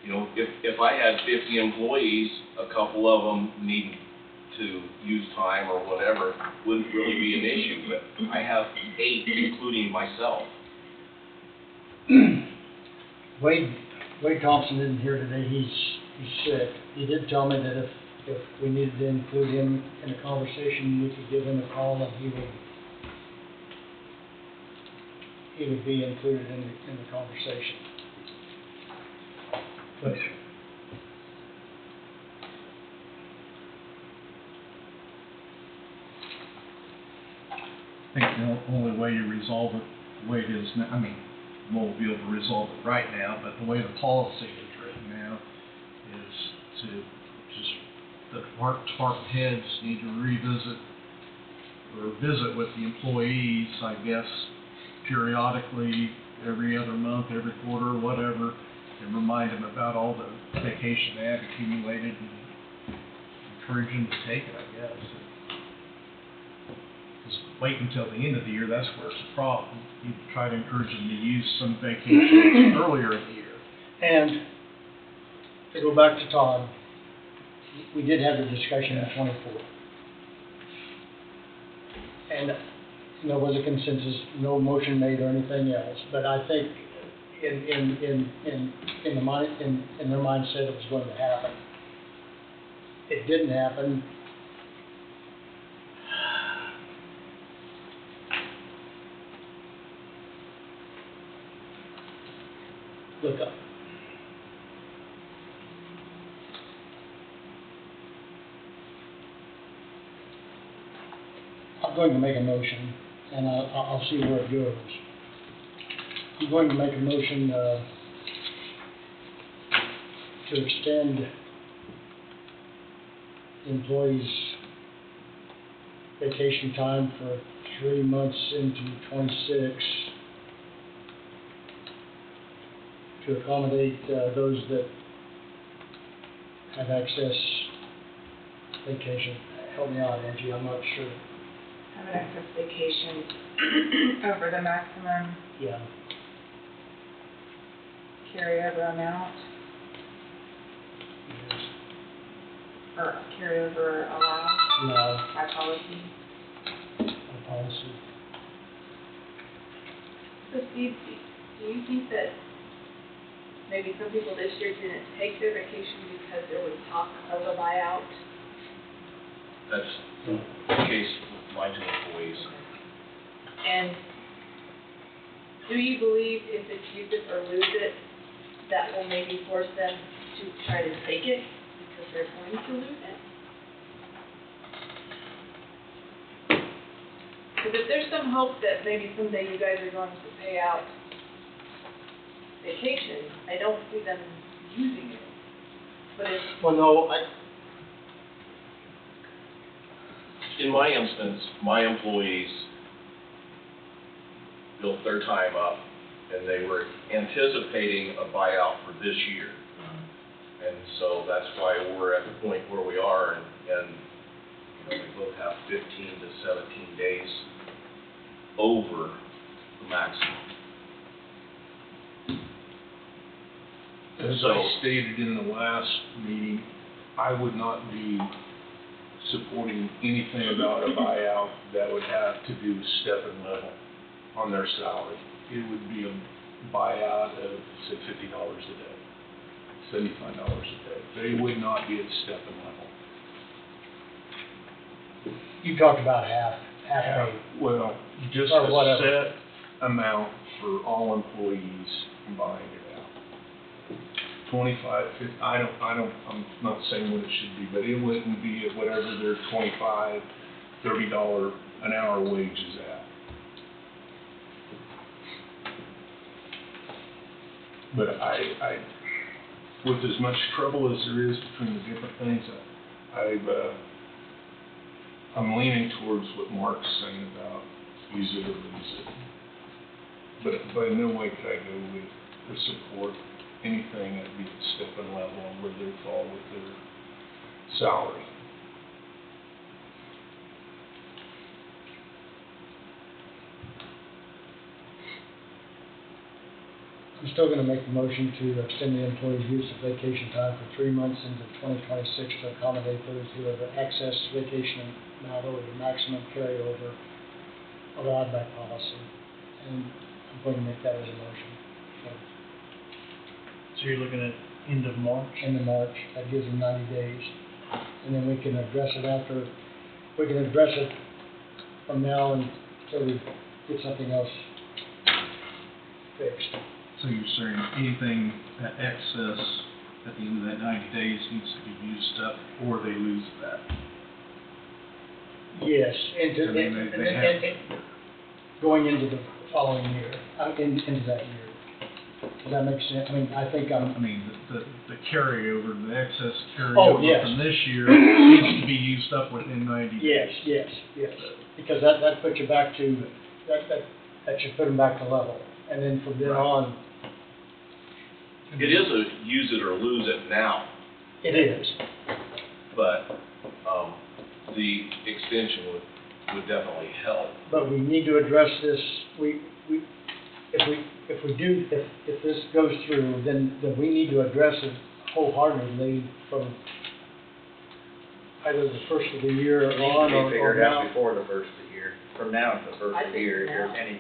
You know, if I had 50 employees, a couple of them need to use time or whatever, wouldn't really be an issue, but I have 8, including myself. Wade Thompson isn't here today. He's he's sick. He did tell me that if we needed to include him in a conversation, we could give him a call and he would be included in the conversation. But I think the only way you resolve it, the way it is now, I mean, we won't be able to resolve it right now, but the way the policy is written now is to just, the department heads need to revisit or visit with the employees, I guess, periodically, every other month, every quarter, whatever, and remind them about all the vacation they have accumulated and encourage them to take it, I guess. Because wait until the end of the year, that's where it's a problem. You try to encourage them to use some vacation earlier in the year. And to go back to Todd, we did have the discussion on 24th. And there was a consensus, no motion made or anything else, but I think in their mindset it was going to happen. It didn't happen. Look up. I'm going to make a motion, and I'll see where it goes. I'm going to make a motion to extend employees' vacation time for 3 months into 26 to accommodate those that have excess vacation. Help me out, Angie, I'm not sure. Have an excess vacation over the maximum Yeah. carryover amount, Yes. or carryover allowed No, by policy. the policy. So Steve, do you think that maybe some people this year didn't take their vacation because there was talk of a buyout? That's the case with my two employees. And do you believe if it's use it or lose it, that will maybe force them to try to take it because they're going to lose it? Because if there's some hope that maybe someday you guys are going to pay out vacation, I don't see them using it. But if Well, no, In my instance, my employees built their time up, and they were anticipating a buyout for this year. And so that's why we're at the point where we are, and we both have 15 to 17 days over the maximum. As I stated in the last meeting, I would not be supporting anything about a buyout that would have to do with step and level on their salary. It would be a buyout of, say, $50 a day, $75 a day. They would not be at step and level. you talked about half pay. Well, just Or a whatever. set amount for all employees combined it out. 25, 50, I'm not saying what it should be, but it wouldn't be at whatever their $25, $30 an hour wage is at. But with as much trouble as there is between the different things, I'm leaning towards what Mark's saying about use it or lose it. But by no way could I go with or support anything at the step and level on where they fall with their salary. I'm still gonna make the motion to extend the employee's use of vacation time for 3 months into 2026 to accommodate those who have excess vacation amount over the maximum carryover allowed by policy. And I'm going to make that as a motion. So you're looking at End of March. end of March. That gives them 90 days. And then we can address it after, we can address it from now until we get something else fixed. So you're saying anything that excess at the end of that 90 days needs to be used up, or they lose that? Yes, I mean, they have- going into the following year, into that year. Does that make sense? I mean, I think I mean, the carryover, the excess Oh, carryover yes. from this year needs to be used up within 90 days. Yes, because that puts you back to, that should put them back to level. And then from then on, It is a use it or lose it now, it is. but, the extension would definitely help. But we need to address this, if this goes through, then we need to address it wholeheartedly from either the first of the year It needs to on be or figured now. out before the first of the year, from now to the first I of the think year, if now. there's any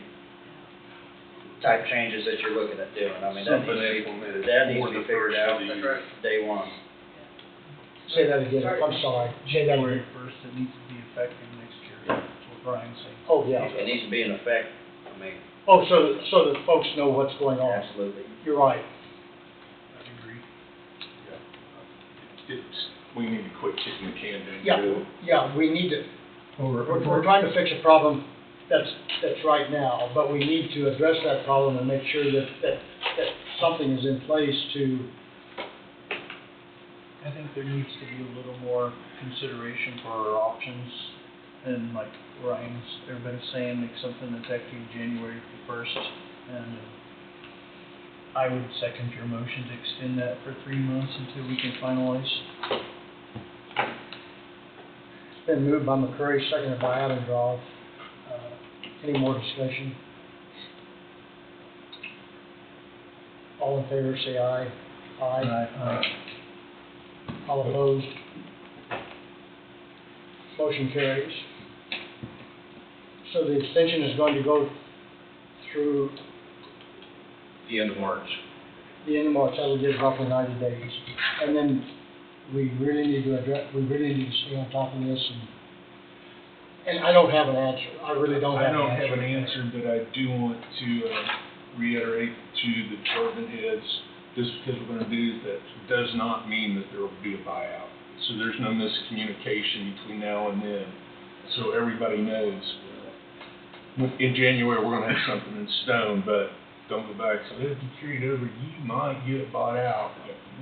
type changes that you're looking at doing, I mean, that Something needs to implemented be, that needs before to be the figured first of out the That's year. right. day one. Say that again, I'm sorry. Say that January again. first, it needs to be effective next year, that's what Brian's saying. Oh, yeah. It needs to be in effect, I mean, Oh, so that folks know what's going on. absolutely. You're right. I agree. We need to quit kicking the can down the Yeah, road. yeah, we need to, Or, we're trying to fix a problem that's right now, but we need to address that problem and make sure that something is in place to, I think there needs to be a little more consideration for our options, and like everybody's saying, make something effective January first, and I would second your motion to extend that for 3 months until we can finalize. it's been moved by McCurry, seconded by Adamdroff. Any more discussion? All in favor, say aye. Aye. All opposed? Motion carries. So the extension is going to go through The end of March. the end of March, that will give roughly 90 days. And then we really need to stay on top of this, and I don't have an answer. I really don't have I an don't answer. have an answer, but I do want to reiterate to the department heads, just because we're gonna do that, does not mean that there will be a buyout. So there's no miscommunication between now and then, so everybody knows. In January, we're gonna have something in stone, but don't go back, so if you carry it over, you might get bought out.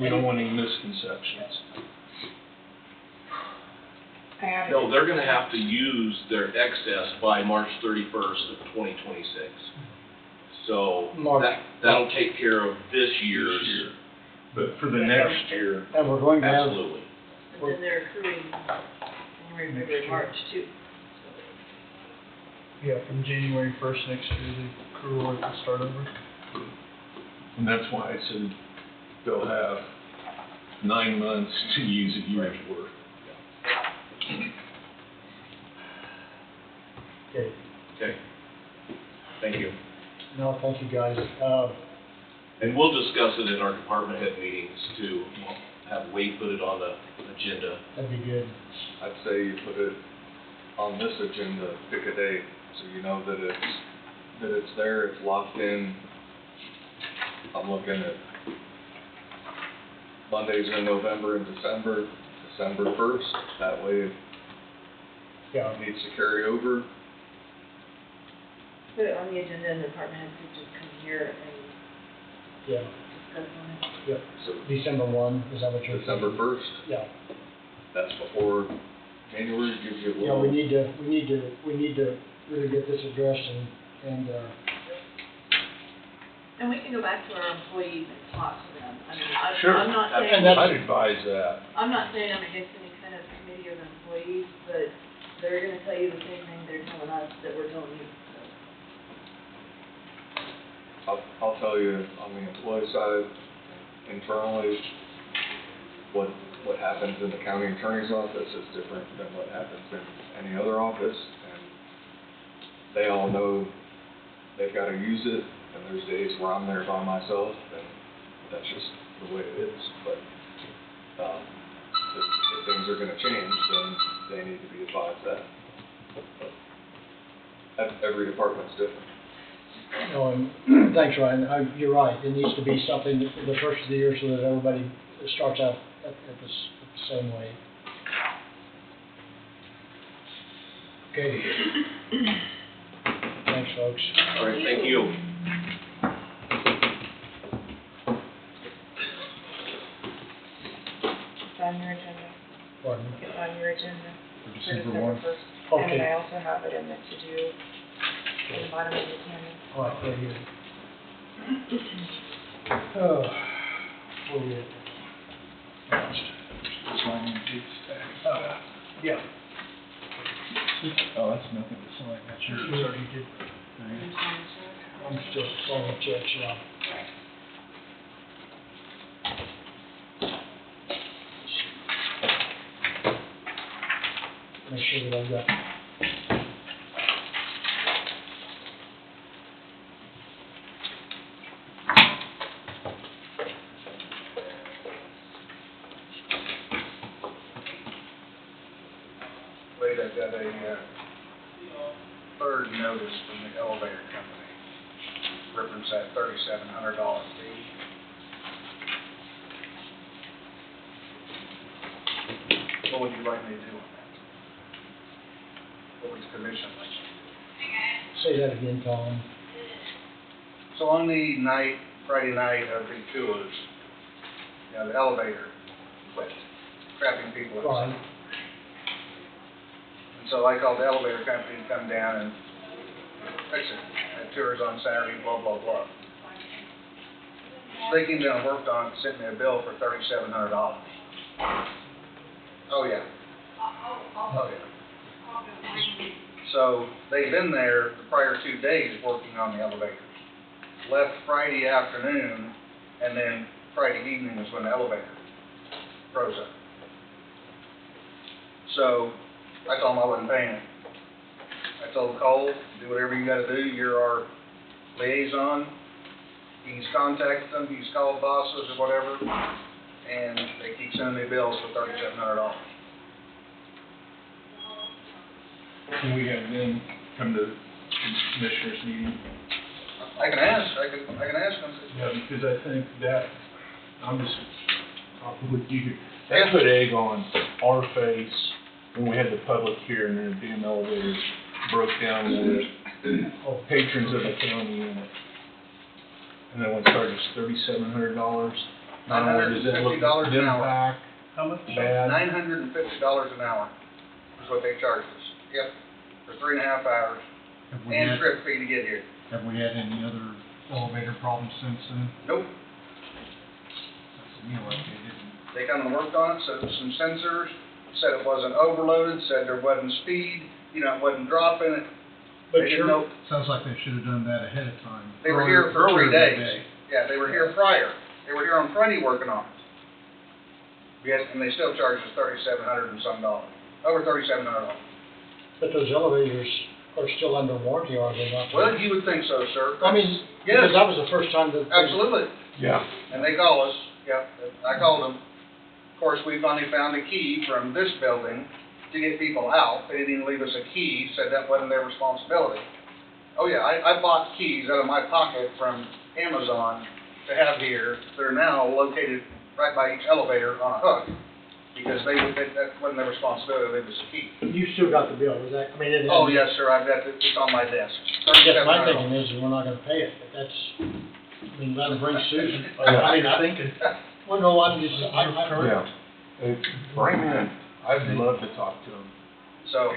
We don't want any misconceptions. I added. No, they're gonna have to use their excess by March 31st of 2026. So March. that'll take care of this year's, But for the next year, And we're going to have, absolutely. But then they're accruing January, February, March too. Yeah, from January first next year, the accrual will start over. and that's why I said they'll have 9 months to use a year's worth. okay, Okay. Thank you. no, thank you guys. And we'll discuss it in our department head meetings to have Wade put it on the agenda. That'd be good. I'd say you put it on this agenda, pick a date, so you know that it's there, it's locked in. I'm looking at Mondays in November and December 1st, that way if Yeah, it needs to carry over, Put it on the agenda and the department heads could just come here and yeah, discuss on it. yep. so December 1, is that what you're? December 1st, Yeah. that's before January, gives you a Yeah, little. we need to really get this addressed and, And we can go back to our employees and talk to them. I mean, Sure. I'm not And saying, that's- I'd advise that. I'm not saying I'm against any kind of committee of employees, but they're gonna tell you the same thing they're telling us that we're telling you, so. I'll tell you, on the employee side, internally, what happens in the county attorney's office is different than what happens in any other office, and they all know they've gotta use it, and there's days where I'm there by myself, and that's just the way it is, but, if things are gonna change, then they need to be advised that. Every department's different. No, and thanks, Ryan. You're right. It needs to be something that for the first of the year so that everybody starts out at the same way. Okay. Thanks, folks. All right, thank you. It's on your agenda. Pardon? It's on your agenda. For For December December 1? 1st. Okay. And I also have it in the to-do, in the bottom of the agenda. All right, very good. Oh, where we at? Signing dates stack. Yeah. Oh, that's nothing to sign, that's yours. We already did. I'm still signing checks, yeah. Make sure that I've got. Wait, I've got a, third notice from the elevator company. Reference that $3,700 fee. What would you like me to do on that? What would the commission like? Say that again, Tom. So on the night, Friday night of the tours, you know, the elevator quit, trapping people inside. Right. And so I called the elevator company to come down and fix it. Had tours on Saturday, blah, blah, blah. They came down and worked on it, sent me a bill for $3,700. Oh, yeah. Oh, yeah. So they've been there the prior 2 days working on the elevator. Left Friday afternoon, and then Friday evening is when the elevator froze up. So I told them I wasn't paying it. I told Cole, do whatever you gotta do, you're our liaison. He's contacted them, he's called bosses or whatever, and they keep sending me bills for $3,700. Can we have them come to the commissioners meeting? I can ask them. Yeah, because I think that, I'm just talking with you here, that put egg on our face when we had the public hearing and the damn elevators broke down and there's patrons of the county in it. And then when charges $3,700, not only does it look $950 an hour. back, How much? bad. $950 an hour is what they charged us. Yep, for 3.5 hours, and trip fee to get here. Have we had any other elevator problems since then? Nope. That's new, like they didn't. They come and worked on it, set up some sensors, said it wasn't overloaded, said there wasn't speed, you know, it wasn't dropping it. But They didn't know, sounds like they should have done that ahead of time. they were here for 3 Earlier that days. day. Yeah, they were here prior. They were here on Friday working on it. Yes, and they still charged us $3,700 and some dollars, over $3,700. But those elevators are still under warranty, are they not? Well, you would think so, sir. I mean, Yes. because that was the first time that. Absolutely. Yeah. And they call us, yep, I called them. Of course, we finally found a key from this building to get people out. They didn't even leave us a key, said that wasn't their responsibility. Oh yeah, I bought keys out of my pocket from Amazon to have here. They're now located right by each elevator on a hook, because that wasn't their responsibility, they leave us a key. You still got the bill, is that, I mean, it. Oh, yes, sir, I've got it's on my desk. I guess my thinking is we're not gonna pay it, but that's, I mean, that'll bring Susan. I mean, Thinking. well, no, I'm just, Yeah. Bring them in. I'd love to talk to them. So,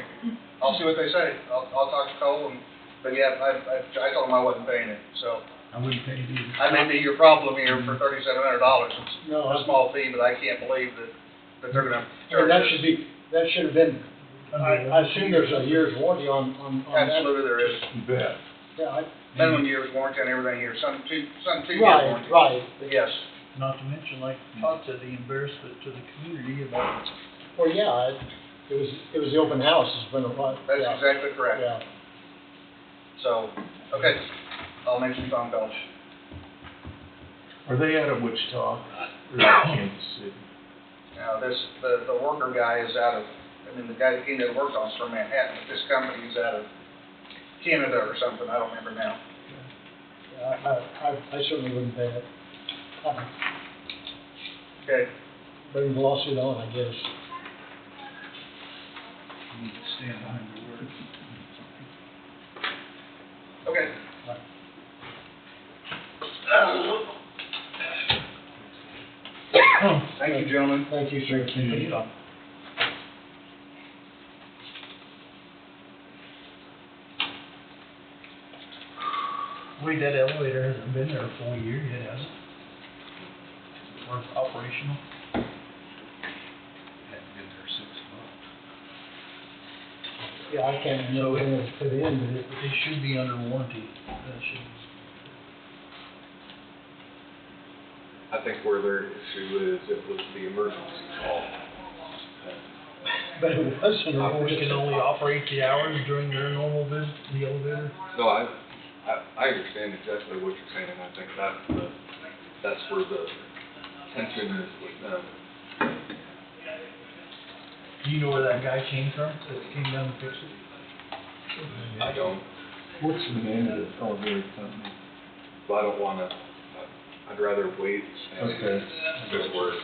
I'll see what they say. I'll talk to Cole, but yeah, I told him I wasn't paying it, so. I wouldn't pay it either. I may be your problem here for $3,700. It's No, a small fee, but I can't believe that they're gonna And charge that us. that should have been, I assume there's a year's warranty on that. Absolutely there is. You bet. Yeah, Minimum year's warranty on everything here, some 2-year right, warranty. right. But yes, Not to mention, like Todd said, the embarrassment to the community about Well, yeah, it was the open house, it's been a while. that's Yeah. exactly correct. Yeah. So, okay, I'll make some phone calls. Are they out of Wichita? throughout Kansas City. Now, the worker guy is out of, the guy that came that worked on us from Manhattan, but this company is out of Canada or something, I don't remember now. I certainly wouldn't pay it. Okay, Bring the lawsuit on, I guess. You need to stand behind your word. okay. Thank you, gentlemen. Thank you, sir. Thank you. Wait, that elevator hasn't been there a full year yet, has it? Or it's operational? Hadn't been there 6 months. Yeah, I can't remember when it was put in, but it, It should be under warranty. That should. I think where their issue is, it was the emergency call. but it wasn't. We can only operate the hours during their normal visit, the elevator? No, I understand exactly what you're saying, and I think that's where the tension is with them. Do you know where that guy came from, that came down to fix it? I don't, What's the name of the elevator company? but I don't wanna, I'd rather wait and Okay. just work.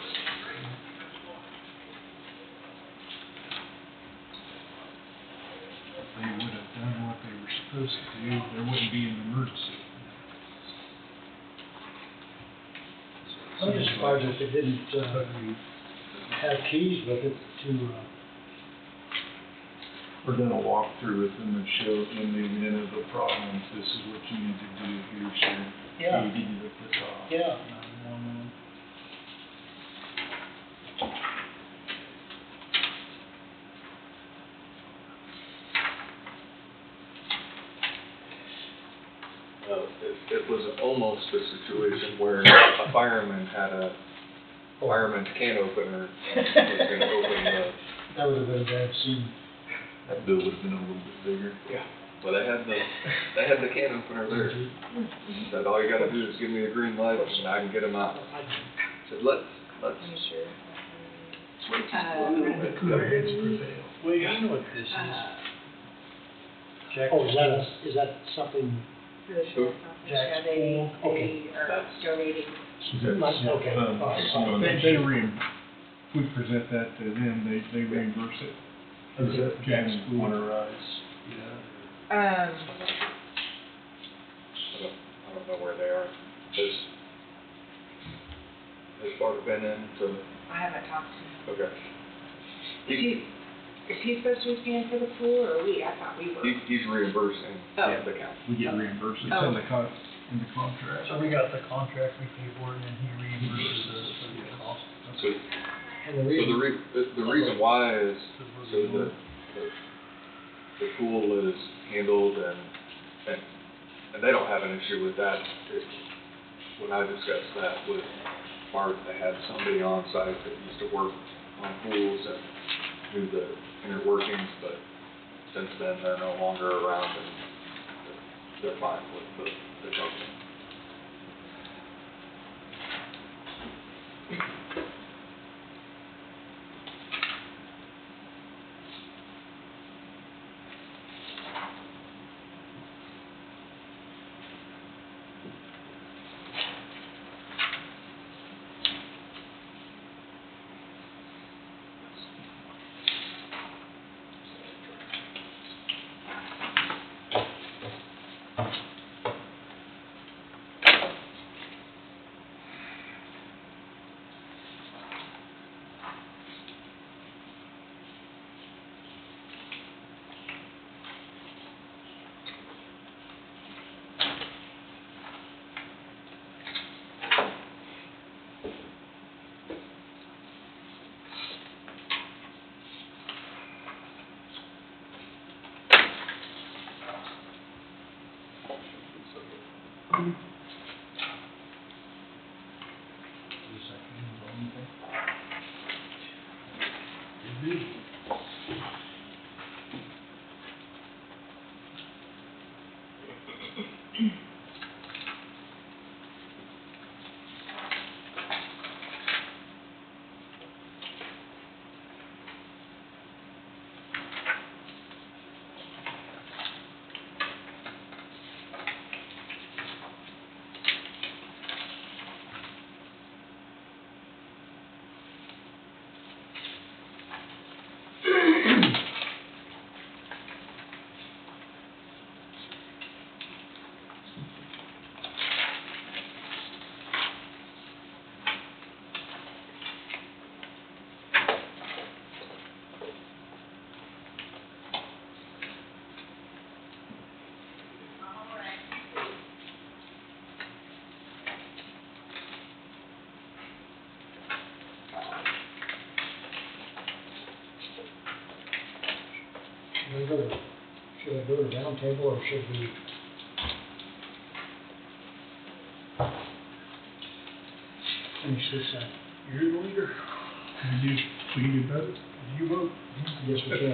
If they would have done what they were supposed to do, there wouldn't be an emergency. I'm just surprised if it didn't, have keys with it to, We're gonna walk through with them and show in the event of a problem, this is what you need to do, here's your Yeah. key at the top. yeah. It was almost a situation where a fireman had a fireman's can opener and was gonna open the, That would have been a bad scene. That bill would have been a little bit bigger. yeah, but they had the can opener there. Said, all you gotta do is give me the green light and I can get them out. Said, let's switch it a little bit. Cooler heads prevail. Well, you know what this is? Jack Oh, is that something? For the sheriff's office, yeah, they are That's- donating. Okay. They we present that to them, they reimburse it. Is that Jack's winterize? Um, I don't know where they are. Has Bart been in to, I haven't talked to him. okay. Is he supposed to be paying for the pool, or we? I thought we were. He's reimbursing Oh. the county. We get reimbursed, it's in the contract. So we got the contract, we pay for it, and then he reimburses us for the cost. So, And the so reason, the reason why is, so the pool is handled and they don't have an issue with that. When I discussed that with Bart, they had somebody on site that used to work on pools and knew the inner workings, but since then, they're no longer around and they're fine with the company. roundtable, or should we? Finish this up. You're the leader. We can do better. You vote. Yes, we can.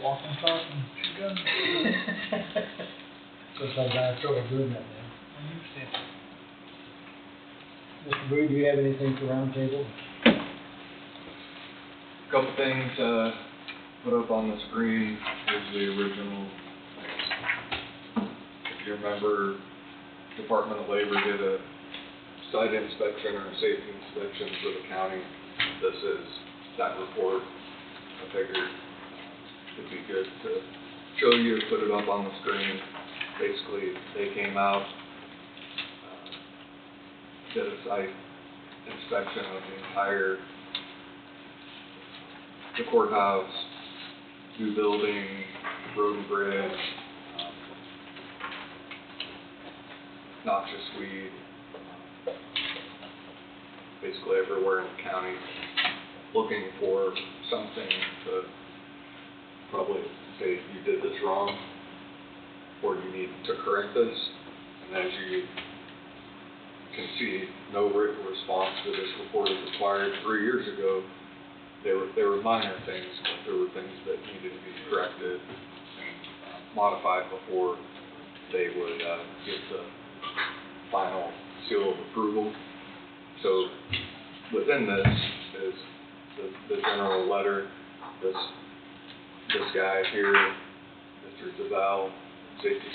Walk and talk and shoot guns. Sometimes I have trouble doing that now. I understand. Mr. Brew, do you have anything for roundtable? Couple things, put up on the screen, here's the original. If you remember, Department of Labor did a site inspection or a safety inspection for the county. This is that report. I figured it'd be good to show you, put it up on the screen. Basically, they came out, did a site inspection of the entire the courthouse, new building, road and bridge, noxious weed, basically everywhere in the county, looking for something to probably say you did this wrong, or you need to correct this. And as you can see, no written response to this report is required. 3 years ago, there were minor things, but there were things that needed to be corrected and modified before they would get the final seal of approval. So within this is the general letter. This guy here, Mr. DeVal, safety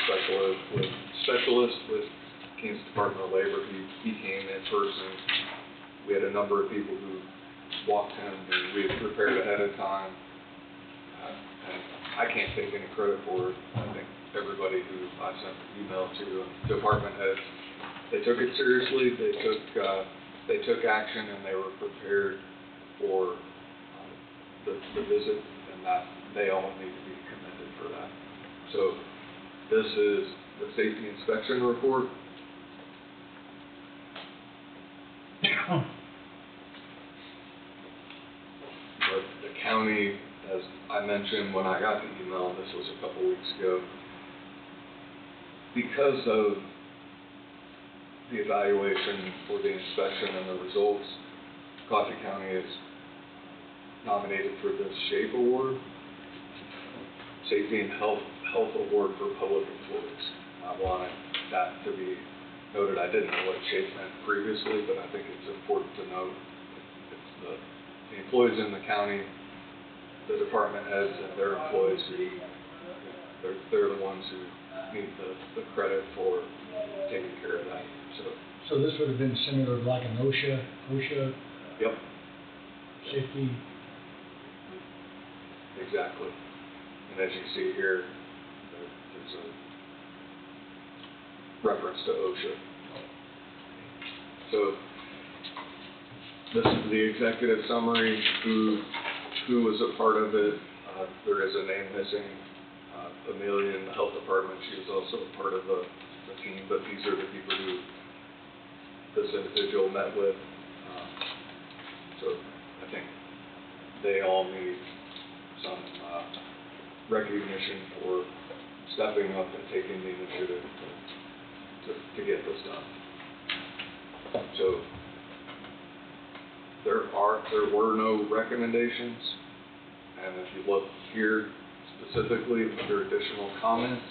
specialist with Kansas Department of Labor, he came in person. We had a number of people who walked him, and we had prepared ahead of time. And I can't take any credit for it. I think everybody who I sent the email to, department heads, they took it seriously. They took action, and they were prepared for the visit, and that they all need to be commended for that. So this is the safety inspection report. But the county, as I mentioned when I got the email, this was a couple weeks ago, because of the evaluation for the inspection and the results, Coffee County is nominated for the SHAPE Award, Safety and Health Award for Public Employees. I wanted that to be noted. I didn't know what SHAPE meant previously, but I think it's important to note. It's the employees in the county, the department heads and their employees who, they're the ones who need the credit for taking care of that. So this would have been similar to like an OSHA? Yep. Safety? Exactly. And as you see here, there's a reference to OSHA. So this is the executive summary, who was a part of it. There is a name missing. Amelia in the health department, she was also a part of the team, but these are the people who this individual met with. So I think they all need some recognition for stepping up and taking the initiative to get this done. So there were no recommendations, and if you look here specifically under additional comments,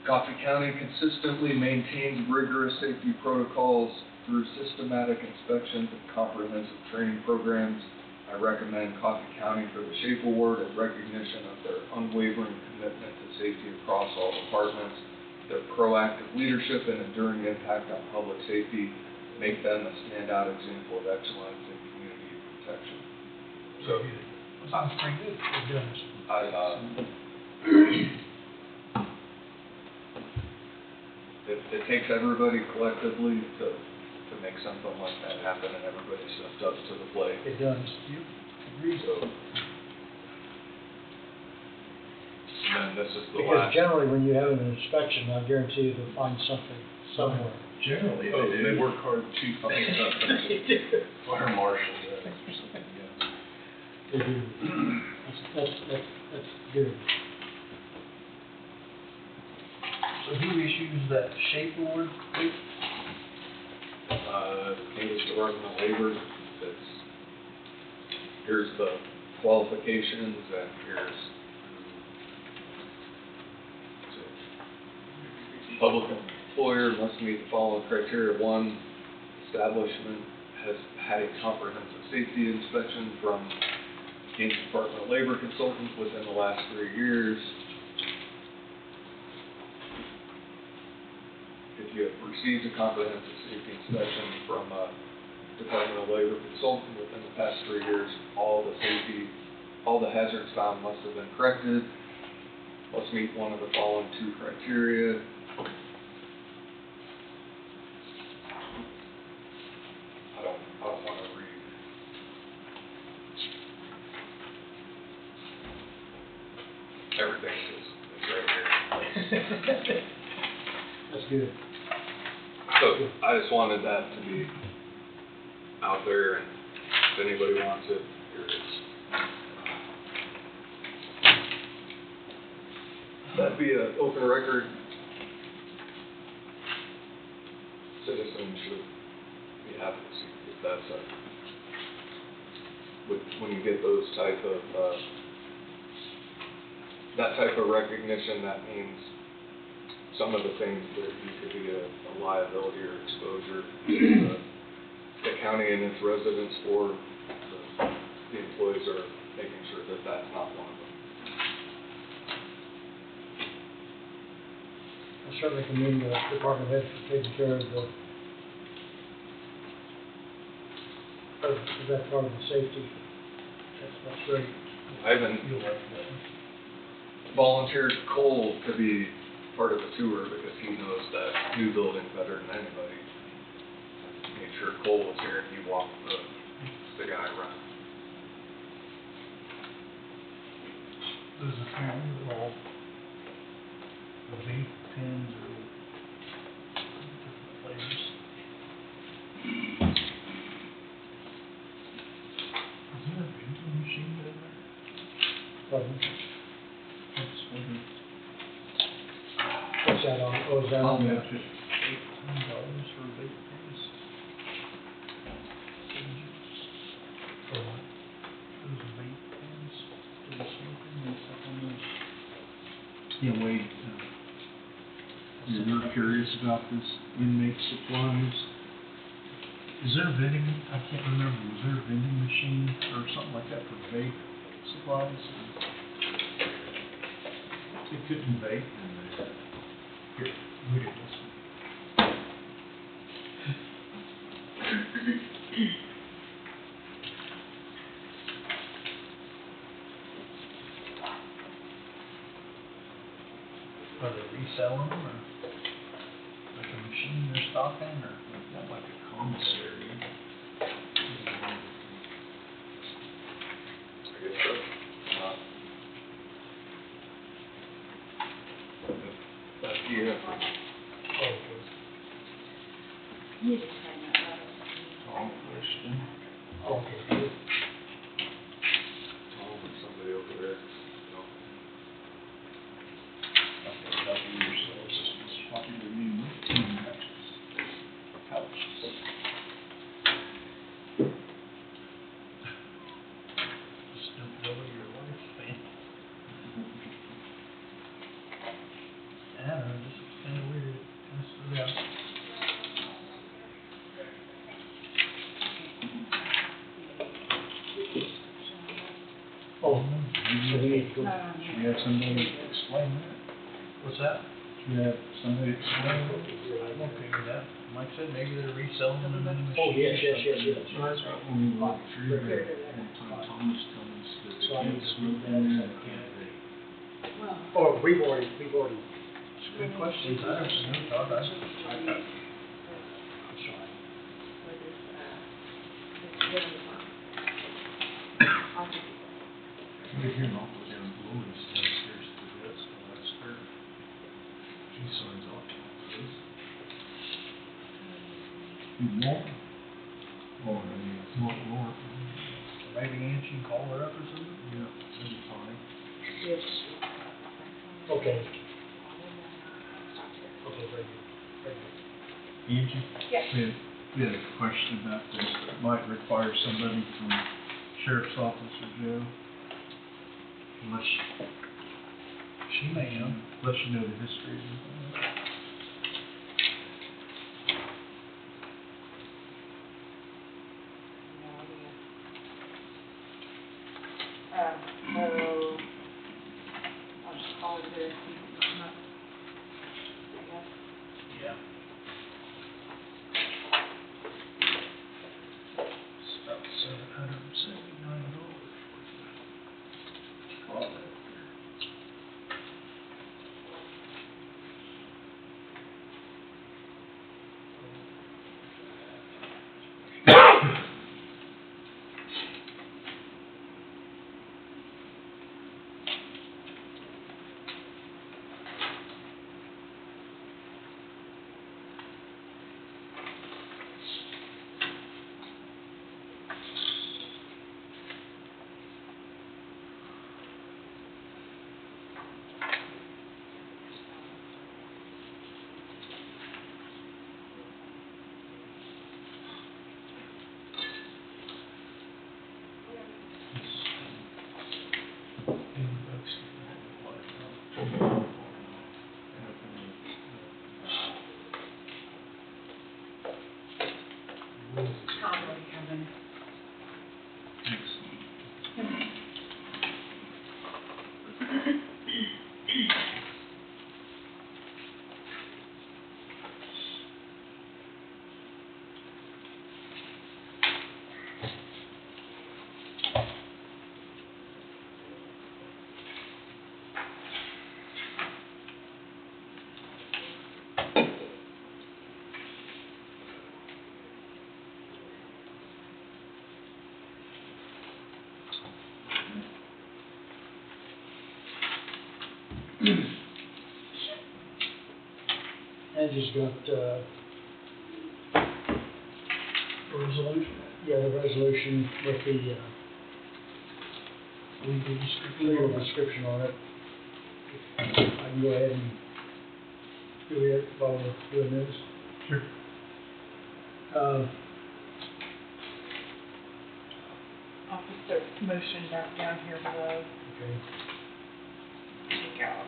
Coffee County consistently maintains rigorous safety protocols through systematic inspections and comprehensive training programs. I recommend Coffee County for the SHAPE Award in recognition of their unwavering commitment to safety across all departments. Their proactive leadership and enduring impact on public safety make them a standout example of excellence in community protection. So, Sounds pretty good. It does. It takes everybody collectively to make something like that happen, and everybody steps up to the plate. It does. You agree? So, and this is the Because last. generally, when you have an inspection, I guarantee you they'll find something somewhere. Generally, they work hard to find something. Fire marshal does or something, yeah. They do. That's good. So who issues that shape award? Kansas Department of Labor, that's, here's the qualifications, and here's public employer must meet the following criteria. One, establishment has had a comprehensive safety inspection from Kansas Department of Labor consultant within the last 3 years. If you have received a comprehensive safety inspection from a Department of Labor consultant within the past 3 years, all the hazards found must have been corrected, must meet one of the following 2 criteria. I don't want to read. Everything is right here. That's good. So I just wanted that to be out there, and if anybody wants it, here it is. That'd be an open record. Citizens should be happy to see if that's when you get those type of, that type of recognition, that means some of the things that you could be a liability or exposure to the county and its residents, or the employees are making sure that that's not one of them. I certainly commend the department head for taking care of that part of the safety. That's great. I even volunteered Cole to be part of the tour because he knows that new building better than anybody. Made sure Cole was here and he walked the guy around. Does the county all the vape pens or different flavors? Is there a vending machine down there? Pardon? I just wondered. What's that on? Oh, is that on the? $800 for vape pens. For what? Those vape pens for the smoking and stuff on those. Yeah, Wade, you're curious about this inmate supplies. Is there a vending, I can't remember, was there a vending machine or something like that for vape supplies? It couldn't vape in there. Here, look at this one. Are they reselling them, or like a machine they're stocking, or not like a commissary? I guess so. Yeah. Tom Christian. Okay. Tom or somebody over there. Helping yourselves, this is popular new couches. Just don't go to your wife, man. I don't know, this is kind of weird. Kind of stood out. Oh, so we need to go. Should we have somebody explain that? What's that? Should we have somebody explain that? I'm okay with that. Mike said maybe they're reselling them in the machine. Oh, yes. That's right, when we walked through there, and Thomas told us that they can't smoke in there, they can't vape. Oh, we've already. It's a good question. I don't know, Todd. I'm sorry. You hear an awful down below us downstairs to the vet school, that's her. She signs off on this. More? Oh, I mean, more. Maybe Ann, she can call her up or something? Yeah, that'd be fine. Okay. Angie? Yes. We had a question about this, that might require somebody from sheriff's office or jail. Unless, she may know, unless you know the history of it. So, I'll just call it there, see if it comes up, I guess. Yeah. It's about $779 for that. Probably, Kevin. Angie's got, Resolution? yeah, the resolution with the, legal description on it. I can go ahead and do it while we're doing this. Sure. I'll put the motion back down here below. Okay. Take out.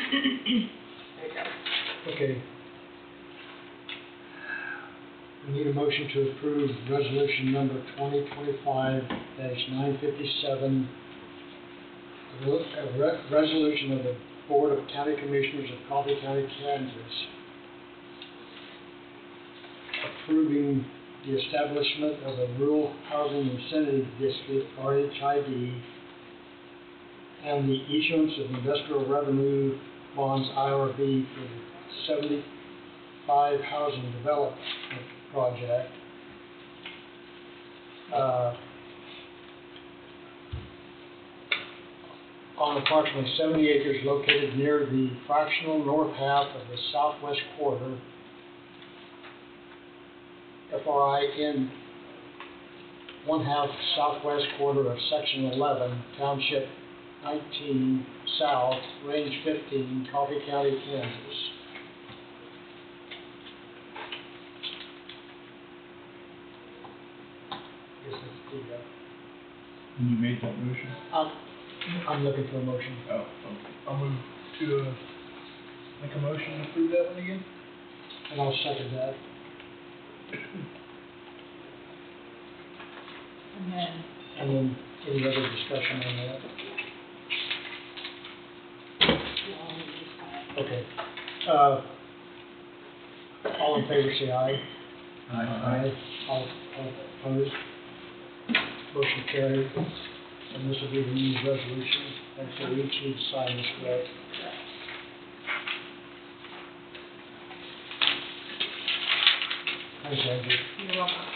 There you go. Okay. We need a motion to approve resolution number 2025-957, a resolution of the Board of County Commissioners of Coffee County, Kansas, approving the establishment of a Rural Housing Incentive District, RHID, and the issuance of industrial revenue bonds, IRB, for the 75 housing development project. On approximately 70 acres located near the fractional north half of the southwest quarter, FRIN 1/2 southwest quarter of section 11, township 19 south, range 15, Coffee County, Kansas. Guess that's the, And you made that motion? I'm looking for a motion. Oh, okay. I'll move to, make a motion to approve that one again? And I'll second that. And then, And then any other discussion on that? Okay. All in favor, say aye. Aye. All opposed? Motion carried. And this will be the new resolution, and so we each need to sign this, correct? Thanks, Andrew. you're welcome.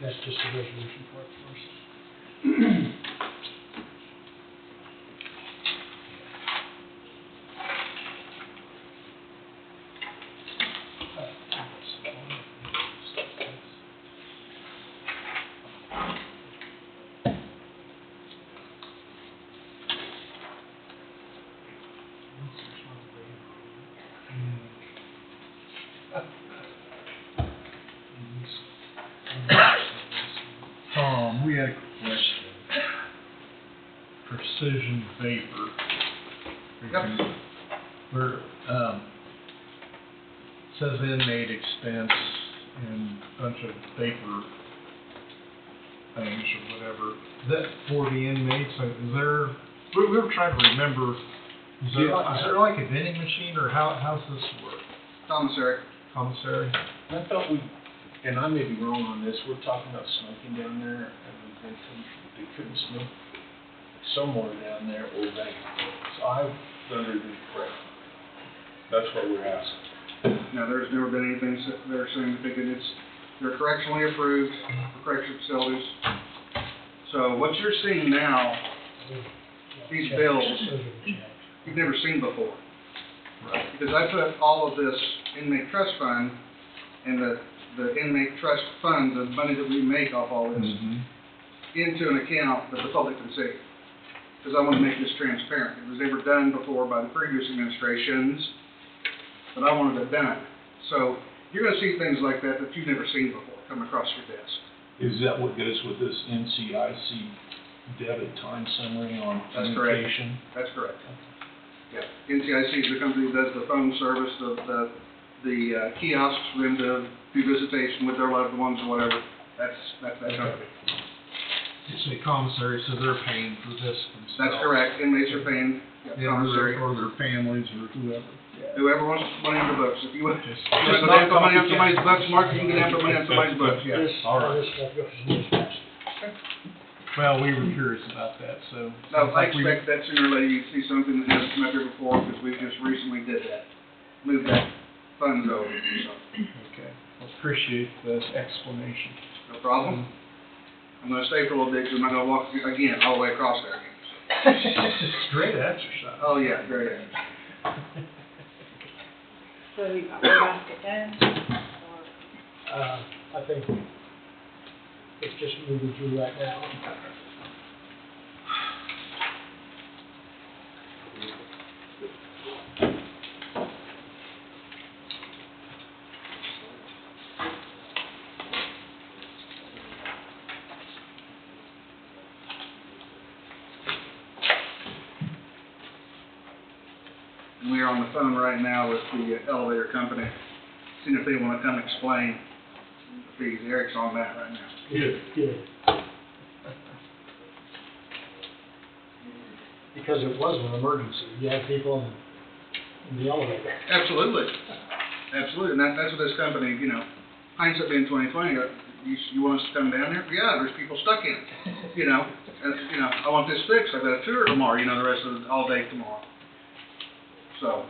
That's just the resolution part first. We had a question. Precision Vapor. Yep. Where, says inmate expense and a bunch of vapor things or whatever. Is that for the inmates? Like, is there, we were trying to remember, is there like a vending machine or how's this work? Commissary. Commissary? I thought we, and I may be wrong on this, we're talking about smoking down there, and they couldn't smoke somewhere down there or vape. So I've under the correct. That's what we're asking. No, there's never been anything they're saying that they're correctionally approved for correction facilities. So what you're seeing now, these bills, you've never seen before. Right. Because I put all of this inmate trust fund and the inmate trust fund, the money that we make off all this, into an account that the public can see. Because I want to make this transparent. It was never done before by the previous administrations, but I wanted it done. So you're going to see things like that that you've never seen before come across your desk. Is that what goes with this NCIC debit time summary on That's correct. communication? That's correct. Yeah. NCIC is the company that does the phone service, the kiosks for them to do visitation with their loved ones or whatever. That's that company. You say commissary, so they're paying for this themselves. That's correct. Inmates are paying commissary. Or their families or whoever. Whoever wants money on their books. If you want to Just put not money on copycat. somebody's books, Mark, you can get money on somebody's books, yeah. All right. This stuff goes in this basket. Well, we were curious about that, so. No, sounds I like we- expect that sooner or later you see something that hasn't come up here before, because we just recently did that. Moved that funds over, so, Okay, well, appreciate the explanation. no problem. I'm gonna stay for a little bit, because I'm not gonna walk again, all the way across there again. Great exercise. Oh, yeah, great. So you got one basket then, or? I think it's just moving through right now. And we are on the phone right now with the elevator company, seeing if they wanna come explain the fees. Eric's on that right now. Good. Because it was an emergency. You had people in the elevator. Absolutely. Absolutely, and that's what this company, hindsight being 20/20, you want us to come down there? Yeah, there's people stuck in it, I want this fixed, I've got a tour tomorrow, the rest of all day tomorrow. So.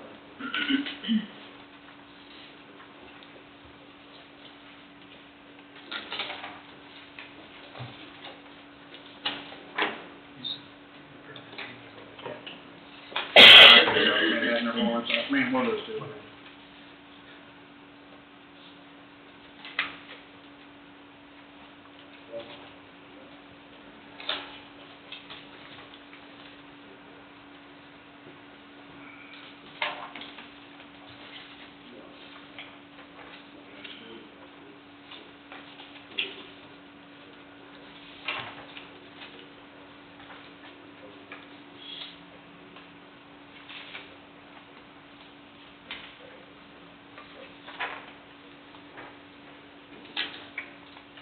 Man, one of those two.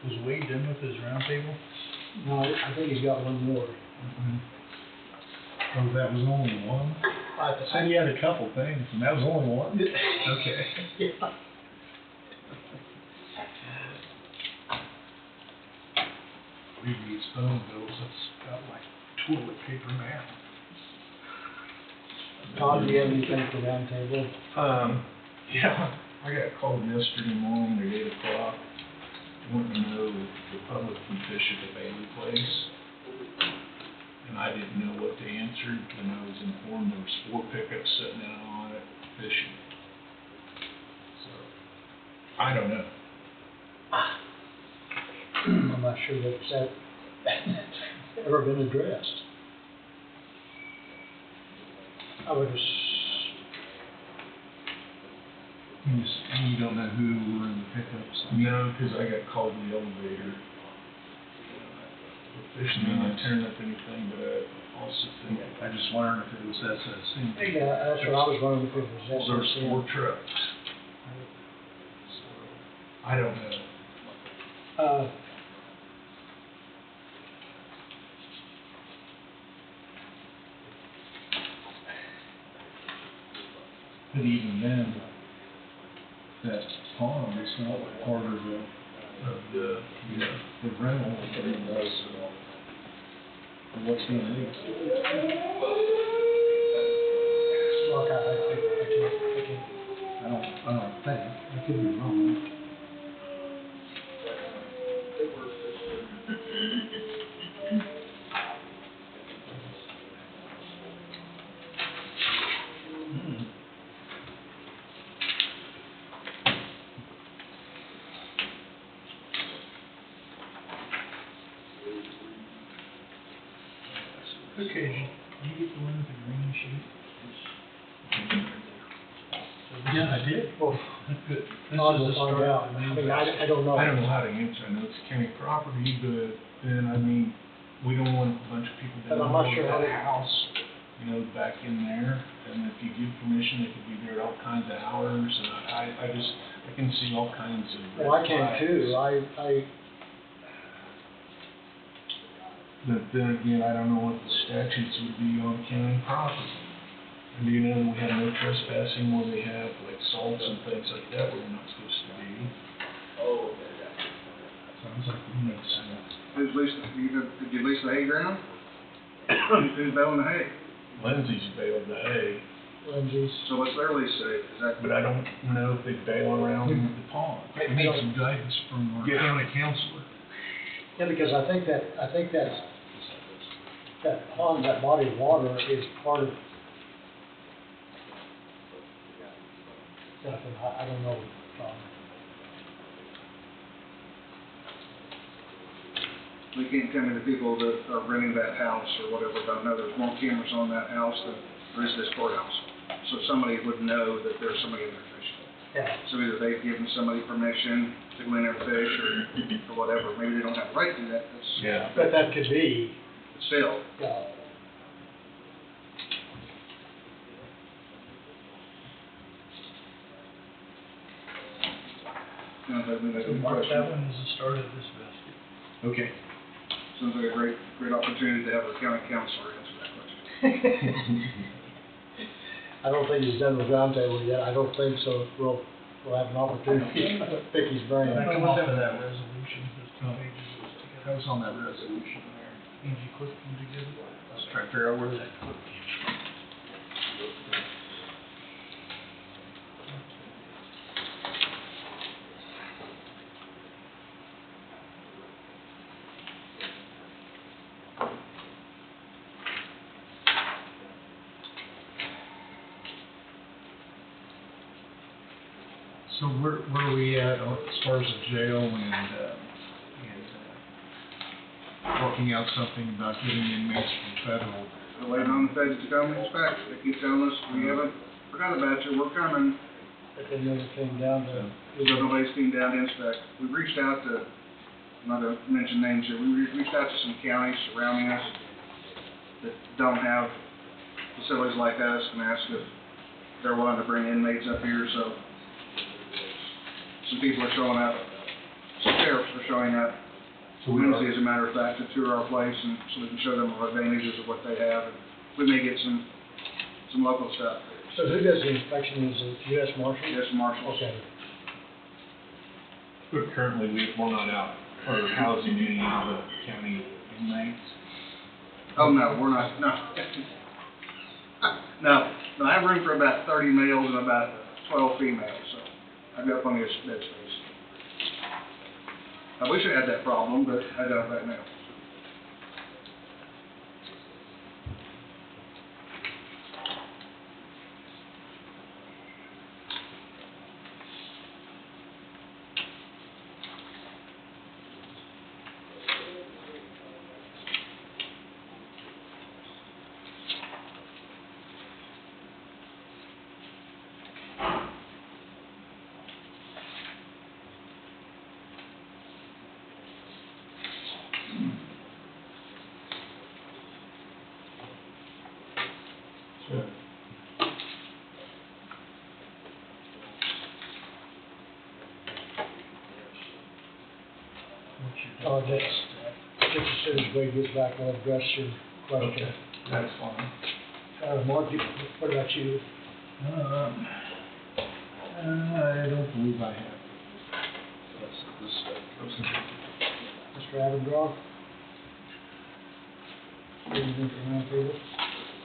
Was Wade done with his roundtable? No, I think he's got one more. Oh, that was only one? I Said he had a couple things, and that was only one? Okay. Yeah. Read these phone bills, it's got like toilet paper now. Todd, do you have anything for roundtable? Yeah, I got called yesterday morning at 8 o'clock, wanting to know if the public can fish at the Bailey Place. And I didn't know what to answer, and I was informed there was 4 pickups sitting out on it fishing. So, I don't know. I'm not sure that's ever been addressed. I would just, You don't know who were in the pickups? No, because I got called in the elevator. proficient in tearing up anything, but I also think. I just wondering if it was SSC. Yeah, that's what I was wondering if it was Well, there's SSC. 4 trucks. So, I don't know. But even then, that pond is not part of the rental. What's the name? Look, I can't. I don't think, I could be wrong. Okay, did you get the one with the green sheet? Yeah, I did. Well, Good. This I'll is the find start out. of the I new mean, batch. I don't know. I don't know how to answer. I know it's county property, but then, I mean, we don't want a bunch of people But down I'm not there sure with how that they- house, you know, back in there. And if you give permission, they could be there at all kinds of hours, and I can see all kinds of red Well, I can flags. too. But then again, I don't know what the statutes would be on county property. And do you know that we have no trespassing where they have like salts and things like that where we're not supposed to be? Sounds like we need some. Who's leasing, did you lease the hay ground? Who's baling the hay? Lindsay's baled the hay, Lindsay's. So what's their lease say? Is that, but I don't know if they bail around the pond. We need some guidance from our county counselor. Yeah, because I think that pond, that body of water is part of. I don't know. we can't tell me the people that are renting that house or whatever, don't know there's more cameras on that house than there is this courthouse. So somebody would know that there's somebody in there fishing. Yeah. So either they've given somebody permission to go in there and fish or whatever. Maybe they don't have the right to do that. That's, Yeah. But that could be. but still, you know, that would be a good Mark question. that one as the start of this basket. Okay. Sounds like a great opportunity to have a county counselor answer that question. I don't think he's done the roundtable yet. I don't think so. We'll have an opportunity to pick his brain. That come off of that resolution, those 2 pages was together. That was on that resolution there. Angie clipped them together. Let's try to figure out where that clip came from. So where are we at as far as the jail and working out something about getting inmates from federal? We're waiting on the feds to come and inspect. They keep telling us, we haven't forgot about you, we're coming. But they never came down to. So nobody's came down to inspect. We've reached out to, I'm not gonna mention names here, we reached out to some counties surrounding us that don't have facilities like us and asked if they're willing to bring inmates up here, so some people are showing up, some sheriffs are showing up. So we are- Wednesday, as a matter of fact, to tour our place and so we can show them our advantages of what they have. And we may get some local stuff. So who does the inspection? Is it U.S. Marshals? Yes, marshals. Okay. But currently, we're not out for housing any of the county inmates. Oh, no, we're not, no. No, I have room for about 30 males and about 12 females, so I've got plenty of bed space. I wish I had that problem, but I don't right now. Just as soon as Wade gets back, I'll address your question. Okay, that's fine. Mark, what about you? I don't believe I have. That's this stuff. Mr. Avondroff? Anything from round table?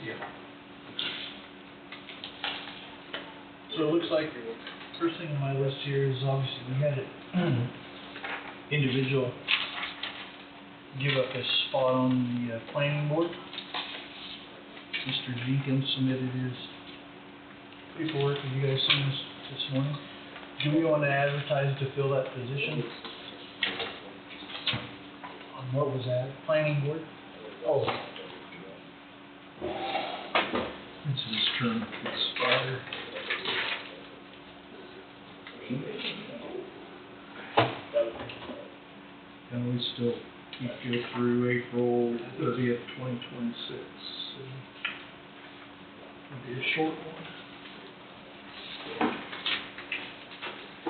Yeah. So it looks like first thing on my list here is obviously we had an individual give up his spot on the planning board. Mr. Jenkins submitted his paperwork. Have you guys seen this morning? Do we want to advertise to fill that position? On what was that? Planning board? Oh, It's his term to expire. And we still keep you through April 30th, 2026. It'll be a short one.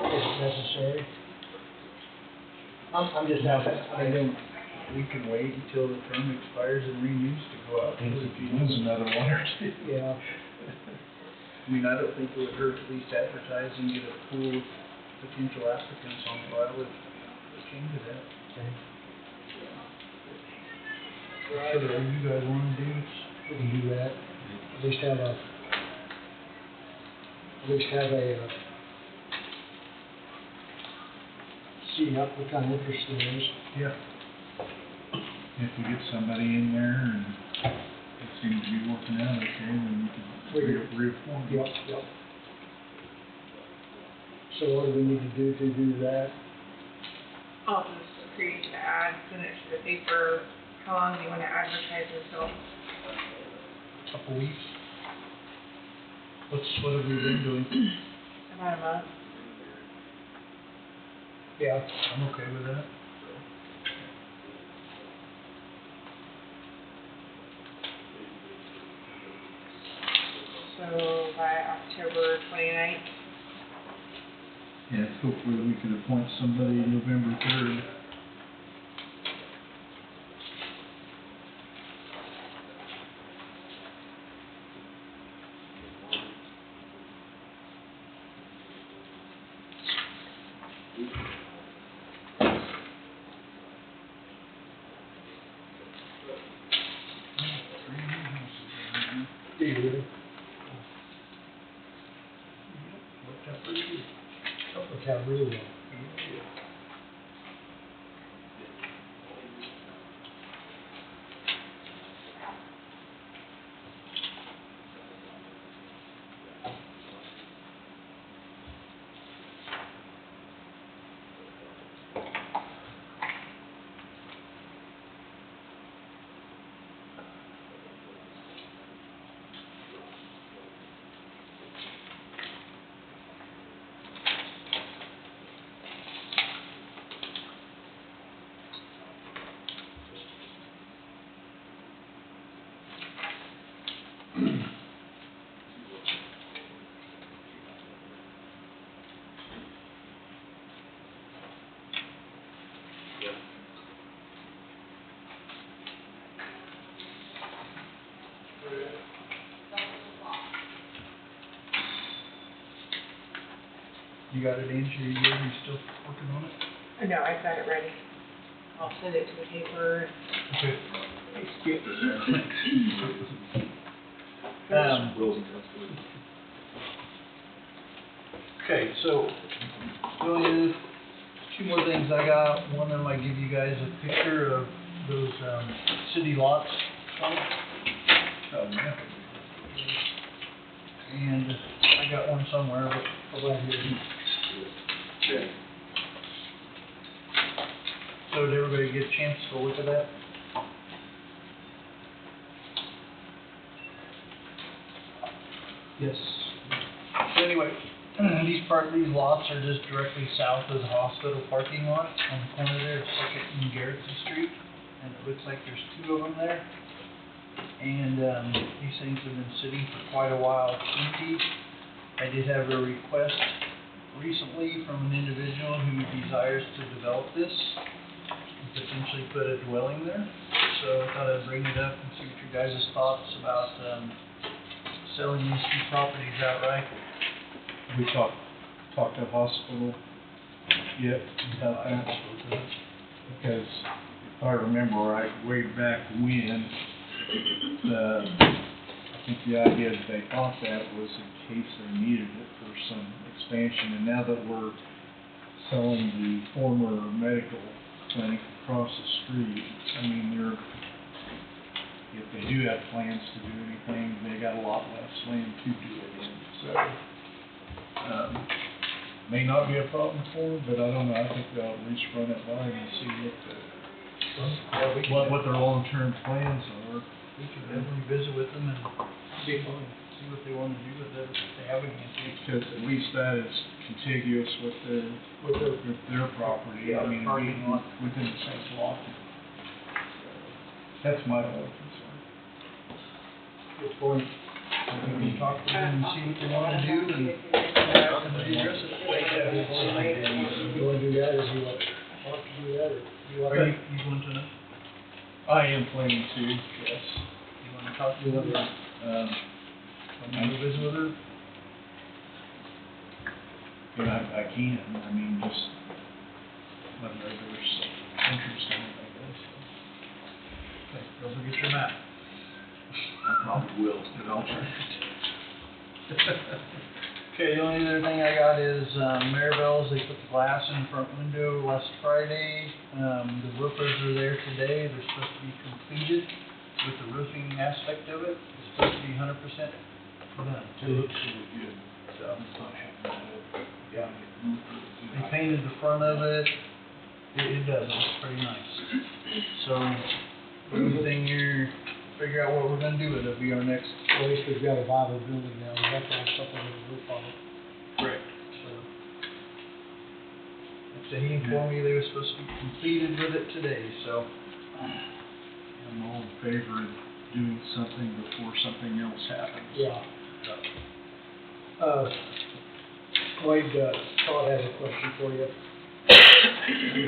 is it necessary? I'm just asking, I don't, we can wait until the term expires and renews to go out. If you lose another one or two. yeah, I mean, I don't think it would hurt to at least advertise and get a pool of potential applicants on file if it came to that. Whatever you guys wanna do, we can do that. At least have a, see up what kind of interest there is. Yeah. If we get somebody in there and it seems to be working out okay, then we can reappoint. Yep. So what do we need to do that? I'll just create the ad, send it to the paper. How long do you wanna advertise yourself? couple weeks. What have we been doing? About a month. Yeah. I'm okay with that. So by October 29th. Yes, hopefully we can appoint somebody November 3rd. Do you really? Worked out pretty good. Worked out really well. You got it, Angie, you good? You still working on it? No, I've got it ready. I'll send it to the paper. Okay. Okay, so, really, two more things I got. One of them, I give you guys a picture of those, city lots. And I got one somewhere, but I'll let you. So did everybody get a chance to look at that? Yes. So anyway, these lots are just directly south of the hospital parking lot on the corner there of Second and Garrison Street. And it looks like there's two of them there. And these things have been sitting for quite a while empty. I did have a request recently from an individual who desires to develop this. The potentially put a dwelling there. So I thought I'd bring it up and see what your guys' thoughts about, selling these two properties outright. We talked to hospital yet about that? Because if I remember right, way back when, I think the idea that they thought that was in case they needed it for some expansion, and now that we're selling the former medical clinic across the street, I mean, if they do have plans to do anything, they got a lot less land to do it in, so, may not be a problem for them, but I don't know, I think they'll at least run it by them and see what their long-term plans are. We can definitely visit with them and see what they want to do with it, if they have any interest. Because at least that is contiguous with their property, I mean, within the same block. That's my only concern. Good point. We can talk to them and see what they want to do and address it. You wanna do that, or do you want to do that, or you want Are to? you going to know? I am planning to, yes. You want to talk to them? Want me to go visit with her? And I can, I mean, just let them know there's interest in it, I guess. Okay, don't forget your map. I probably will, but I'll try. Okay, the only other thing I got is, Maribel's, they put the glass in the front window last Friday. The roofers are there today, they're supposed to be completed with the roofing aspect of it. It's supposed to be 100% done. It looks really good. So, It's not having that. yeah. They painted the front of it, it does, it's pretty nice. So, the thing here, figure out what we're gonna do with it, be our next. At least we've got a viable building now, we have to have something with a roof on it. Correct. So, like I said, he informed me they were supposed to be completed with it today, so. I'm all in favor of doing something before something else happens. Yeah. Wade, Todd has a question for you. I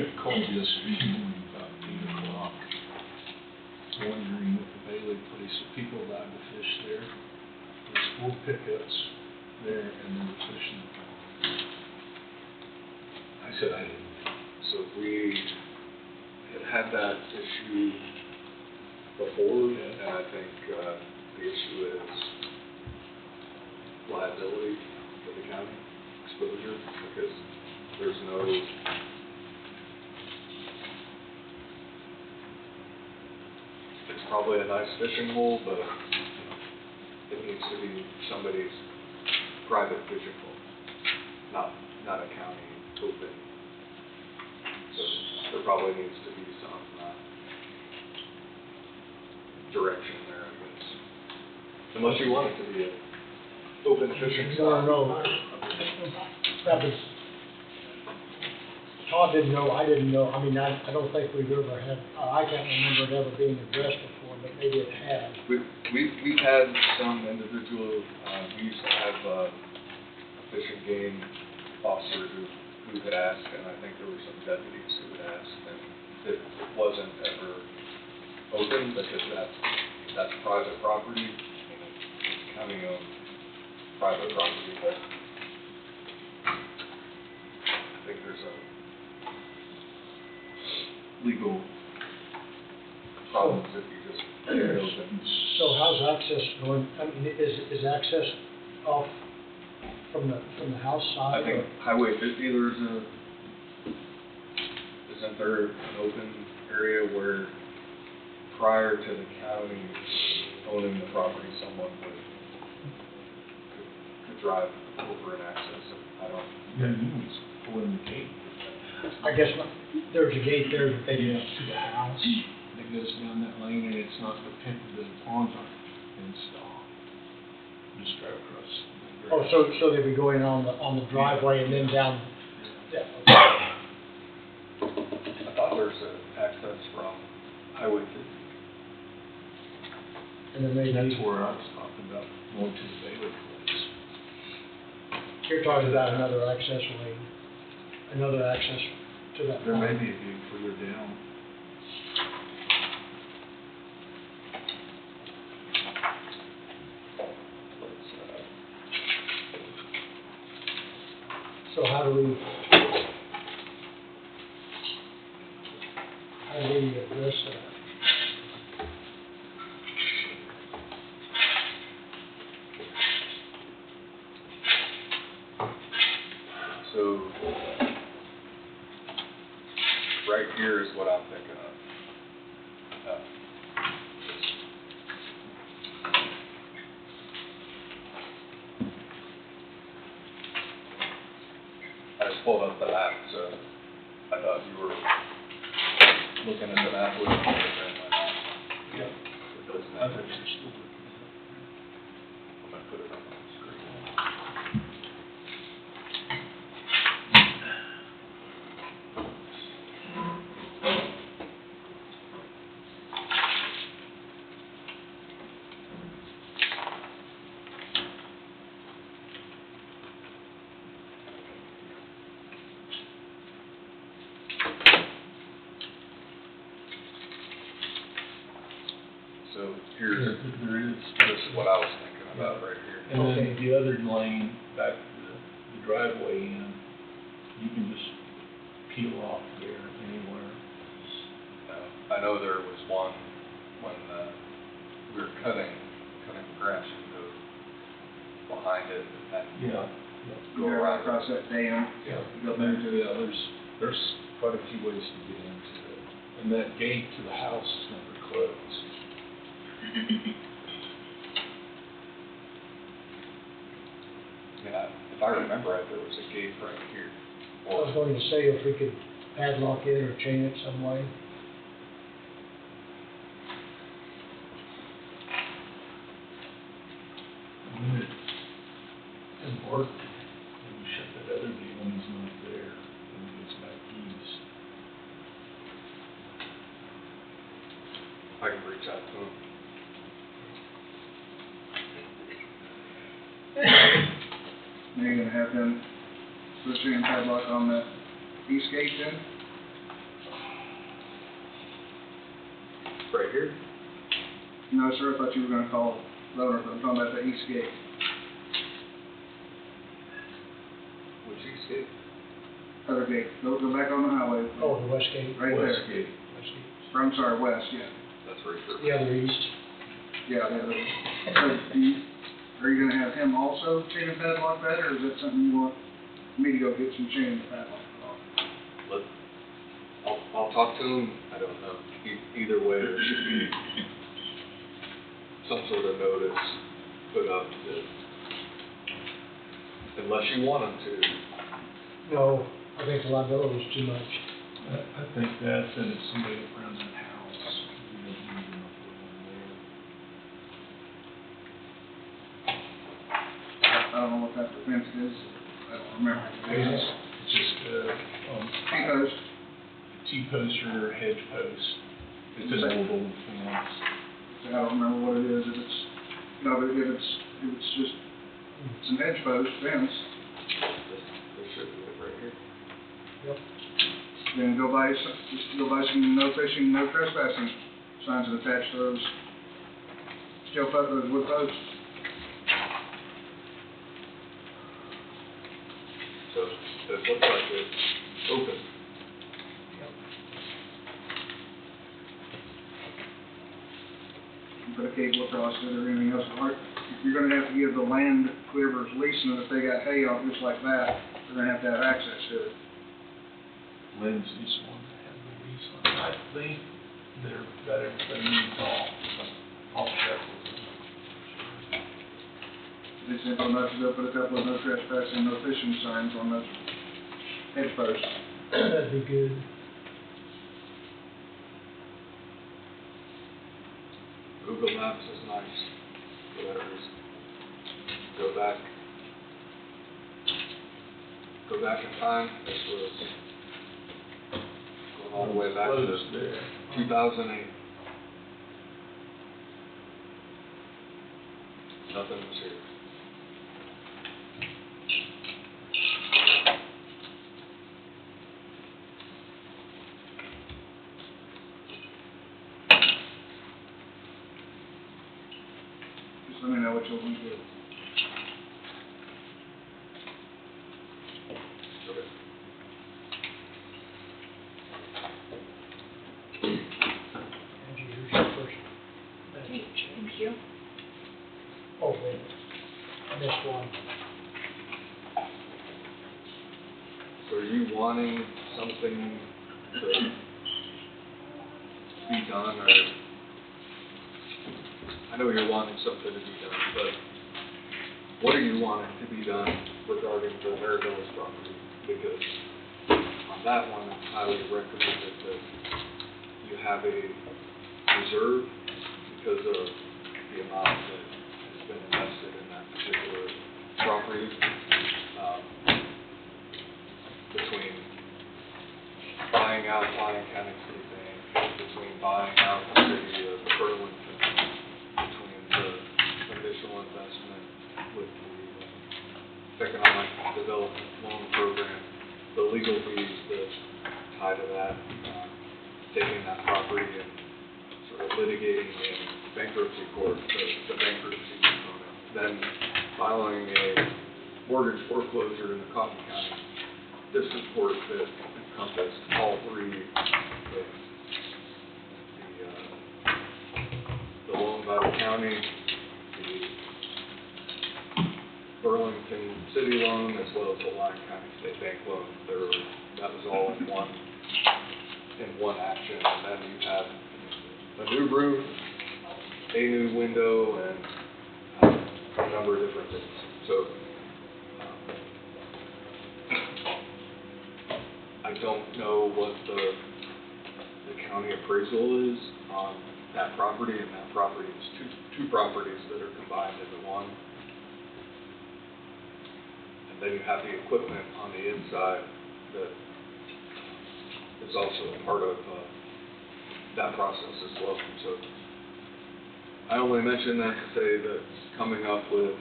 got called yesterday morning about 8 o'clock, wondering with the Bailey place, if people allowed to fish there. There's 4 pickups there, and they were fishing the pond. I said I didn't. So we had that issue before, and I think, the issue is liability for the county, exposure, because there's no, it's probably a nice fishing hole, but it needs to be somebody's private fishing hole, not a county open. So there probably needs to be some, direction there, I guess. Unless you want it to be an open fishing spot. No, that was, Todd didn't know, I didn't know, I mean, I don't think we've ever had, I can't remember it ever being addressed before, but maybe it has. We've had some individual, we used to have a fishing game officer who could ask, and I think there were some deputies who would ask, and it wasn't ever open because that's private property, county-owned private property, but I think there's a legal problems if you just leave it open. So how's access going, I mean, is access off from the house side? I think Highway 50, isn't there an open area where prior to the county owning the property, someone could drive over and access it? I don't. Yeah, you can just pull in the gate. I guess there's a gate there that they Yeah, can. to the house that goes down that lane, and it's not the ponds aren't fenced off. Just drive across. Oh, so they'd be going on the driveway and then down, yeah, I thought there's an access from Highway 50. and then maybe. That's where I was talking about, going to the Bailey place. You're talking about another access way, another access to that. There may pond. be a gate further down. So how do we address that? So, right here is what I'm thinking of. I just pulled up the map, so I thought you were looking at the map with me. Yeah. It doesn't I matter. think you're still looking I'm gonna put it up on the screen. So here's, there is. this is what I was thinking about right here. And then the other lane, back to the driveway in, you can just peel off there anywhere. I know there was one when we were cutting grass and go behind it and Yeah. go around. across that dam. Yeah, Go back to the there's quite a few ways to get into it. And that gate to the house is never closed. Yeah, if I remember right, there was a gate right here. I was going to say if we could padlock it or chain it some way. When it worked, and we shut that other gate when he's not there, and he gets back east. I can reach out to him. Now you're gonna have them put a chain padlock on that east gate then? Right here? No, sir, I thought you were gonna call Loner, but I'm talking about the east gate. Which east gate? Other gate, go back on the highway. Oh, the west gate. Right there. West gate. West gate. Or, I'm sorry, west, yeah. That's right there. The other east. Yeah, the other. So are you gonna have him also chain and padlock that, or is that something you want me to go get some chain and padlock? I'll talk to him. I don't know. Either way, there should be some sort of notice put up that, unless you want him to. No, I think the liability is too much. I think that, and if somebody around that house, we don't need enough of them there. I don't know what type of fence it is, I don't remember. It's just, T-post. T-post or hedge post. It's an old fence. I don't remember what it is, if it's, you know, if it's just, it's an edge post fence, There should be it right here. Yep. then go buy some no fishing, no trespassing signs and attach those those wood posts. So it looks like it's open. Put a cable across it or anything else. You're gonna have to give the land clearers leasing it if they got hay on just like that, they're gonna have to have access to it. Lindsay's one that had the lease on it. I think they've got everything moved off. I'll check with them. It's simple enough to go put a couple of no trespassing, no fishing signs on those hedge posts. That'd be good. Google Maps is nice for that reason. Go back in time. This was going all the way back to Closed there. 2008. Nothing was here. Just let me know what you'll do. Thank you. Oh, wait, I missed one. So are you wanting something to be done, or, I know you're wanting something to be done, but what are you wanting to be done regarding the Marigold's property? Because on that one, I highly recommend that you have a reserve because of the amount that has been invested in that particular property. Between buying out Lyon County State Bank, between buying out the city of Burlington, between the initial investment with the economic development loan program, the legal fees that tie to that, taking that property and sort of litigating in bankruptcy court, the bankruptcy component, then filing a mortgage foreclosure in the Coffee County District Court that encompassed all three things. The loan by the county, the Burlington City loan, as well as the Lyon County State Bank loan. That was all in one action. And then you have a new roof, a new window, and a number of different things. So I don't know what the county appraisal is on that property, and that property is two properties that are combined into one. And then you have the equipment on the inside that is also a part of that process as well. So I only mention that to say that coming up with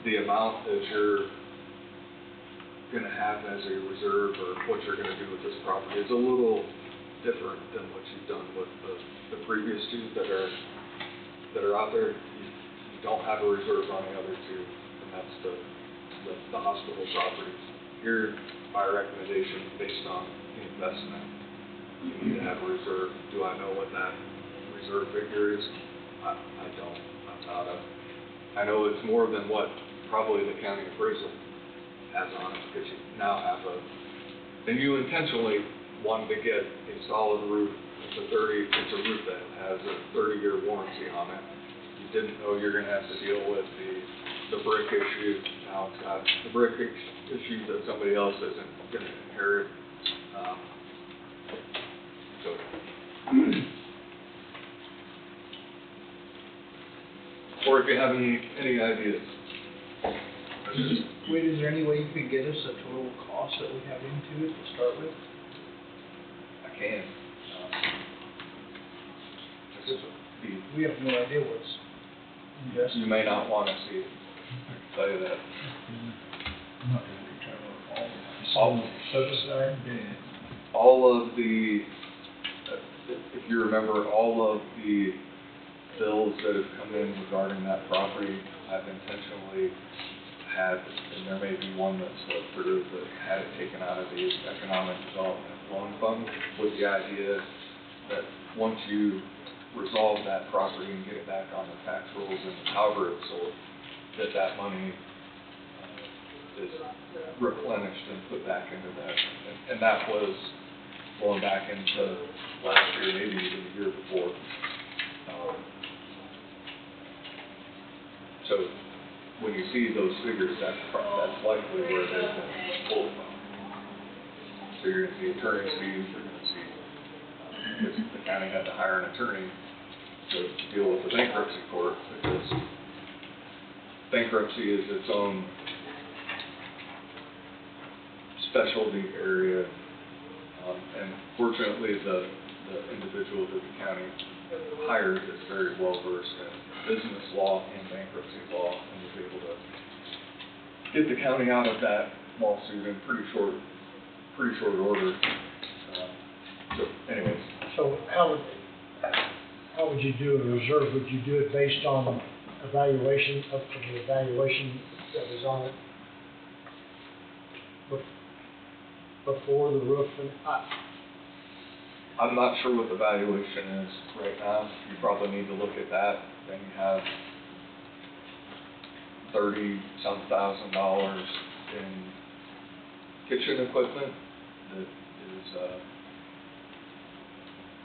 the amount that you're going to have as a reserve, or what you're going to do with this property, is a little different than what you've done with the previous two that are out there. You don't have a reserve on the other two, and that's the hospital properties. Here, my recommendation, based on the investment, you need to have a reserve. Do I know what that reserve figure is? I don't. I know it's more than what probably the county appraisal has on it, because you now have and you intentionally wanted to get a solid roof. It's a roof that has a 30-year warranty on it. You didn't know you're going to have to deal with the brick issue. Now it's got the brick issue that somebody else isn't going to inherit. Or if you have any ideas. Wait, is there any way you could get us a total cost that we have into it to start with? I can. We have no idea what's invested. You may not want to see it. I can tell you that. I'm not going to determine all set aside. All of the, if you remember, all of the bills that have come in regarding that property, I've intentionally had, and there may be one that slipped through, but had it taken out of the economic development loan fund, with the idea that once you resolve that property and get it back on the tax rolls and however it's sold, that money is replenished and put back into that. And that was going back into last year, maybe even the year before. So when you see those figures, that's likely where they've been pulled from. So you're going to see attorney's fees, you're going to see, because the county had to hire an attorney to deal with the bankruptcy court, because bankruptcy is its own specialty area. And fortunately, the individual that the county hired is very well versed in business law and bankruptcy law, and was able to get the county out of that lawsuit in pretty short order. So anyways. So how would you do a reserve? Would you do it based on evaluation, up to the evaluation that was on it before the roof? And I'm not sure what the valuation is right now. You probably need to look at that. Then you have $30-some thousand in kitchen equipment that is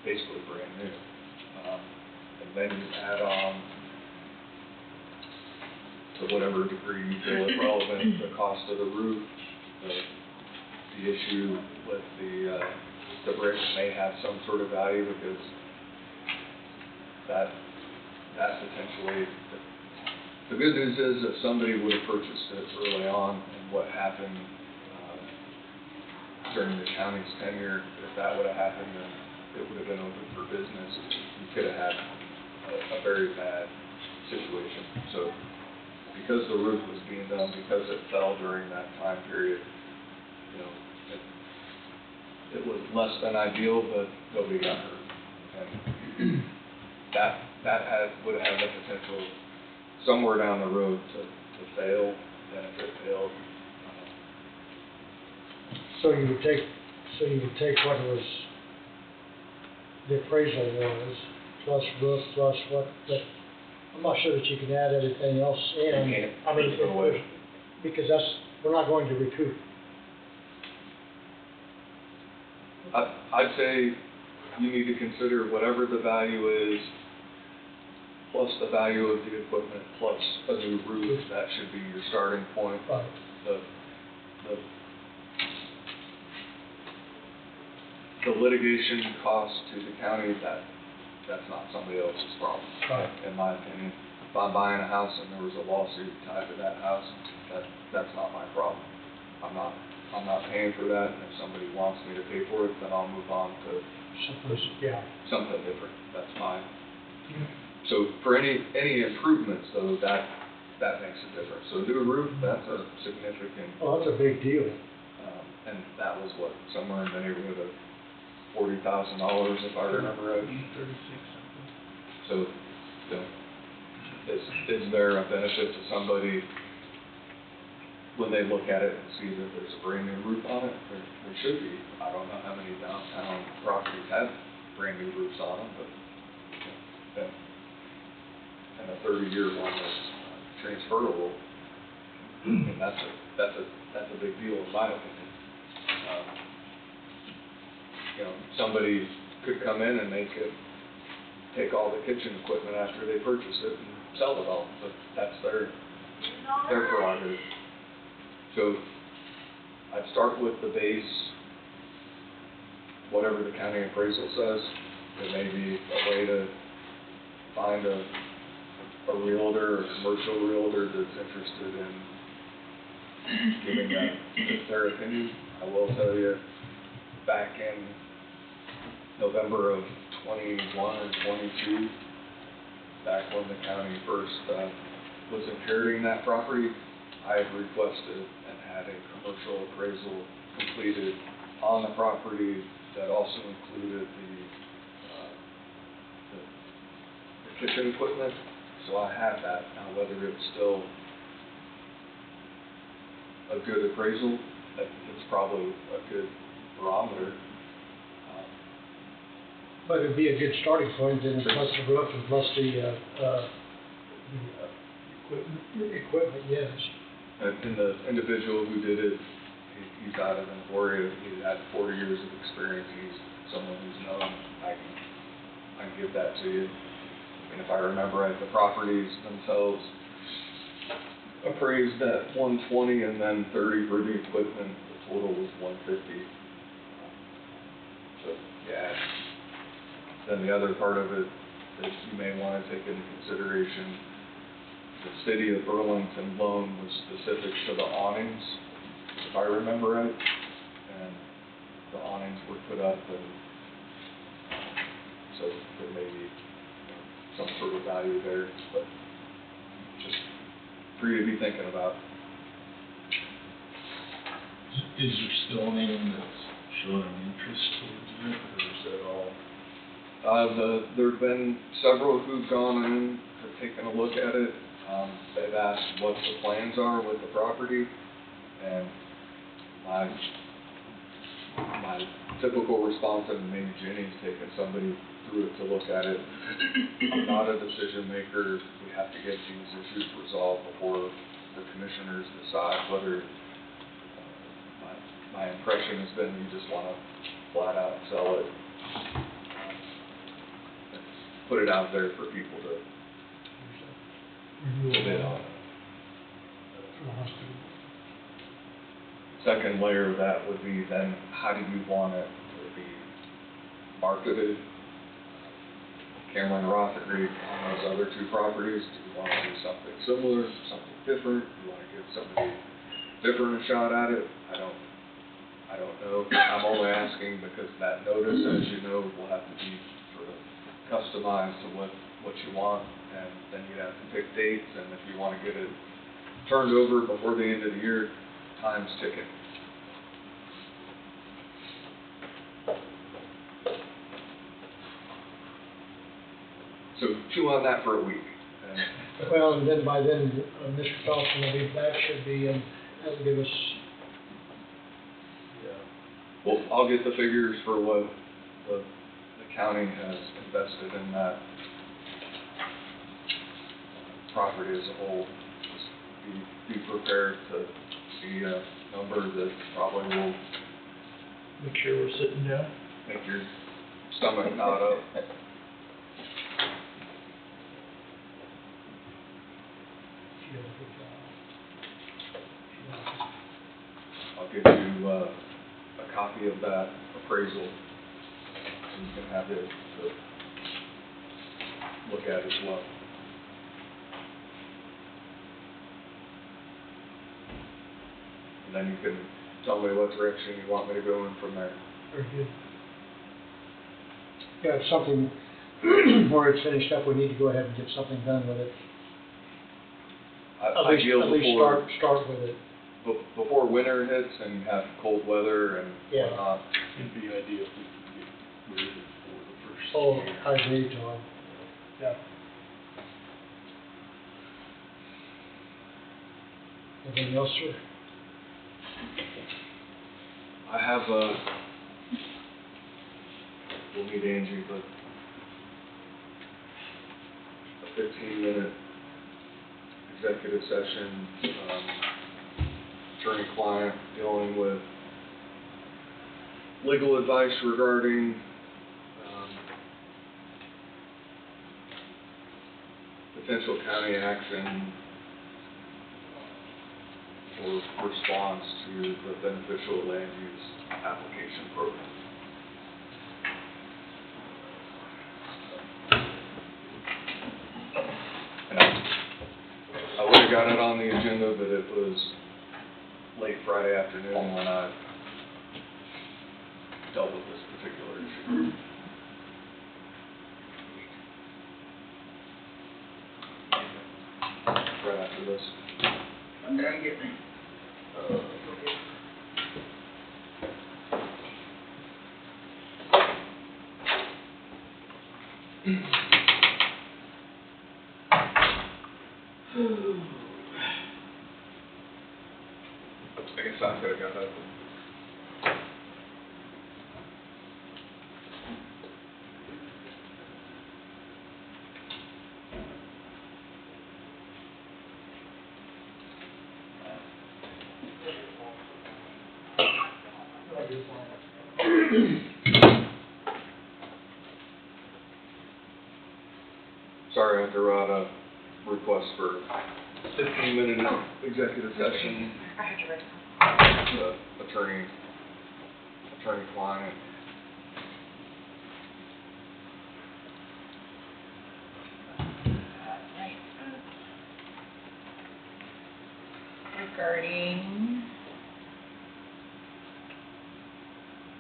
basically brand new. And then you add on, to whatever degree you feel it relevant, the cost of the roof, the issue with the bricks may have some sort of value because that potentially, the good news is that somebody would have purchased it early on, and what happened during the county's tenure, if that would have happened, then it would have been open for business. You could have had a very bad situation. So because the roof was being done, because it fell during that time period, you know, it was less than ideal, but nobody got hurt. And would have had the potential somewhere down the road to fail, and if it failed. So you would take what was, the appraisal was, plus roof, plus what, but I'm not sure that you can add anything else in. You can't. I mean, There's no way. because we're not going to recoup. I'd say you need to consider whatever the value is, plus the value of the equipment, plus a new roof. That should be your starting point. Right. The litigation cost to the county, that's not somebody else's problem. Right. In my opinion, if I'm buying a house and there was a lawsuit tied to that house, that's not my problem. I'm not paying for that, and if somebody wants me to pay for it, then I'll move on to something different. That's fine. So for any improvements though, that makes a difference. So new roof, that's a significant. Oh, that's a big deal. And that was what, somewhere in the neighborhood of $40,000, if I remember right. 36 something. So, you know, is there a benefit to somebody when they look at it and see that there's a brand new roof on it? There should be. I don't know how many downtown properties have brand new roofs on them, but, you know, and a 30-year one that's transferable, and that's a big deal in my opinion. You know, somebody could come in and take all the kitchen equipment after they purchase it and sell it all, but that's their prerogative. So I'd start with the base, whatever the county appraisal says. There may be a way to find a realtor or commercial realtor that's interested in giving their opinion. I will tell you, back in November of 21 or 22, back when the county first was inheriting that property, I had requested and had a commercial appraisal completed on the property that also included the kitchen equipment. So I have that. Now, whether it's still a good appraisal, it's probably a good barometer. But it'd be a good starting point, then plus the roof and plus the equipment, yes. And the individual who did it, he's out of Emporia. He had 40 years of experience. He's someone who's known. I can give that to you. And if I remember right, the properties themselves appraised at 120 and then 30 for the equipment. The total was 150. So yeah. Then the other part of it that you may want to take into consideration, the city of Burlington loan was specific to the awnings, if I remember right. And the awnings were put up, and so there may be some sort of value there, but just for you to be thinking about. Is there still anyone that's showing interest towards it, or is that all? There have been several who've gone in, have taken a look at it. They've asked what the plans are with the property, and my typical response of maybe Jenny's taking somebody through it to look at it. I'm not a decision maker. We have to get these issues resolved before the commissioners decide whether, my impression has been you just want to flat out sell it. Put it out there for people to bid on. Second layer of that would be then, how do you want it to be marketed? Cameron Roth agreed on those other two properties. Do you want to do something similar, something different? Do you want to give somebody different a shot at it? I don't know. I'm only asking because that notice, as you know, will have to be sort of customized to what you want, and then you have to pick dates, and if you want to get it turned over before the end of the year, time's ticking. So chew on that for a week. Well, and then by then, Mr. Thompson will be back, should be, and that'll give us. Well, I'll get the figures for what the county has invested in that property as a whole. Just be prepared to see a number that probably will Make sure we're sitting down. make your stomach knot up. I'll give you a copy of that appraisal, so you can have it to look at as well. And then you can tell me what direction you want me to go in from there. Very good. Yeah, it's something where it's finished up, we need to go ahead and get something done with it. At least Before start with it. before winter hits and you have cold weather and Yeah. whatnot. It'd be ideal if we could get rid of it before the first. Oh, year. I agree, John. Yeah. Anything else, sir? I have we'll meet Angie, but a 15-minute executive session, attorney-client dealing with legal advice regarding potential county action or response to the beneficial land use application program. And I would have got it on the agenda, but it was late Friday afternoon when I dealt with this particular issue. Right after this. Okay, get me. I guess I could have got that. Sorry, I had to write a request for 15-minute executive session. I had to write it. Attorney-client. Right. Regarding,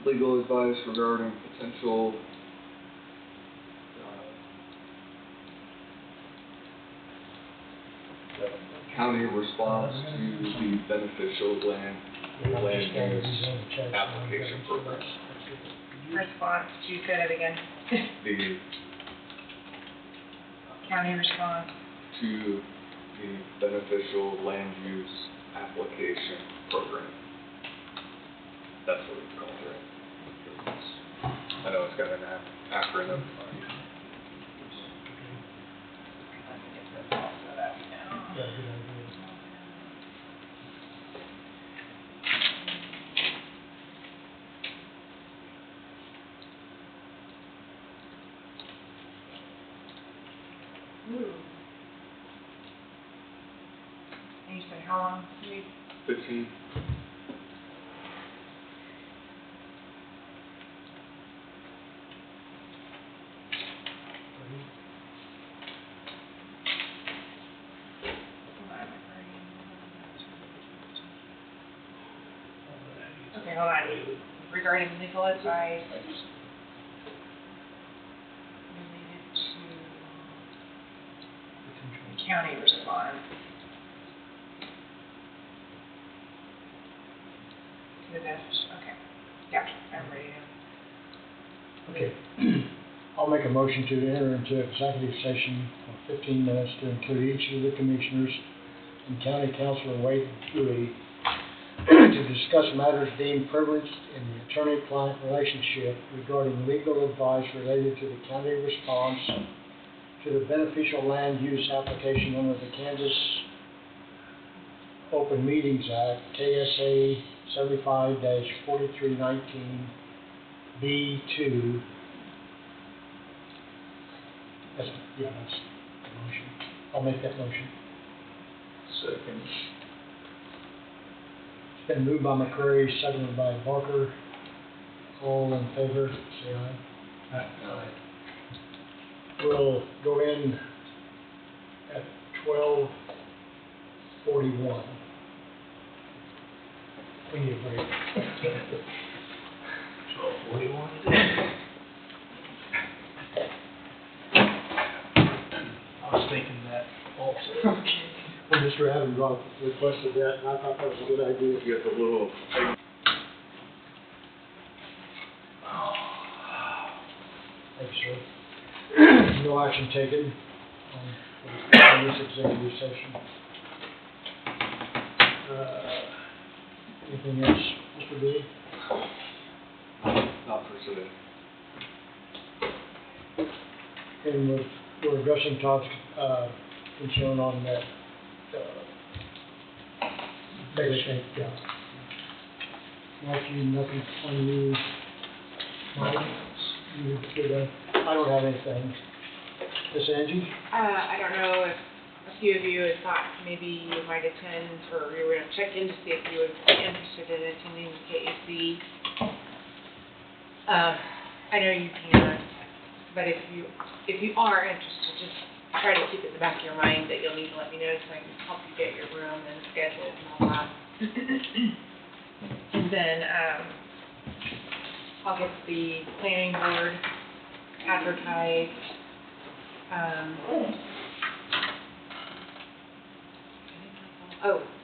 Legal advice regarding potential county response to the beneficial land use application program. response, you said it again. The, County response. to the beneficial land use application program. That's what it's called, right? I know it's got an acronym. Yeah, good idea. Ooh. And you said how long? 15. Okay, hold on. Regarding legal advice related to the county response to the okay. Yeah, I'm ready now. Okay. I'll make a motion to enter into executive session for 15 minutes to include each of the commissioners and county councilor Wade Huey to discuss matters deemed privileged in the attorney-client relationship regarding legal advice related to the county response to the beneficial land use application under the Kansas Open Meetings Act, KSA 75-4319 B2. That's the motion. I'll make that motion. Second. It's been moved by McCrary, seconded by Barker. All in favor, say aye. Aye. We'll go in at 12:41. We need a break. 12:41. I was thinking that also. Well, Mr. Avondrock requested that, and I thought that was a good idea. You have a little. Thanks, sir. No action taken on this executive session. Anything else, Mr. B? Not for today. And we're addressing Todd's concern on that basic, Matthew, nothing on you, Mike? You good? I don't have anything. Miss Angie? I don't know if a few of you had thought maybe you might attend, or we were gonna check in to see if you would be interested in attending the KAC. I know you can't, but if you are interested, just try to keep it in the back of your mind that you'll need to let me know so I can help you get your room and scheduled and all that. And then, I'll get the planning board advertised.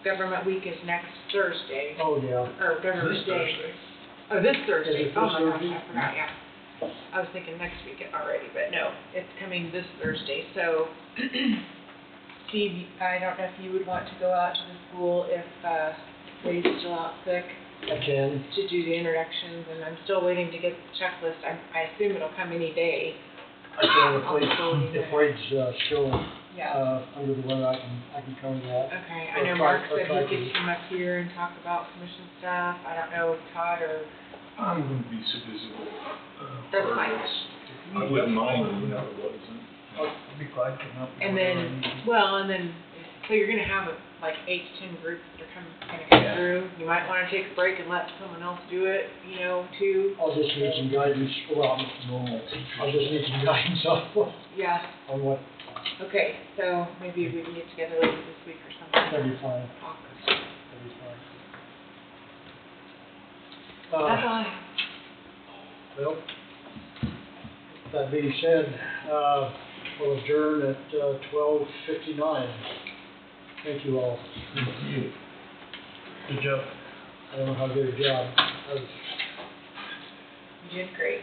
Government week is next Thursday. Oh, yeah. Or Government Day. Oh, this Thursday. Is it Oh this my gosh, Thursday? I forgot, yeah. I was thinking next week already, but no, it's coming this Thursday. So, Steve, I don't know if you would want to go out to the school if Wade's still out sick I can. to do the introductions, and I'm still waiting to get the checklist. I assume it'll come any day. I can, I'll if Wade's still Yeah. under the weather, I can cover that. Okay, I Or know try- Mark or said try he could to. come up here and talk about commission stuff. I don't know if Todd or, I'm going to be so visible. That's fine. I wouldn't mind if it wasn't. I'd be glad to come up. and then, so you're gonna have like 8 to 10 groups that are gonna come Yeah. through. You might wanna take a break and let someone else do it, too. I'll just need some guidance, well, I'll just need some guidance Yeah, on what, okay, so maybe we can get together later this week or something. that'd be fine, Awesome. that'd be fine. That's all I have. Well, that being said, we'll adjourn at 12:59. Thank you all. Thank you. Good job. I don't know how good a job. You did great.